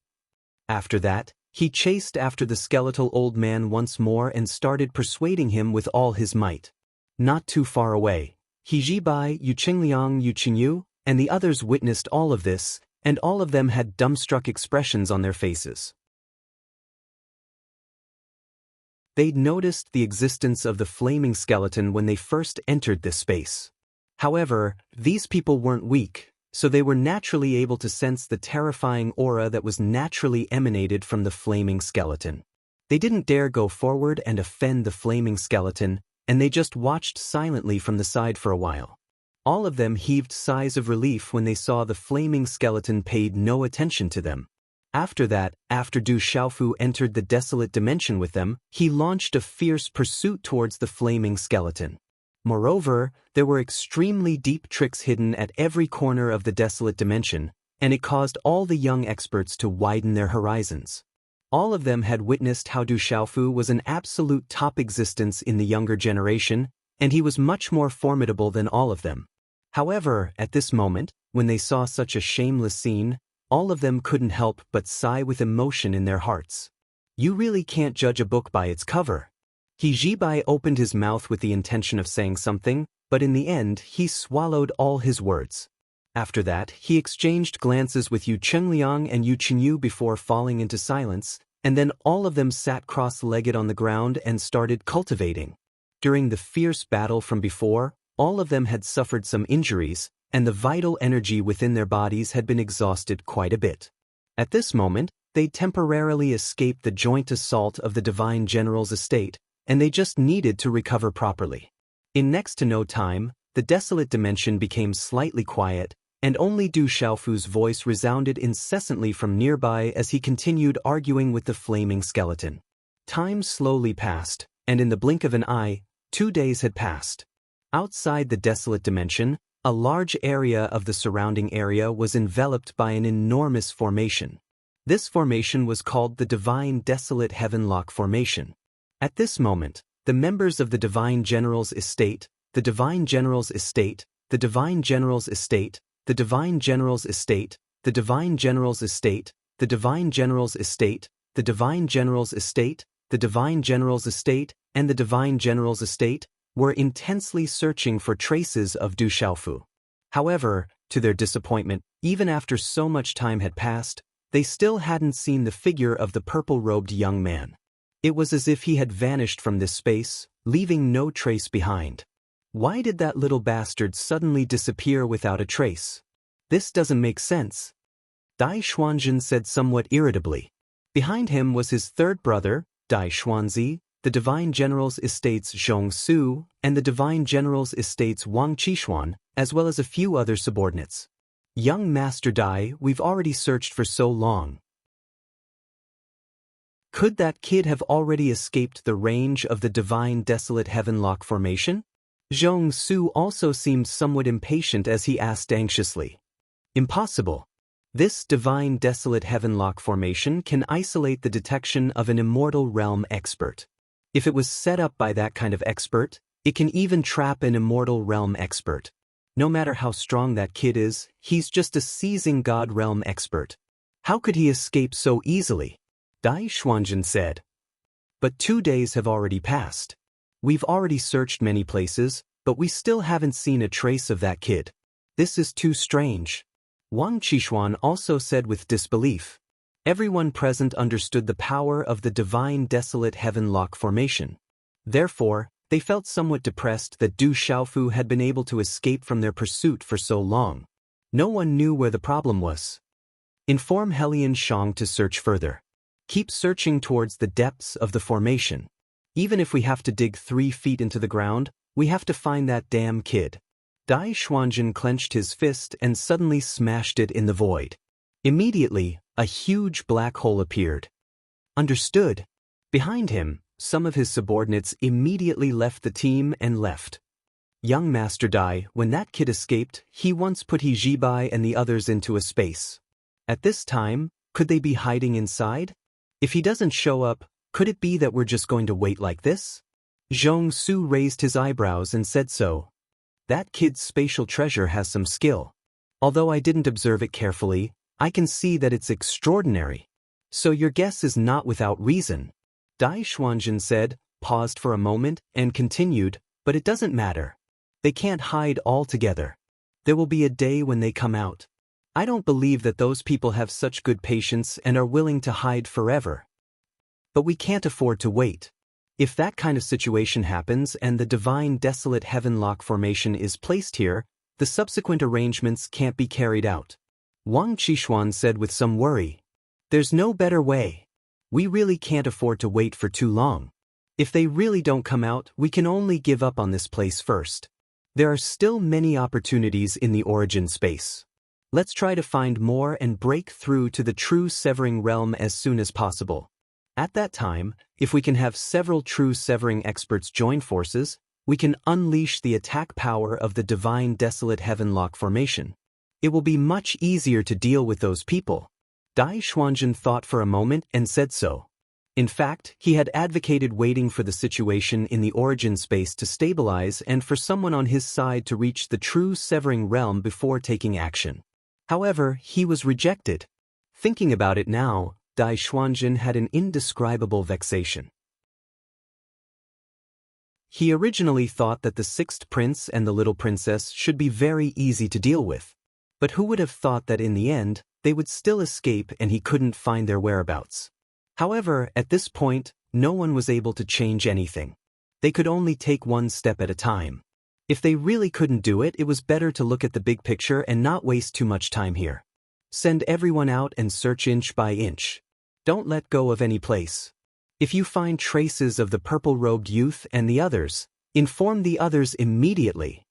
[SPEAKER 1] After that, he chased after the skeletal old man once more and started persuading him with all his might. Not too far away, He Jibai, Yu Qingliang, Yu Qingyu, and the others witnessed all of this, and all of them had dumbstruck expressions on their faces. They'd noticed the existence of the flaming skeleton when they first entered this space. However, these people weren't weak, so they were naturally able to sense the terrifying aura that was naturally emanated from the flaming skeleton. They didn't dare go forward and offend the flaming skeleton, and they just watched silently from the side for a while. All of them heaved sighs of relief when they saw the flaming skeleton paid no attention to them. After that, after Du Xiaofu entered the desolate dimension with them, he launched a fierce pursuit towards the flaming skeleton. Moreover, there were extremely deep tricks hidden at every corner of the desolate dimension, and it caused all the young experts to widen their horizons. All of them had witnessed how Du Xiaofu was an absolute top existence in the younger generation, and he was much more formidable than all of them. However, at this moment, when they saw such a shameless scene, all of them couldn't help but sigh with emotion in their hearts. You really can't judge a book by its cover. He Jibai opened his mouth with the intention of saying something, but in the end he swallowed all his words. After that, he exchanged glances with Yu Chengliang and Yu Qingyu before falling into silence, and then all of them sat cross-legged on the ground and started cultivating. During the fierce battle from before, all of them had suffered some injuries, and the vital energy within their bodies had been exhausted quite a bit. At this moment, they temporarily escaped the joint assault of the Divine General's estate, and they just needed to recover properly. In next to no time, the desolate dimension became slightly quiet, and only Du Xiaofu's voice resounded incessantly from nearby as he continued arguing with the flaming skeleton. Time slowly passed, and in the blink of an eye, 2 days had passed. Outside the desolate dimension, a large area of the surrounding area was enveloped by an enormous formation. This formation was called the Divine Desolate Heavenlock Formation. At this moment, the members of the Divine General's Estate, the Divine General's Estate, the Divine General's Estate, the Divine General's Estate, the Divine General's Estate, the Divine General's Estate, the Divine General's Estate, the Divine General's Estate, and the Divine General's Estate were intensely searching for traces of Du Xiaofu. However, to their disappointment, even after so much time had passed, they still hadn't seen the figure of the purple-robed young man. It was as if he had vanished from this space, leaving no trace behind. Why did that little bastard suddenly disappear without a trace? This doesn't make sense. Dai Xuanzhen said somewhat irritably. Behind him was his third brother, Dai Xuanzi, the Divine General's Estate's Zhong Su, and the Divine General's Estate's Wang Qishuan, as well as a few other subordinates. Young Master Dai, we've already searched for so long. Could that kid have already escaped the range of the Divine Desolate Heavenlock Formation? Zhong Su also seemed somewhat impatient as he asked anxiously. Impossible. This Divine Desolate Heavenlock Formation can isolate the detection of an immortal realm expert. If it was set up by that kind of expert, it can even trap an immortal realm expert. No matter how strong that kid is, he's just a seizing god realm expert. How could he escape so easily? Dai Xuanzhen said. But 2 days have already passed. We've already searched many places, but we still haven't seen a trace of that kid. This is too strange. Wang Qishuan also said with disbelief. Everyone present understood the power of the Divine Desolate Heavenlock Formation. Therefore, they felt somewhat depressed that Du Xiaofu had been able to escape from their pursuit for so long. No one knew where the problem was. Inform Helian Shang to search further. Keep searching towards the depths of the formation. Even if we have to dig 3 feet into the ground, we have to find that damn kid. Dai Xuanzhen clenched his fist and suddenly smashed it in the void. Immediately, a huge black hole appeared. Understood. Behind him, some of his subordinates immediately left the team and left. Young Master Dai, when that kid escaped, he once put He Jibai and the others into a space. At this time, could they be hiding inside? If he doesn't show up, could it be that we're just going to wait like this? Zhong Su raised his eyebrows and said so. That kid's spatial treasure has some skill. Although I didn't observe it carefully, I can see that it's extraordinary. So your guess is not without reason. Dai Xuanzhen said, paused for a moment, and continued, but it doesn't matter. They can't hide altogether. There will be a day when they come out. I don't believe that those people have such good patience and are willing to hide forever. But we can't afford to wait. If that kind of situation happens and the Divine Desolate Heavenlock Formation is placed here, the subsequent arrangements can't be carried out. Wang Qishuan said with some worry. There's no better way. We really can't afford to wait for too long. If they really don't come out, we can only give up on this place first. There are still many opportunities in the origin space. Let's try to find more and break through to the true severing realm as soon as possible. At that time, if we can have several true severing experts join forces, we can unleash the attack power of the Divine Desolate Heavenlock Formation. It will be much easier to deal with those people. Dai Xuanzhen thought for a moment and said so. In fact, he had advocated waiting for the situation in the origin space to stabilize and for someone on his side to reach the true severing realm before taking action. However, he was rejected. Thinking about it now, Dai Xuanzhen had an indescribable vexation. He originally thought that the 6th prince and the little princess should be very easy to deal with. But who would have thought that in the end, they would still escape and he couldn't find their whereabouts? However, at this point, no one was able to change anything. They could only take one step at a time. If they really couldn't do it, it was better to look at the big picture and not waste too much time here. Send everyone out and search inch by inch. Don't let go of any place. If you find traces of the purple-robed youth and the others, inform the others immediately.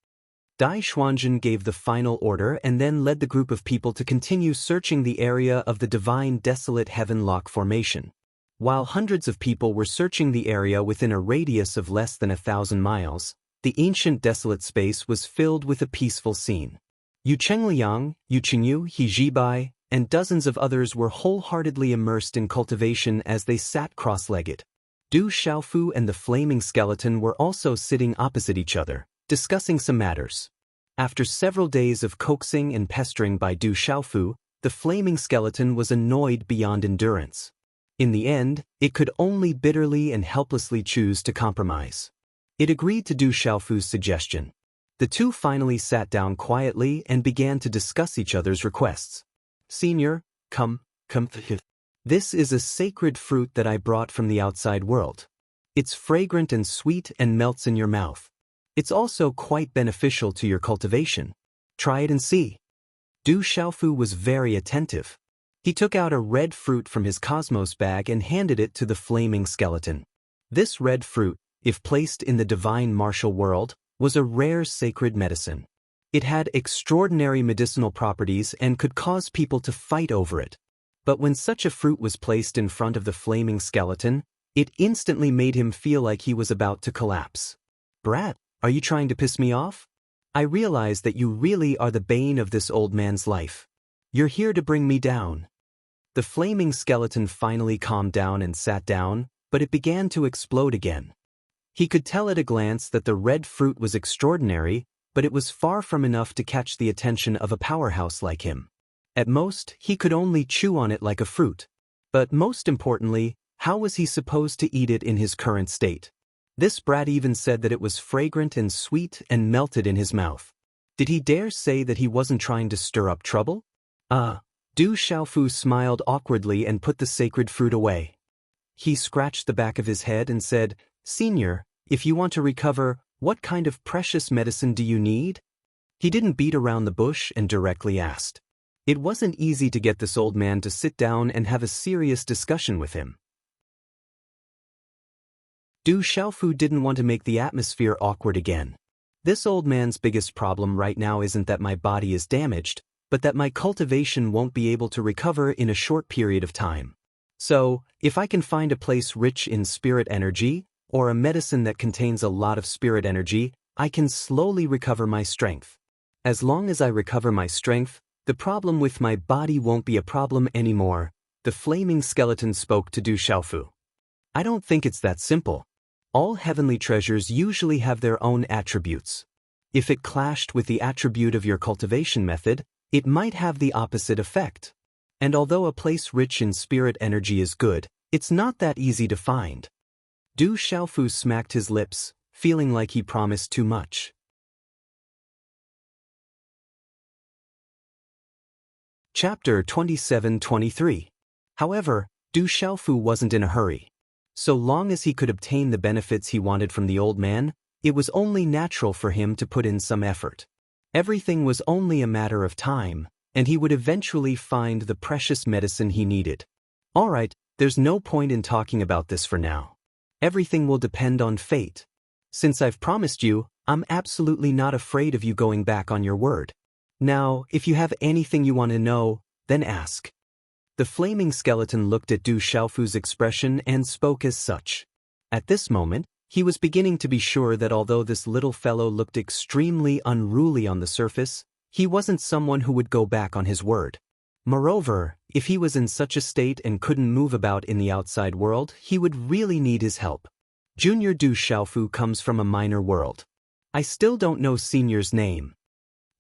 [SPEAKER 1] Dai Xuanzhen gave the final order and then led the group of people to continue searching the area of the divine desolate heaven lock formation. While hundreds of people were searching the area within a radius of less than 1,000 miles, the ancient desolate space was filled with a peaceful scene. Yu Chengliang, Yu Qingyu, He Jibai, and dozens of others were wholeheartedly immersed in cultivation as they sat cross-legged. Du Xiaofu and the flaming skeleton were also sitting opposite each other, discussing some matters. After several days of coaxing and pestering by Du Xiaofu, the flaming skeleton was annoyed beyond endurance. In the end, it could only bitterly and helplessly choose to compromise. It agreed to Du Xiaofu's suggestion. The two finally sat down quietly and began to discuss each other's requests. Senior, come. This is a sacred fruit that I brought from the outside world. It's fragrant and sweet and melts in your mouth. It's also quite beneficial to your cultivation. Try it and see. Du Xiaofu was very attentive. He took out a red fruit from his cosmos bag and handed it to the flaming skeleton. This red fruit, if placed in the divine martial world, was a rare sacred medicine. It had extraordinary medicinal properties and could cause people to fight over it. But when such a fruit was placed in front of the flaming skeleton, it instantly made him feel like he was about to collapse. Brat, are you trying to piss me off? I realize that you really are the bane of this old man's life. You're here to bring me down. The flaming skeleton finally calmed down and sat down, but it began to explode again. He could tell at a glance that the red fruit was extraordinary, but it was far from enough to catch the attention of a powerhouse like him. At most, he could only chew on it like a fruit. But most importantly, how was he supposed to eat it in his current state? This brat even said that it was fragrant and sweet and melted in his mouth. Did he dare say that he wasn't trying to stir up trouble? Du Xiaofu smiled awkwardly and put the sacred fruit away. He scratched the back of his head and said, Senior, if you want to recover, what kind of precious medicine do you need? He didn't beat around the bush and directly asked. It wasn't easy to get this old man to sit down and have a serious discussion with him. Du Xiaofu didn't want to make the atmosphere awkward again. This old man's biggest problem right now isn't that my body is damaged, but that my cultivation won't be able to recover in a short period of time. So, if I can find a place rich in spirit energy, or a medicine that contains a lot of spirit energy, I can slowly recover my strength. As long as I recover my strength, the problem with my body won't be a problem anymore. The flaming skeleton spoke to Du Xiaofu. I don't think it's that simple. All heavenly treasures usually have their own attributes. If it clashed with the attribute of your cultivation method, it might have the opposite effect. And although a place rich in spirit energy is good, it's not that easy to find. Du Xiaofu smacked his lips, feeling like he promised too much. Chapter 27-23. However, Du Xiaofu wasn't in a hurry. So long as he could obtain the benefits he wanted from the old man, it was only natural for him to put in some effort. Everything was only a matter of time, and he would eventually find the precious medicine he needed. Alright, there's no point in talking about this for now. Everything will depend on fate. Since I've promised you, I'm absolutely not afraid of you going back on your word. Now, if you have anything you want to know, then ask. The flaming skeleton looked at Du Xiaofu's expression and spoke as such. At this moment, he was beginning to be sure that although this little fellow looked extremely unruly on the surface, he wasn't someone who would go back on his word. Moreover, if he was in such a state and couldn't move about in the outside world, he would really need his help. Junior Du Xiaofu comes from a minor world. I still don't know Senior's name.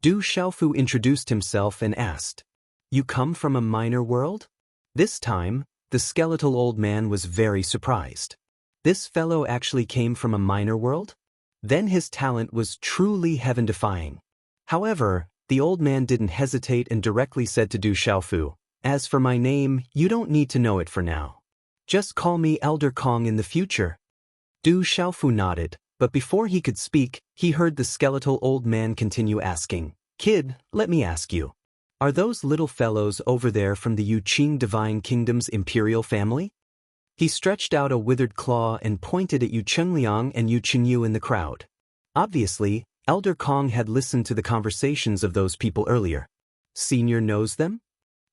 [SPEAKER 1] Du Xiaofu introduced himself and asked, You come from a minor world? This time, the skeletal old man was very surprised. This fellow actually came from a minor world? Then his talent was truly heaven-defying. However, the old man didn't hesitate and directly said to Du Xiaofu, As for my name, you don't need to know it for now. Just call me Elder Kong in the future. Du Xiaofu nodded, but before he could speak, he heard the skeletal old man continue asking, Kid, let me ask you. Are those little fellows over there from the Yuqing Divine Kingdom's imperial family? He stretched out a withered claw and pointed at Yu Chengliang and Yu Qingyu in the crowd. Obviously, Elder Kong had listened to the conversations of those people earlier. Senior knows them?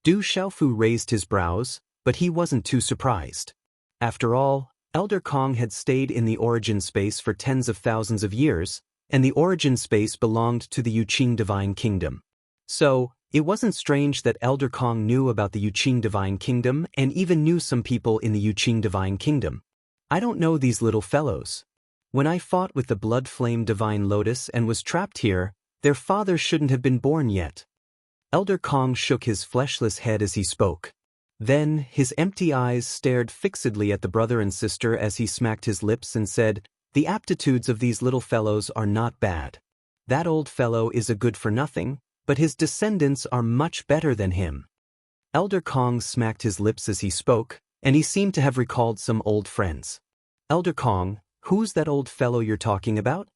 [SPEAKER 1] Du Xiaofu raised his brows, but he wasn't too surprised. After all, Elder Kong had stayed in the origin space for tens of thousands of years, and the origin space belonged to the Yuqing Divine Kingdom. So, it wasn't strange that Elder Kong knew about the Yuqing Divine Kingdom and even knew some people in the Yuqing Divine Kingdom. I don't know these little fellows. When I fought with the Blood Flame Divine Lotus and was trapped here, their father shouldn't have been born yet. Elder Kong shook his fleshless head as he spoke. Then, his empty eyes stared fixedly at the brother and sister as he smacked his lips and said, "The aptitudes of these little fellows are not bad. That old fellow is a good-for-nothing, but his descendants are much better than him." Elder Kong smacked his lips as he spoke, and he seemed to have recalled some old friends. "Elder Kong, who's that old fellow you're talking about?"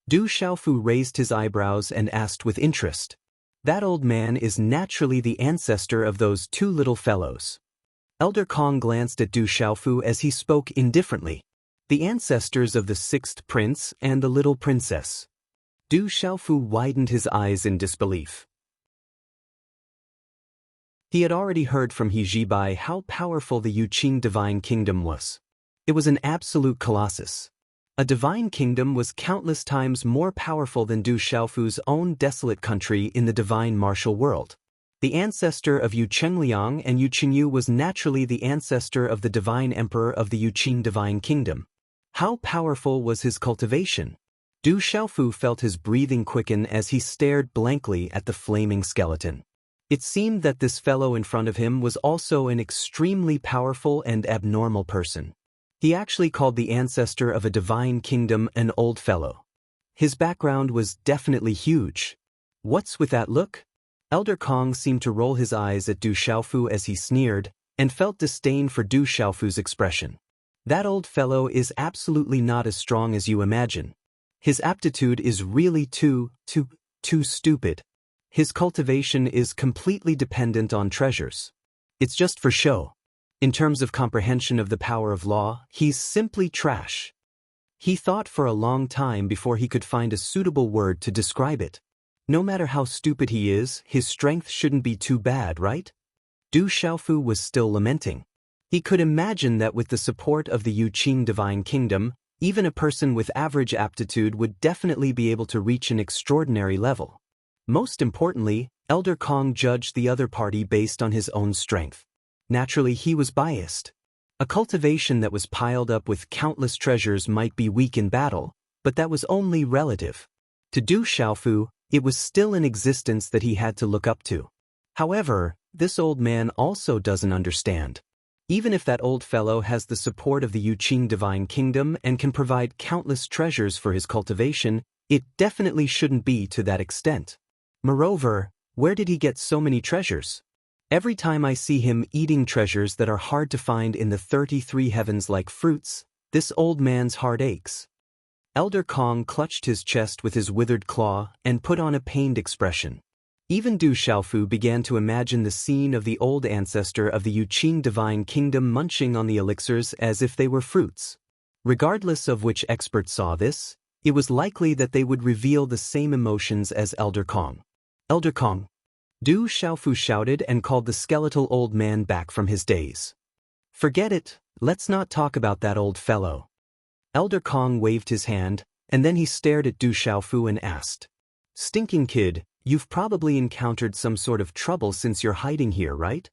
[SPEAKER 1] Du Xiaofu raised his eyebrows and asked with interest. "That old man is naturally the ancestor of those two little fellows." Elder Kong glanced at Du Xiaofu as he spoke indifferently. "The ancestors of the sixth prince and the little princess." Du Xiaofu widened his eyes in disbelief. He had already heard from He Jibai how powerful the Yuqing Divine Kingdom was. It was an absolute colossus. A divine kingdom was countless times more powerful than Du Xiaofu's own desolate country in the divine martial world. The ancestor of Yu Chengliang and Yu Qingyu was naturally the ancestor of the divine emperor of the Yuqing Divine Kingdom. How powerful was his cultivation? Du Xiaofu felt his breathing quicken as he stared blankly at the flaming skeleton. It seemed that this fellow in front of him was also an extremely powerful and abnormal person. He actually called the ancestor of a divine kingdom an old fellow. His background was definitely huge. What's with that look? Elder Kong seemed to roll his eyes at Du Xiaofu as he sneered, and felt disdain for Du Xiaofu's expression. That old fellow is absolutely not as strong as you imagine. His aptitude is really too stupid. His cultivation is completely dependent on treasures. It's just for show. In terms of comprehension of the power of law, he's simply trash. He thought for a long time before he could find a suitable word to describe it. No matter how stupid he is, his strength shouldn't be too bad, right? Du Xiaofu was still lamenting. He could imagine that with the support of the Yuqing Divine Kingdom, even a person with average aptitude would definitely be able to reach an extraordinary level. Most importantly, Elder Kong judged the other party based on his own strength. Naturally, he was biased. A cultivation that was piled up with countless treasures might be weak in battle, but that was only relative. To Du Xiaofu, it was still an existence that he had to look up to. However, this old man also doesn't understand. Even if that old fellow has the support of the Yuqing Divine Kingdom and can provide countless treasures for his cultivation, it definitely shouldn't be to that extent. Moreover, where did he get so many treasures? Every time I see him eating treasures that are hard to find in the 33 heavens like fruits, this old man's heart aches. Elder Kong clutched his chest with his withered claw and put on a pained expression. Even Du Xiaofu began to imagine the scene of the old ancestor of the Yuqing Divine Kingdom munching on the elixirs as if they were fruits. Regardless of which expert saw this, it was likely that they would reveal the same emotions as Elder Kong. "Elder Kong!" Du Xiaofu shouted and called the skeletal old man back from his daze. "Forget it, let's not talk about that old fellow." Elder Kong waved his hand, and then he stared at Du Xiaofu and asked, "Stinking kid, you've probably encountered some sort of trouble since you're hiding here, right?"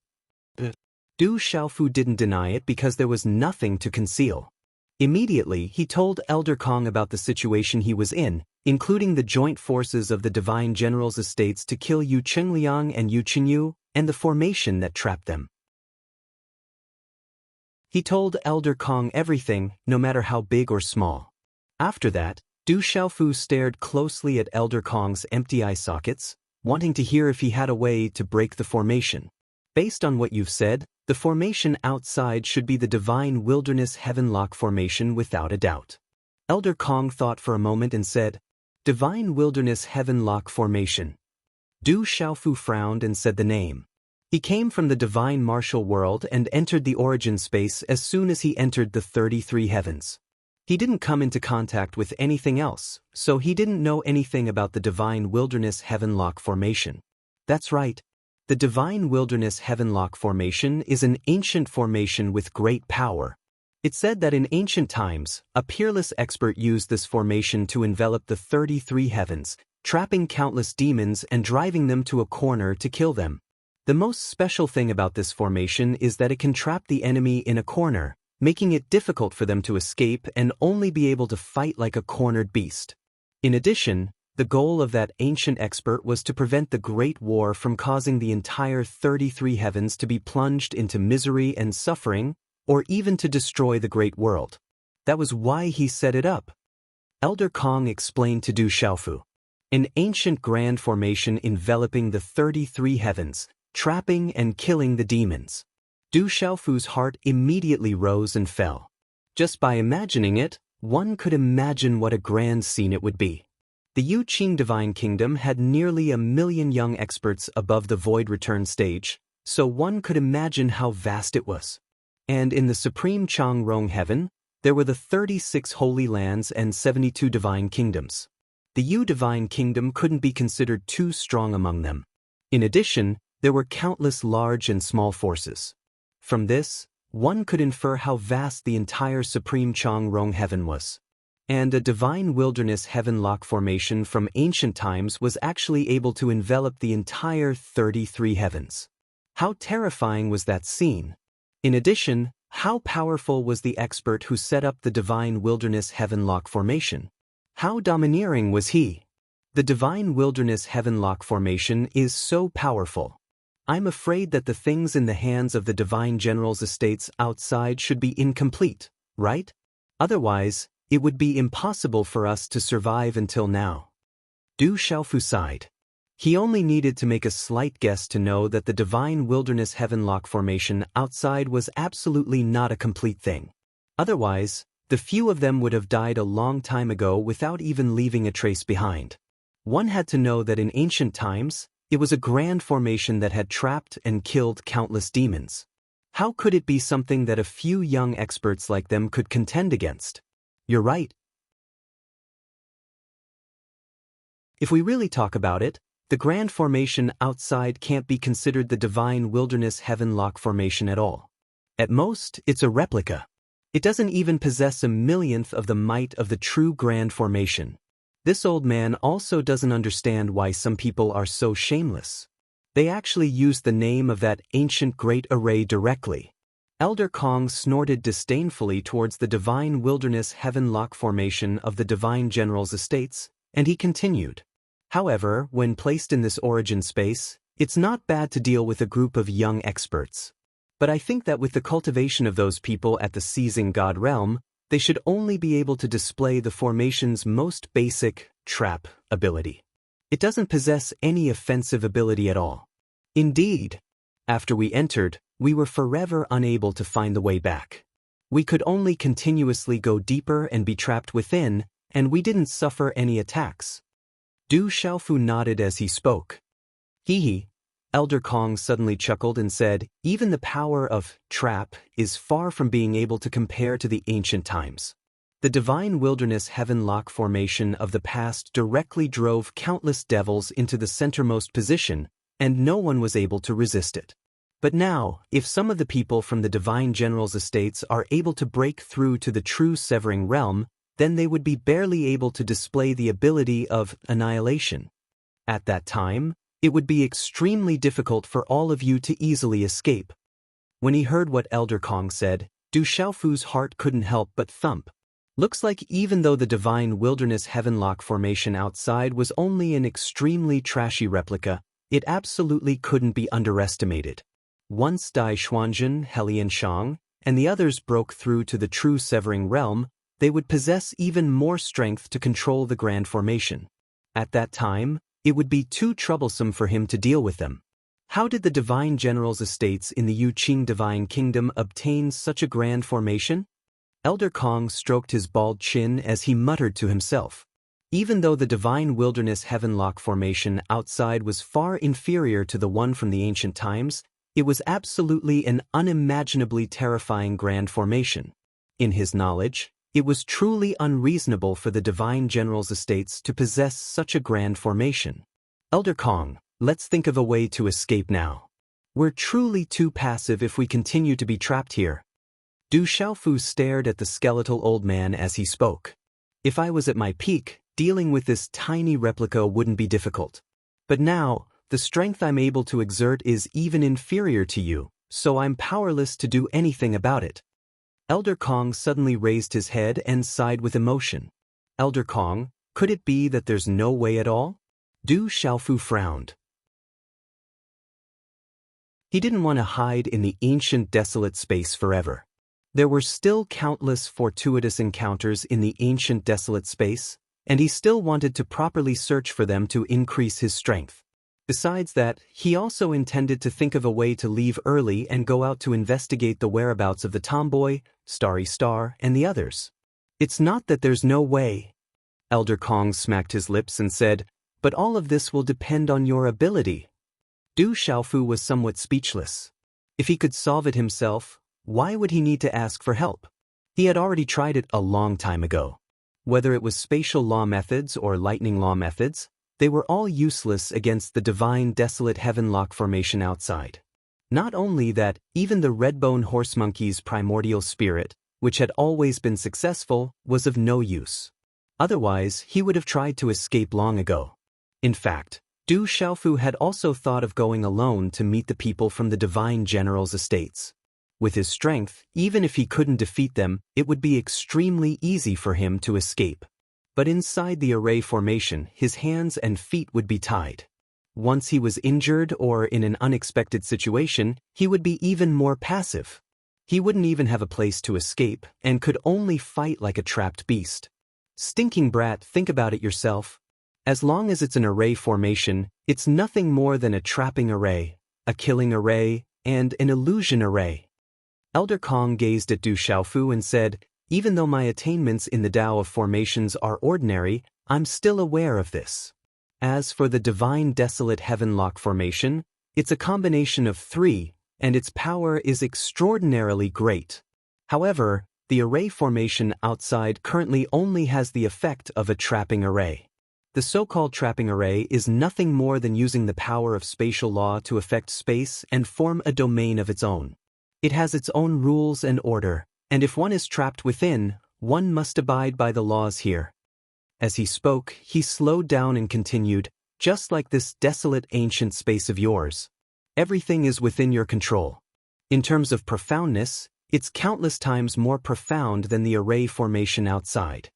[SPEAKER 1] Du Xiaofu didn't deny it because there was nothing to conceal. Immediately, he told Elder Kong about the situation he was in, including the joint forces of the Divine General's estates to kill Yu Chengliang and Yu Qingyu, and the formation that trapped them. He told Elder Kong everything, no matter how big or small. After that, Du Xiaofu stared closely at Elder Kong's empty eye sockets, wanting to hear if he had a way to break the formation. "Based on what you've said, the formation outside should be the Divine Wilderness Heavenlock formation without a doubt." Elder Kong thought for a moment and said, "Divine Wilderness Heavenlock formation." Du Xiaofu frowned and said the name. He came from the divine martial world and entered the origin space as soon as he entered the 33 heavens. He didn't come into contact with anything else, so he didn't know anything about the Divine Wilderness Heavenlock Formation. That's right. The Divine Wilderness Heavenlock Formation is an ancient formation with great power. It's said that in ancient times, a peerless expert used this formation to envelop the 33 heavens, trapping countless demons and driving them to a corner to kill them. The most special thing about this formation is that it can trap the enemy in a corner, making it difficult for them to escape and only be able to fight like a cornered beast. In addition, the goal of that ancient expert was to prevent the Great War from causing the entire 33 heavens to be plunged into misery and suffering, or even to destroy the great world. That was why he set it up. Elder Kong explained to Du Xiaofu. An ancient grand formation enveloping the 33 heavens, trapping and killing the demons. Du Xiaofu's heart immediately rose and fell. Just by imagining it, one could imagine what a grand scene it would be. The Yu Qing Divine Kingdom had nearly 1 million young experts above the Void Return stage, so one could imagine how vast it was. And in the Supreme Chang Rong Heaven, there were the 36 Holy Lands and 72 Divine Kingdoms. The Yu Divine Kingdom couldn't be considered too strong among them. In addition, there were countless large and small forces. From this, one could infer how vast the entire Supreme Chang Rong Heaven was. And a Divine Wilderness Heavenlock Formation from ancient times was actually able to envelop the entire 33 heavens. How terrifying was that scene? In addition, how powerful was the expert who set up the Divine Wilderness Heavenlock Formation? How domineering was he? The Divine Wilderness Heavenlock Formation is so powerful. I'm afraid that the things in the hands of the Divine General's estates outside should be incomplete, right? Otherwise, it would be impossible for us to survive until now. Du Xiaofu sighed. He only needed to make a slight guess to know that the Divine Wilderness Heavenlock Formation outside was absolutely not a complete thing. Otherwise, the few of them would have died a long time ago without even leaving a trace behind. One had to know that in ancient times, it was a grand formation that had trapped and killed countless demons. How could it be something that a few young experts like them could contend against? You're right. If we really talk about it, the grand formation outside can't be considered the Divine Wilderness Heavenlock Formation at all. At most, it's a replica. It doesn't even possess 1/1,000,000th of the might of the true grand formation. This old man also doesn't understand why some people are so shameless. They actually use the name of that ancient great array directly. Elder Kong snorted disdainfully towards the Divine Wilderness Heavenlock Formation of the Divine General's estates, and he continued. However, when placed in this origin space, it's not bad to deal with a group of young experts. But I think that with the cultivation of those people at the Seizing God realm, they should only be able to display the formation's most basic, trap, ability. It doesn't possess any offensive ability at all. Indeed, after we entered, we were forever unable to find the way back. We could only continuously go deeper and be trapped within, and we didn't suffer any attacks. Du Xiaofu nodded as he spoke. Hee. Elder Kong suddenly chuckled and said, even the power of trap is far from being able to compare to the ancient times. The Divine Wilderness Heavenlock Formation of the past directly drove countless devils into the centermost position, and no one was able to resist it. But now, if some of the people from the Divine General's estates are able to break through to the true Severing Realm, then they would be barely able to display the ability of annihilation. At that time, it would be extremely difficult for all of you to easily escape. When he heard what Elder Kong said, Du Xiaofu's heart couldn't help but thump. Looks like even though the Divine Wilderness Heavenlock Formation outside was only an extremely trashy replica, it absolutely couldn't be underestimated. Once Dai Xuanzhen, Helian Shang, and the others broke through to the true Severing Realm, they would possess even more strength to control the Grand Formation. At that time, it would be too troublesome for him to deal with them. How did the Divine General's estates in the Yu Qing Divine Kingdom obtain such a grand formation? Elder Kong stroked his bald chin as he muttered to himself. Even though the Divine Wilderness Heavenlock Formation outside was far inferior to the one from the ancient times, it was absolutely an unimaginably terrifying grand formation. In his knowledge, It was truly unreasonable for the Divine General's estates to possess such a grand formation. Elder Kong, let's think of a way to escape now. We're truly too passive if we continue to be trapped here. Du Xiaofu stared at the skeletal old man as he spoke. If I was at my peak, dealing with this tiny replica wouldn't be difficult. But now, the strength I'm able to exert is even inferior to you, so I'm powerless to do anything about it. Elder Kong suddenly raised his head and sighed with emotion. Elder Kong, could it be that there's no way at all? Du Xiaofu frowned. He didn't want to hide in the ancient desolate space forever. There were still countless fortuitous encounters in the ancient desolate space, and he still wanted to properly search for them to increase his strength. Besides that, he also intended to think of a way to leave early and go out to investigate the whereabouts of the tomboy, Starry Star, and the others. It's not that there's no way. Elder Kong smacked his lips and said, but all of this will depend on your ability. Du Xiaofu was somewhat speechless. If he could solve it himself, why would he need to ask for help? He had already tried it a long time ago. Whether it was spatial law methods or lightning law methods, they were all useless against the divine desolate heavenlock formation outside. Not only that, even the redbone horse monkey's primordial spirit, which had always been successful, was of no use. Otherwise, he would have tried to escape long ago. In fact, Du Xiaofu had also thought of going alone to meet the people from the Divine General's estates. With his strength, even if he couldn't defeat them, it would be extremely easy for him to escape. But inside the array formation, his hands and feet would be tied. Once he was injured or in an unexpected situation, he would be even more passive. He wouldn't even have a place to escape and could only fight like a trapped beast. Stinking brat, think about it yourself. As long as it's an array formation, it's nothing more than a trapping array, a killing array, and an illusion array. Elder Kong gazed at Du Xiaofu and said, even though my attainments in the Tao of formations are ordinary, I'm still aware of this. As for the divine desolate heavenlock formation, it's a combination of 3, and its power is extraordinarily great. However, the array formation outside currently only has the effect of a trapping array. The so-called trapping array is nothing more than using the power of spatial law to affect space and form a domain of its own. It has its own rules and order, and if one is trapped within, one must abide by the laws here. As he spoke, he slowed down and continued, just like this desolate ancient space of yours. Everything is within your control. In terms of profoundness, it's countless times more profound than the array formation outside.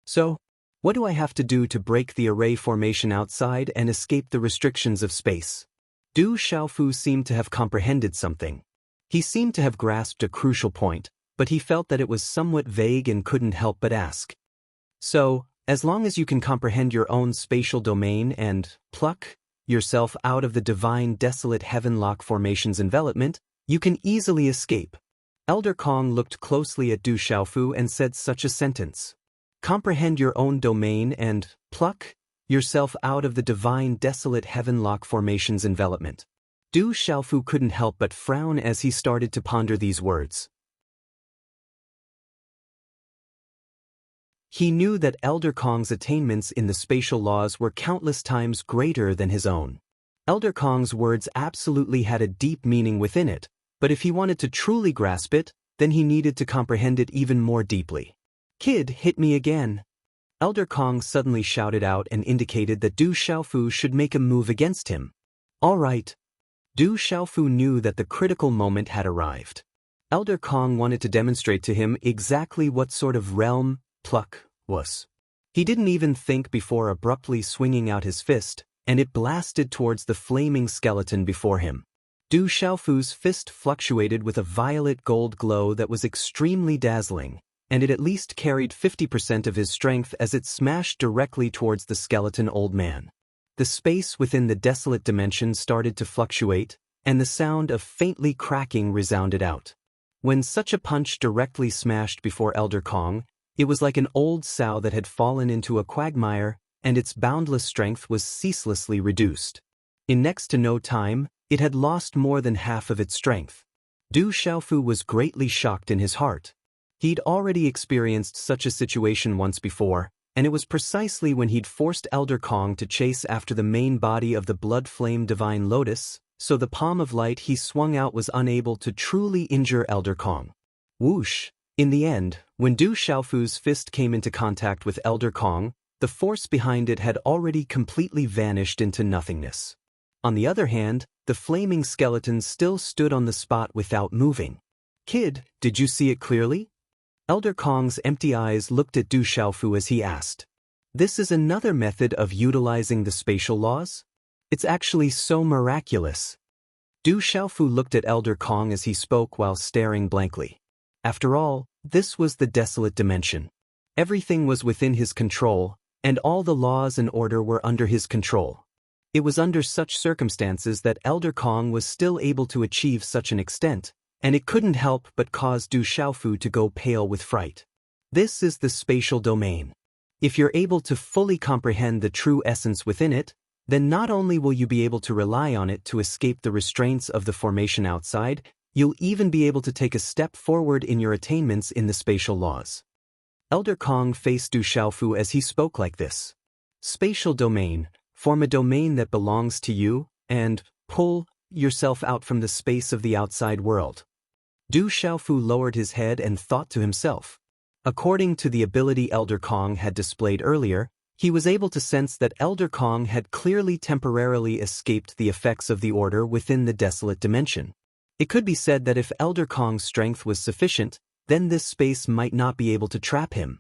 [SPEAKER 1] So, what do I have to do to break the array formation outside and escape the restrictions of space? Du Xiaofu seemed to have comprehended something. He seemed to have grasped a crucial point, but he felt that it was somewhat vague and couldn't help but ask. So, as long as you can comprehend your own spatial domain and pluck yourself out of the divine desolate heavenlock formation's envelopment, you can easily escape. Elder Kong looked closely at Du Xiaofu and said such a sentence. Comprehend your own domain and pluck yourself out of the divine desolate heavenlock formation's envelopment. Du Xiaofu couldn't help but frown as he started to ponder these words. He knew that Elder Kong's attainments in the spatial laws were countless times greater than his own. Elder Kong's words absolutely had a deep meaning within it, but if he wanted to truly grasp it, then he needed to comprehend it even more deeply. Kid, hit me again. Elder Kong suddenly shouted out and indicated that Du Xiaofu should make a move against him. All right. Du Xiaofu knew that the critical moment had arrived. Elder Kong wanted to demonstrate to him exactly what sort of realm pluck was. He didn't even think before abruptly swinging out his fist, and it blasted towards the flaming skeleton before him. Du Xiaofu's fist fluctuated with a violet gold glow that was extremely dazzling, and it at least carried 50% of his strength as it smashed directly towards the skeleton old man. The space within the desolate dimension started to fluctuate, and the sound of faintly cracking resounded out. When such a punch directly smashed before Elder Kong, it was like an old sow that had fallen into a quagmire, and its boundless strength was ceaselessly reduced. In next to no time, it had lost more than half of its strength. Du Xiaofu was greatly shocked in his heart. He'd already experienced such a situation once before, and it was precisely when he'd forced Elder Kong to chase after the main body of the blood flame Divine Lotus, so the palm of light he swung out was unable to truly injure Elder Kong. Whoosh! In the end, when Du Xiaofu's fist came into contact with Elder Kong, the force behind it had already completely vanished into nothingness. On the other hand, the flaming skeleton still stood on the spot without moving. "Kid, did you see it clearly?" Elder Kong's empty eyes looked at Du Xiaofu as he asked. "This is another method of utilizing the spatial laws? It's actually so miraculous." Du Xiaofu looked at Elder Kong as he spoke while staring blankly. After all, this was the desolate dimension. Everything was within his control, and all the laws and order were under his control. It was under such circumstances that Elder Kong was still able to achieve such an extent, and it couldn't help but cause Du Xiaofu to go pale with fright. This is the spatial domain. If you're able to fully comprehend the true essence within it, then not only will you be able to rely on it to escape the restraints of the formation outside, you'll even be able to take a step forward in your attainments in the spatial laws. Elder Kong faced Du Xiaofu as he spoke like this. Spatial domain, form a domain that belongs to you, and pull yourself out from the space of the outside world. Du Xiaofu lowered his head and thought to himself. According to the ability Elder Kong had displayed earlier, he was able to sense that Elder Kong had clearly temporarily escaped the effects of the order within the desolate dimension. It could be said that if Elder Kong's strength was sufficient, then this space might not be able to trap him.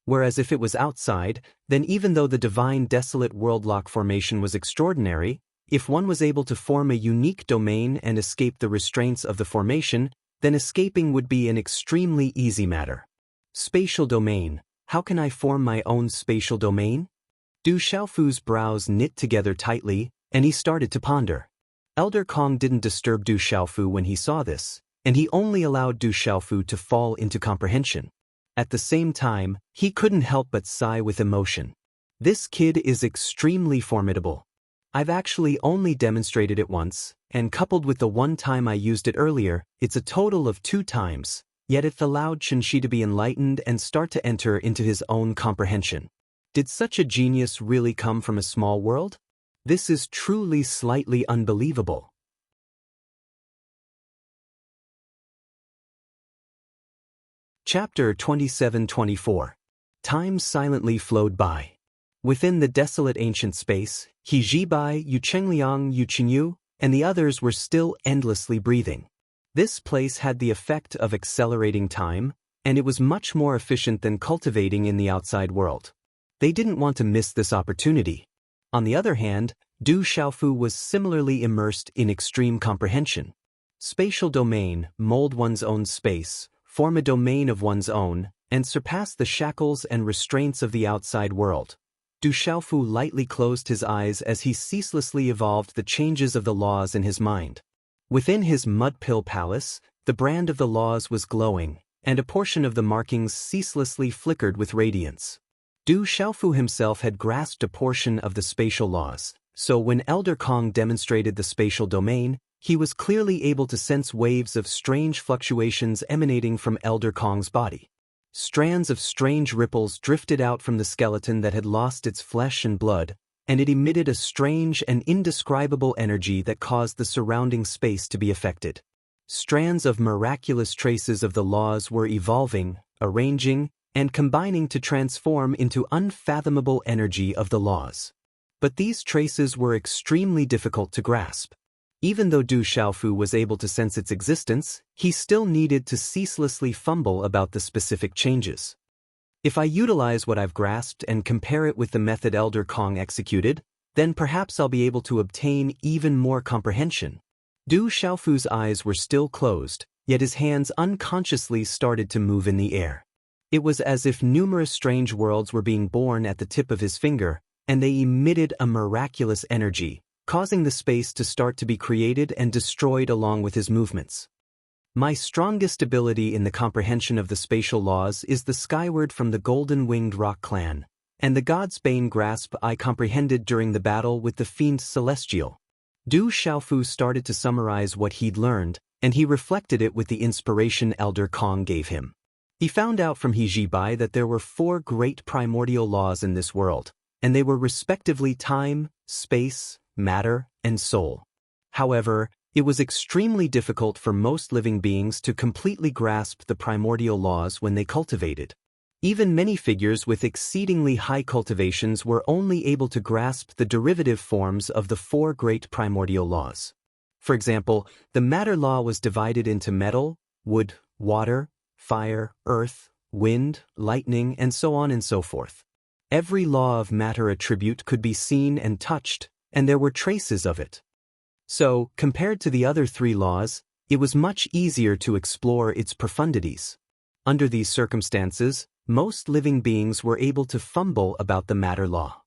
[SPEAKER 1] Whereas if it was outside, then even though the divine desolate worldlock formation was extraordinary, if one was able to form a unique domain and escape the restraints of the formation, then escaping would be an extremely easy matter. Spatial domain. How can I form my own spatial domain? Du Xiaofu's brows knit together tightly, and he started to ponder. Elder Kong didn't disturb Du Xiaofu when he saw this, and he only allowed Du Xiaofu to fall into comprehension. At the same time, he couldn't help but sigh with emotion. This kid is extremely formidable. I've actually only demonstrated it once, and coupled with the one time I used it earlier, it's a total of 2 times, yet it allowed Qinshi to be enlightened and start to enter into his own comprehension. Did such a genius really come from a small world? This is truly slightly unbelievable. Chapter 27-24. Time silently flowed by. Within the desolate ancient space, He Zhibai, Yu Chengliang, Yu Qingyu, and the others were still endlessly breathing. This place had the effect of accelerating time, and it was much more efficient than cultivating in the outside world. They didn't want to miss this opportunity. On the other hand, Du Xiaofu was similarly immersed in extreme comprehension. Spatial domain, mold one's own space, form a domain of one's own, and surpass the shackles and restraints of the outside world. Du Xiaofu lightly closed his eyes as he ceaselessly evolved the changes of the laws in his mind. Within his mud pill palace, the brand of the laws was glowing, and a portion of the markings ceaselessly flickered with radiance. Du Xiaofu himself had grasped a portion of the spatial laws, so when Elder Kong demonstrated the spatial domain, he was clearly able to sense waves of strange fluctuations emanating from Elder Kong's body. Strands of strange ripples drifted out from the skeleton that had lost its flesh and blood, and it emitted a strange and indescribable energy that caused the surrounding space to be affected. Strands of miraculous traces of the laws were evolving, arranging, and combining to transform into unfathomable energy of the laws. But these traces were extremely difficult to grasp. Even though Du Xiaofu was able to sense its existence, he still needed to ceaselessly fumble about the specific changes. If I utilize what I've grasped and compare it with the method Elder Kong executed, then perhaps I'll be able to obtain even more comprehension. Du Xiaofu's eyes were still closed, yet his hands unconsciously started to move in the air. It was as if numerous strange worlds were being born at the tip of his finger, and they emitted a miraculous energy, causing the space to start to be created and destroyed along with his movements. My strongest ability in the comprehension of the spatial laws is the skyward from the golden-winged rock clan, and the God's Bane grasp I comprehended during the battle with the fiend Celestial. Du Xiaofu started to summarize what he'd learned, and he reflected it with the inspiration Elder Kong gave him. He found out from He Jibai that there were 4 great primordial laws in this world, and they were respectively time, space, matter, and soul. However, it was extremely difficult for most living beings to completely grasp the primordial laws when they cultivated. Even many figures with exceedingly high cultivations were only able to grasp the derivative forms of the 4 great primordial laws. For example, the matter law was divided into metal, wood, water, fire, earth, wind, lightning, and so on and so forth. Every law of matter attribute could be seen and touched, and there were traces of it. So, compared to the other 3 laws, it was much easier to explore its profundities. Under these circumstances, most living beings were able to fumble about the matter law.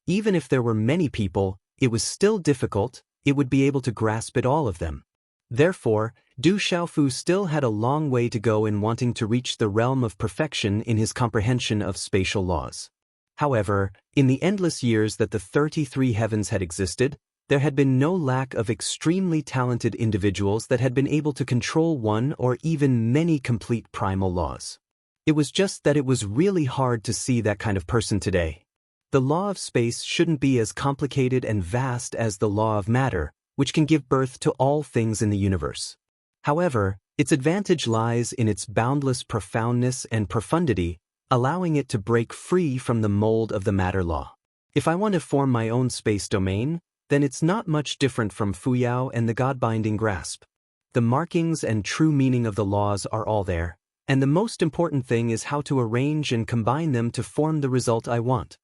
[SPEAKER 1] Even if there were many people, it was still difficult, it would be able to grasp it all of them. Therefore, Du Xiaofu still had a long way to go in wanting to reach the realm of perfection in his comprehension of spatial laws. However, in the endless years that the 33 heavens had existed, there had been no lack of extremely talented individuals that had been able to control one or even many complete primal laws. It was just that it was really hard to see that kind of person today. The law of space shouldn't be as complicated and vast as the law of matter, which can give birth to all things in the universe. However, its advantage lies in its boundless profoundness and profundity, allowing it to break free from the mold of the matter law. If I want to form my own space domain, then it's not much different from Fuyao and the God-binding grasp. The markings and true meaning of the laws are all there, and the most important thing is how to arrange and combine them to form the result I want.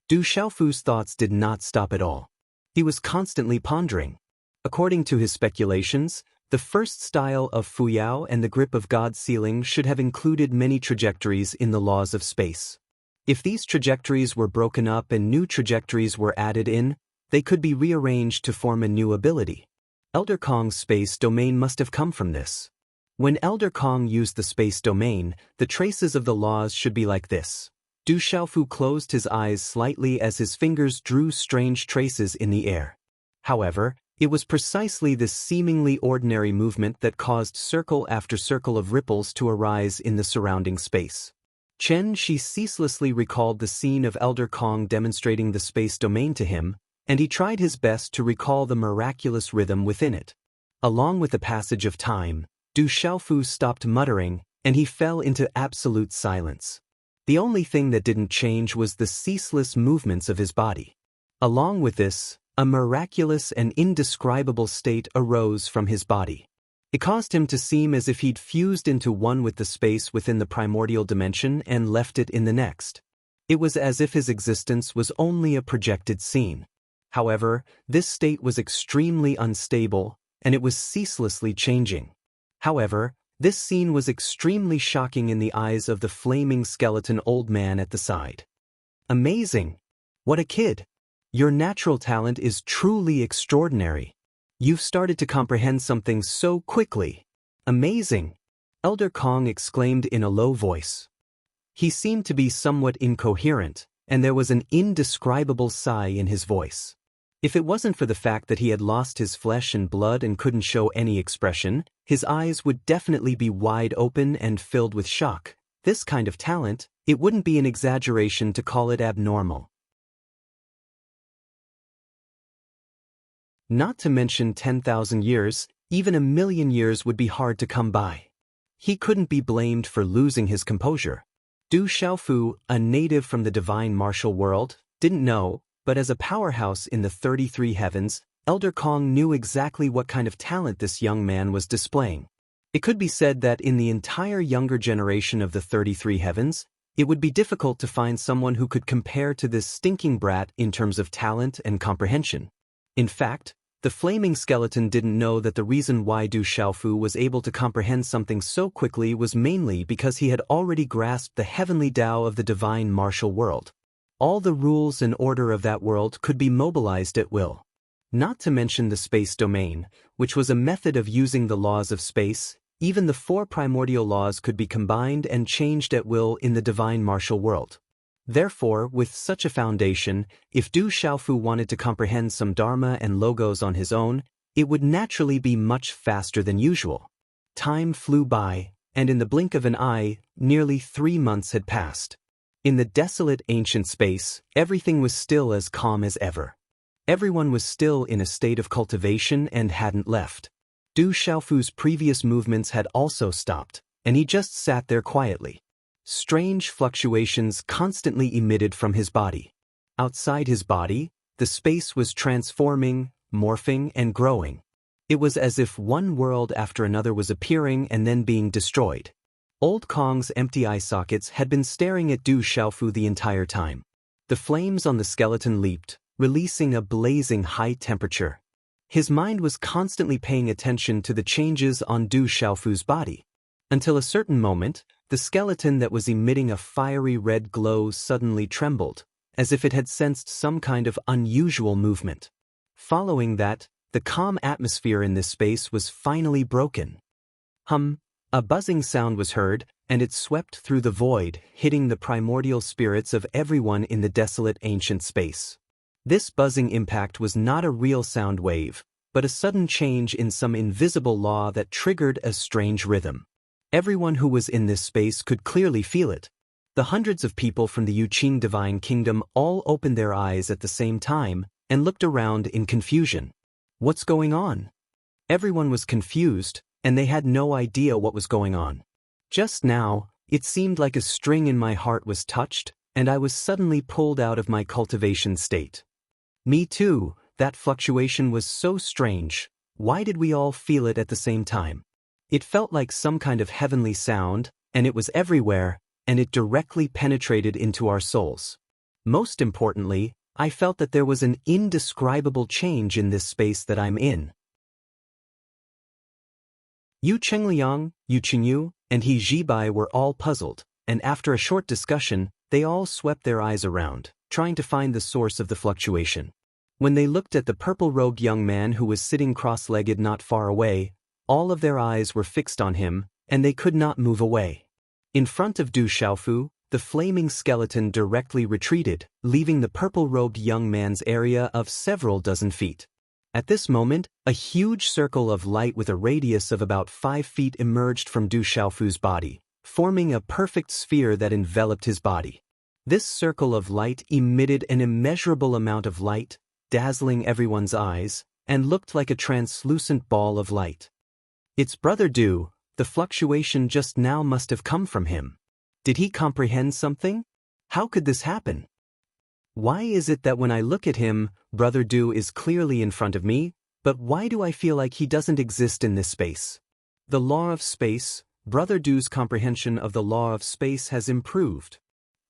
[SPEAKER 1] Du Xiaofu's thoughts did not stop at all. He was constantly pondering. According to his speculations, the first style of Fuyao and the grip of God's sealing should have included many trajectories in the laws of space. If these trajectories were broken up and new trajectories were added in, they could be rearranged to form a new ability. Elder Kong's space domain must have come from this. When Elder Kong used the space domain, the traces of the laws should be like this. Du Xiaofu closed his eyes slightly as his fingers drew strange traces in the air. However, it was precisely this seemingly ordinary movement that caused circle after circle of ripples to arise in the surrounding space. Chen Shi ceaselessly recalled the scene of Elder Kong demonstrating the space domain to him, and he tried his best to recall the miraculous rhythm within it. Along with the passage of time, Du Xiaofu stopped muttering, and he fell into absolute silence. The only thing that didn't change was the ceaseless movements of his body. Along with this, a miraculous and indescribable state arose from his body. It caused him to seem as if he'd fused into one with the space within the primordial dimension and left it in the next. It was as if his existence was only a projected scene. However, this state was extremely unstable, and it was ceaselessly changing. However, this scene was extremely shocking in the eyes of the flaming skeleton old man at the side. Amazing! What a kid! Your natural talent is truly extraordinary. You've started to comprehend something so quickly. Amazing! Elder Kong exclaimed in a low voice. He seemed to be somewhat incoherent, and there was an indescribable sigh in his voice. If it wasn't for the fact that he had lost his flesh and blood and couldn't show any expression, his eyes would definitely be wide open and filled with shock. This kind of talent, it wouldn't be an exaggeration to call it abnormal. Not to mention 10,000 years, even 1,000,000 years would be hard to come by. He couldn't be blamed for losing his composure. Du Xiaofu, a native from the divine martial world, didn't know, but as a powerhouse in the 33 heavens, Elder Kong knew exactly what kind of talent this young man was displaying. It could be said that in the entire younger generation of the 33 heavens, it would be difficult to find someone who could compare to this stinking brat in terms of talent and comprehension. In fact, the flaming skeleton didn't know that the reason why Du Xiaofu was able to comprehend something so quickly was mainly because he had already grasped the heavenly Tao of the divine martial world. All the rules and order of that world could be mobilized at will. Not to mention the space domain, which was a method of using the laws of space. Even the 4 primordial laws could be combined and changed at will in the divine martial world. Therefore, with such a foundation, if Du Xiaofu wanted to comprehend some dharma and logos on his own, it would naturally be much faster than usual. Time flew by, and in the blink of an eye, nearly 3 months had passed. In the desolate ancient space, everything was still as calm as ever. Everyone was still in a state of cultivation and hadn't left. Du Xiaofu's previous movements had also stopped, and he just sat there quietly. Strange fluctuations constantly emitted from his body. Outside his body, the space was transforming, morphing, and growing. It was as if one world after another was appearing and then being destroyed. Old Kong's empty eye sockets had been staring at Du Xiaofu the entire time. The flames on the skeleton leaped, releasing a blazing high temperature. His mind was constantly paying attention to the changes on Du Xiaofu's body. Until a certain moment, the skeleton that was emitting a fiery red glow suddenly trembled, as if it had sensed some kind of unusual movement. Following that, the calm atmosphere in this space was finally broken. A buzzing sound was heard, and it swept through the void, hitting the primordial spirits of everyone in the desolate ancient space. This buzzing impact was not a real sound wave, but a sudden change in some invisible law that triggered a strange rhythm. Everyone who was in this space could clearly feel it. The hundreds of people from the Yuqing Divine Kingdom all opened their eyes at the same time and looked around in confusion. What's going on? Everyone was confused, and they had no idea what was going on. Just now, it seemed like a string in my heart was touched, and I was suddenly pulled out of my cultivation state. Me too, that fluctuation was so strange. Why did we all feel it at the same time? It felt like some kind of heavenly sound, and it was everywhere, and it directly penetrated into our souls. Most importantly, I felt that there was an indescribable change in this space that I'm in. Yu Chengliang, Yu Qingyu, and He Zhibai were all puzzled, and after a short discussion, they all swept their eyes around, trying to find the source of the fluctuation. When they looked at the purple-robed young man who was sitting cross-legged not far away, all of their eyes were fixed on him, and they could not move away. In front of Du Xiaofu, the flaming skeleton directly retreated, leaving the purple-robed young man's area of several dozen feet. At this moment, a huge circle of light with a radius of about 5 feet emerged from Du Xiaofu's body, forming a perfect sphere that enveloped his body. This circle of light emitted an immeasurable amount of light, dazzling everyone's eyes, and looked like a translucent ball of light. It's Brother Du. The fluctuation just now must have come from him. Did he comprehend something? How could this happen? Why is it that when I look at him, Brother Du is clearly in front of me, but why do I feel like he doesn't exist in this space? The law of space, Brother Du's comprehension of the law of space has improved.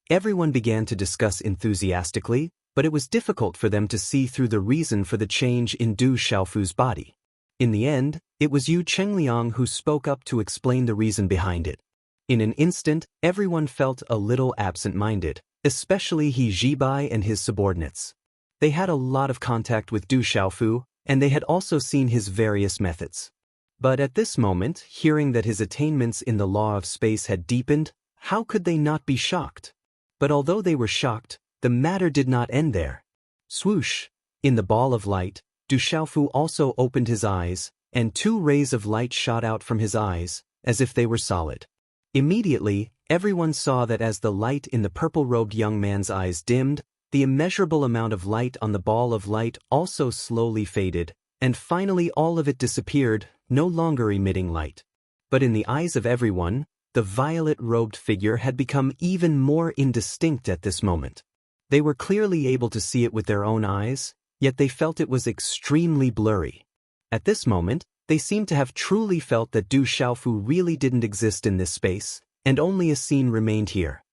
[SPEAKER 1] Everyone began to discuss enthusiastically, but it was difficult for them to see through the reason for the change in Du Xiaofu's body. In the end, it was Yu Chengliang who spoke up to explain the reason behind it. In an instant, everyone felt a little absent-minded, especially He Zhibai and his subordinates. They had a lot of contact with Du Xiaofu, and they had also seen his various methods. But at this moment, hearing that his attainments in the law of space had deepened, how could they not be shocked? But although they were shocked, the matter did not end there. Swoosh! In the ball of light, Du Xiaofu also opened his eyes, and 2 rays of light shot out from his eyes, as if they were solid. Immediately, everyone saw that as the light in the purple-robed young man's eyes dimmed, the immeasurable amount of light on the ball of light also slowly faded, and finally all of it disappeared, no longer emitting light. But in the eyes of everyone, the violet-robed figure had become even more indistinct at this moment. They were clearly able to see it with their own eyes, yet they felt it was extremely blurry. At this moment, they seemed to have truly felt that Du Xiaofu really didn't exist in this space, and only a scene remained here.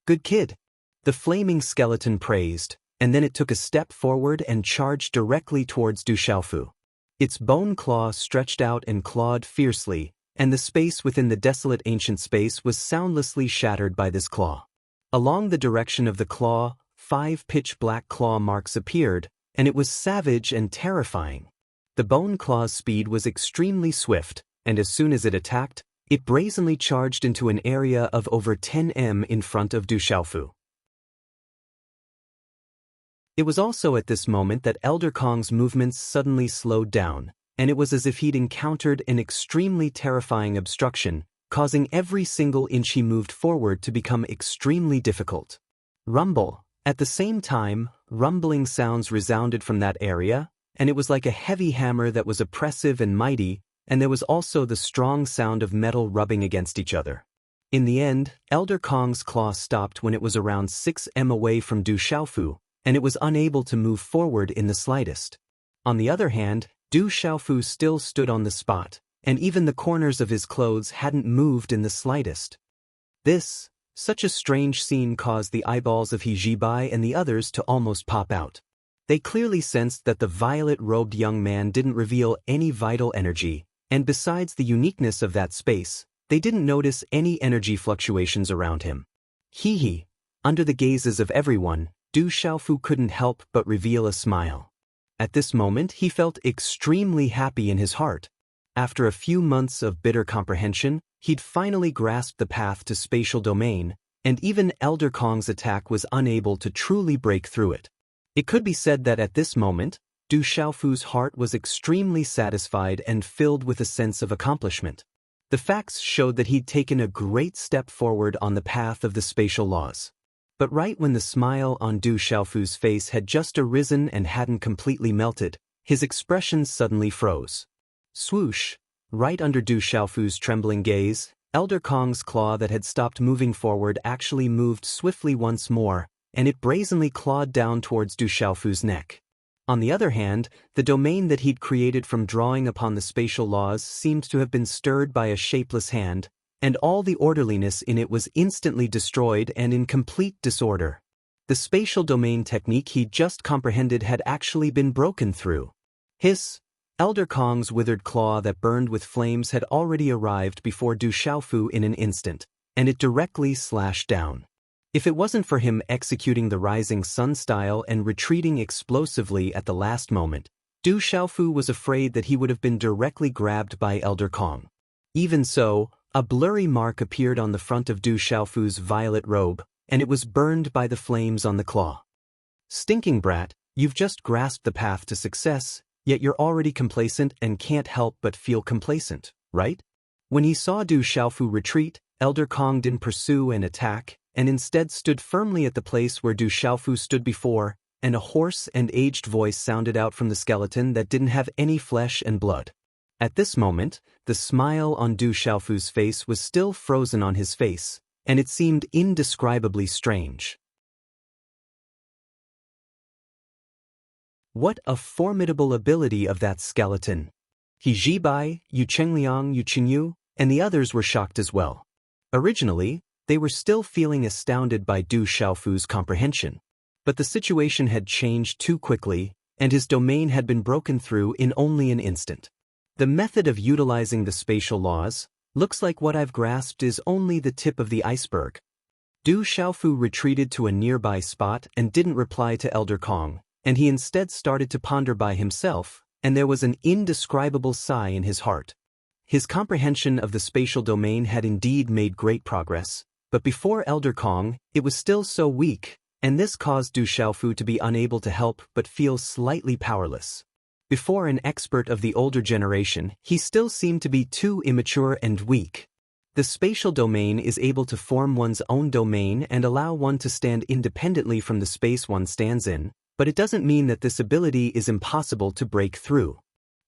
[SPEAKER 1] Good kid! The flaming skeleton praised, and then it took a step forward and charged directly towards Du Xiaofu. Its bone claw stretched out and clawed fiercely, and the space within the desolate ancient space was soundlessly shattered by this claw. Along the direction of the claw, 5 pitch-black claw marks appeared, and it was savage and terrifying. The bone claw's speed was extremely swift, and as soon as it attacked, it brazenly charged into an area of over 10 m in front of Du Xiaofu. It was also at this moment that Elder Kong's movements suddenly slowed down, and it was as if he'd encountered an extremely terrifying obstruction, causing every single inch he moved forward to become extremely difficult. Rumble. At the same time, rumbling sounds resounded from that area, and it was like a heavy hammer that was oppressive and mighty, and there was also the strong sound of metal rubbing against each other. In the end, Elder Kong's claw stopped when it was around 6 m away from Du Xiaofu, and it was unable to move forward in the slightest. On the other hand, Du Xiaofu still stood on the spot, and even the corners of his clothes hadn't moved in the slightest. Such a strange scene caused the eyeballs of He Jibai and the others to almost pop out. They clearly sensed that the violet-robed young man didn't reveal any vital energy, and besides the uniqueness of that space, they didn't notice any energy fluctuations around him. Under the gazes of everyone, Du Xiaofu couldn't help but reveal a smile. At this moment he felt extremely happy in his heart. After a few months of bitter comprehension, he'd finally grasped the path to spatial domain, and even Elder Kong's attack was unable to truly break through it. It could be said that at this moment, Du Xiaofu's heart was extremely satisfied and filled with a sense of accomplishment. The facts showed that he'd taken a great step forward on the path of the spatial laws. But right when the smile on Du Xiaofu's face had just arisen and hadn't completely melted, his expression suddenly froze. Swoosh! Right under Du Xiaofu's trembling gaze, Elder Kong's claw that had stopped moving forward actually moved swiftly once more, and it brazenly clawed down towards Du Xiaofu's neck. On the other hand, the domain that he'd created from drawing upon the spatial laws seemed to have been stirred by a shapeless hand, and all the orderliness in it was instantly destroyed and in complete disorder. The spatial domain technique he'd just comprehended had actually been broken through. Hiss! Elder Kong's withered claw that burned with flames had already arrived before Du Xiaofu in an instant, and it directly slashed down. If it wasn't for him executing the rising sun style and retreating explosively at the last moment, Du Xiaofu was afraid that he would have been directly grabbed by Elder Kong. Even so, a blurry mark appeared on the front of Du Xiaofu's violet robe, and it was burned by the flames on the claw. Stinking brat, you've just grasped the path to success, yet you're already complacent and can't help but feel complacent, right? When he saw Du Xiaofu retreat, Elder Kong didn't pursue and attack, and instead stood firmly at the place where Du Xiaofu stood before, and a hoarse and aged voice sounded out from the skeleton that didn't have any flesh and blood. At this moment, the smile on Du Xiaofu's face was still frozen on his face, and it seemed indescribably strange. What a formidable ability of that skeleton! He Jibai, Yu Chengliang, Yu Qingyu, and the others were shocked as well. Originally, they were still feeling astounded by Du Xiaofu's comprehension. But the situation had changed too quickly, and his domain had been broken through in only an instant. The method of utilizing the spatial laws, looks like what I've grasped is only the tip of the iceberg. Du Xiaofu retreated to a nearby spot and didn't reply to Elder Kong, and he instead started to ponder by himself, and there was an indescribable sigh in his heart. His comprehension of the spatial domain had indeed made great progress, but before Elder Kong, it was still so weak, and this caused Du Xiaofu to be unable to help but feel slightly powerless. Before an expert of the older generation, he still seemed to be too immature and weak. The spatial domain is able to form one's own domain and allow one to stand independently from the space one stands in, but it doesn't mean that this ability is impossible to break through.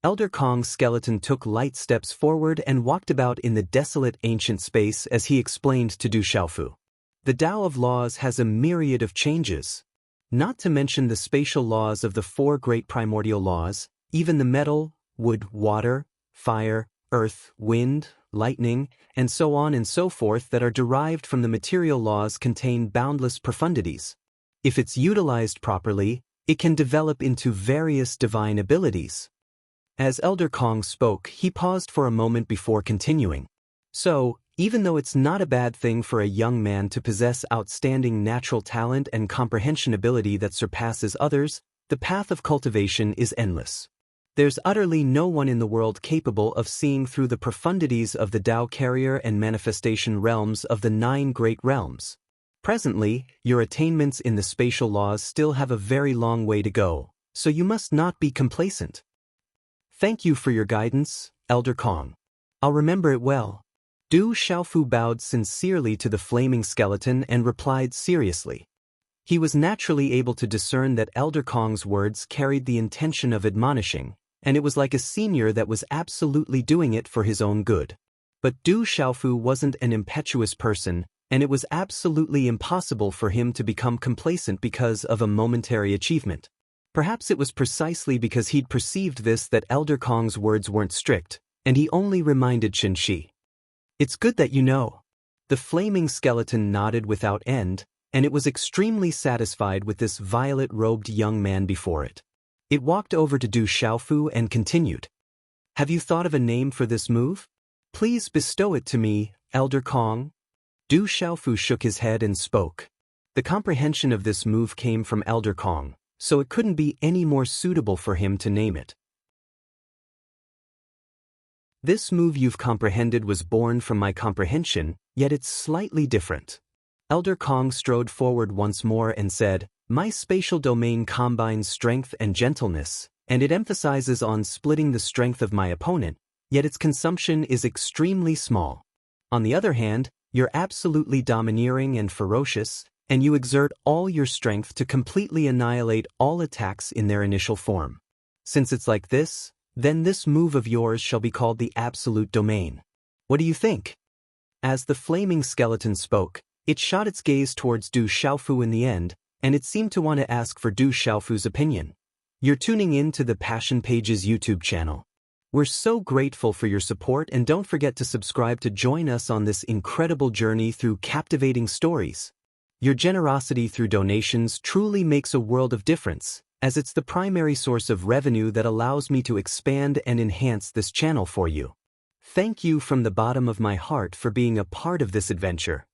[SPEAKER 1] Elder Kong's skeleton took light steps forward and walked about in the desolate ancient space as he explained to Du Xiaofu. The Tao of laws has a myriad of changes. Not to mention the spatial laws of the 4 great primordial laws, even the metal, wood, water, fire, earth, wind, lightning, and so on and so forth that are derived from the material laws contain boundless profundities. If it's utilized properly, it can develop into various divine abilities. As Elder Kong spoke, he paused for a moment before continuing. So, even though it's not a bad thing for a young man to possess outstanding natural talent and comprehension ability that surpasses others, the path of cultivation is endless. There's utterly no one in the world capable of seeing through the profundities of the Tao carrier and manifestation realms of the 9 great realms. Presently, your attainments in the spatial laws still have a very long way to go, so you must not be complacent. Thank you for your guidance, Elder Kong. I'll remember it well. Du Xiaofu bowed sincerely to the flaming skeleton and replied seriously. He was naturally able to discern that Elder Kong's words carried the intention of admonishing, and it was like a senior that was absolutely doing it for his own good. But Du Xiaofu wasn't an impetuous person, and it was absolutely impossible for him to become complacent because of a momentary achievement. Perhaps it was precisely because he'd perceived this that Elder Kong's words weren't strict, and he only reminded Qin. It's good that you know. The flaming skeleton nodded without end, and it was extremely satisfied with this violet-robed young man before it. It walked over to Du Xiaofu and continued. Have you thought of a name for this move? Please bestow it to me, Elder Kong. Du Xiaofu shook his head and spoke. The comprehension of this move came from Elder Kong, so it couldn't be any more suitable for him to name it. This move you've comprehended was born from my comprehension, yet it's slightly different. Elder Kong strode forward once more and said, My spatial domain combines strength and gentleness, and it emphasizes on splitting the strength of my opponent, yet its consumption is extremely small. On the other hand, you're absolutely domineering and ferocious, and you exert all your strength to completely annihilate all attacks in their initial form. Since it's like this, then this move of yours shall be called the Absolute Domain. What do you think? As the flaming skeleton spoke, it shot its gaze towards Du Xiaofu in the end, and it seemed to want to ask for Du Xiaofu's opinion. You're tuning in to the Passion Pages YouTube channel. We're so grateful for your support, and don't forget to subscribe to join us on this incredible journey through captivating stories. Your generosity through donations truly makes a world of difference, as it's the primary source of revenue that allows me to expand and enhance this channel for you. Thank you from the bottom of my heart for being a part of this adventure.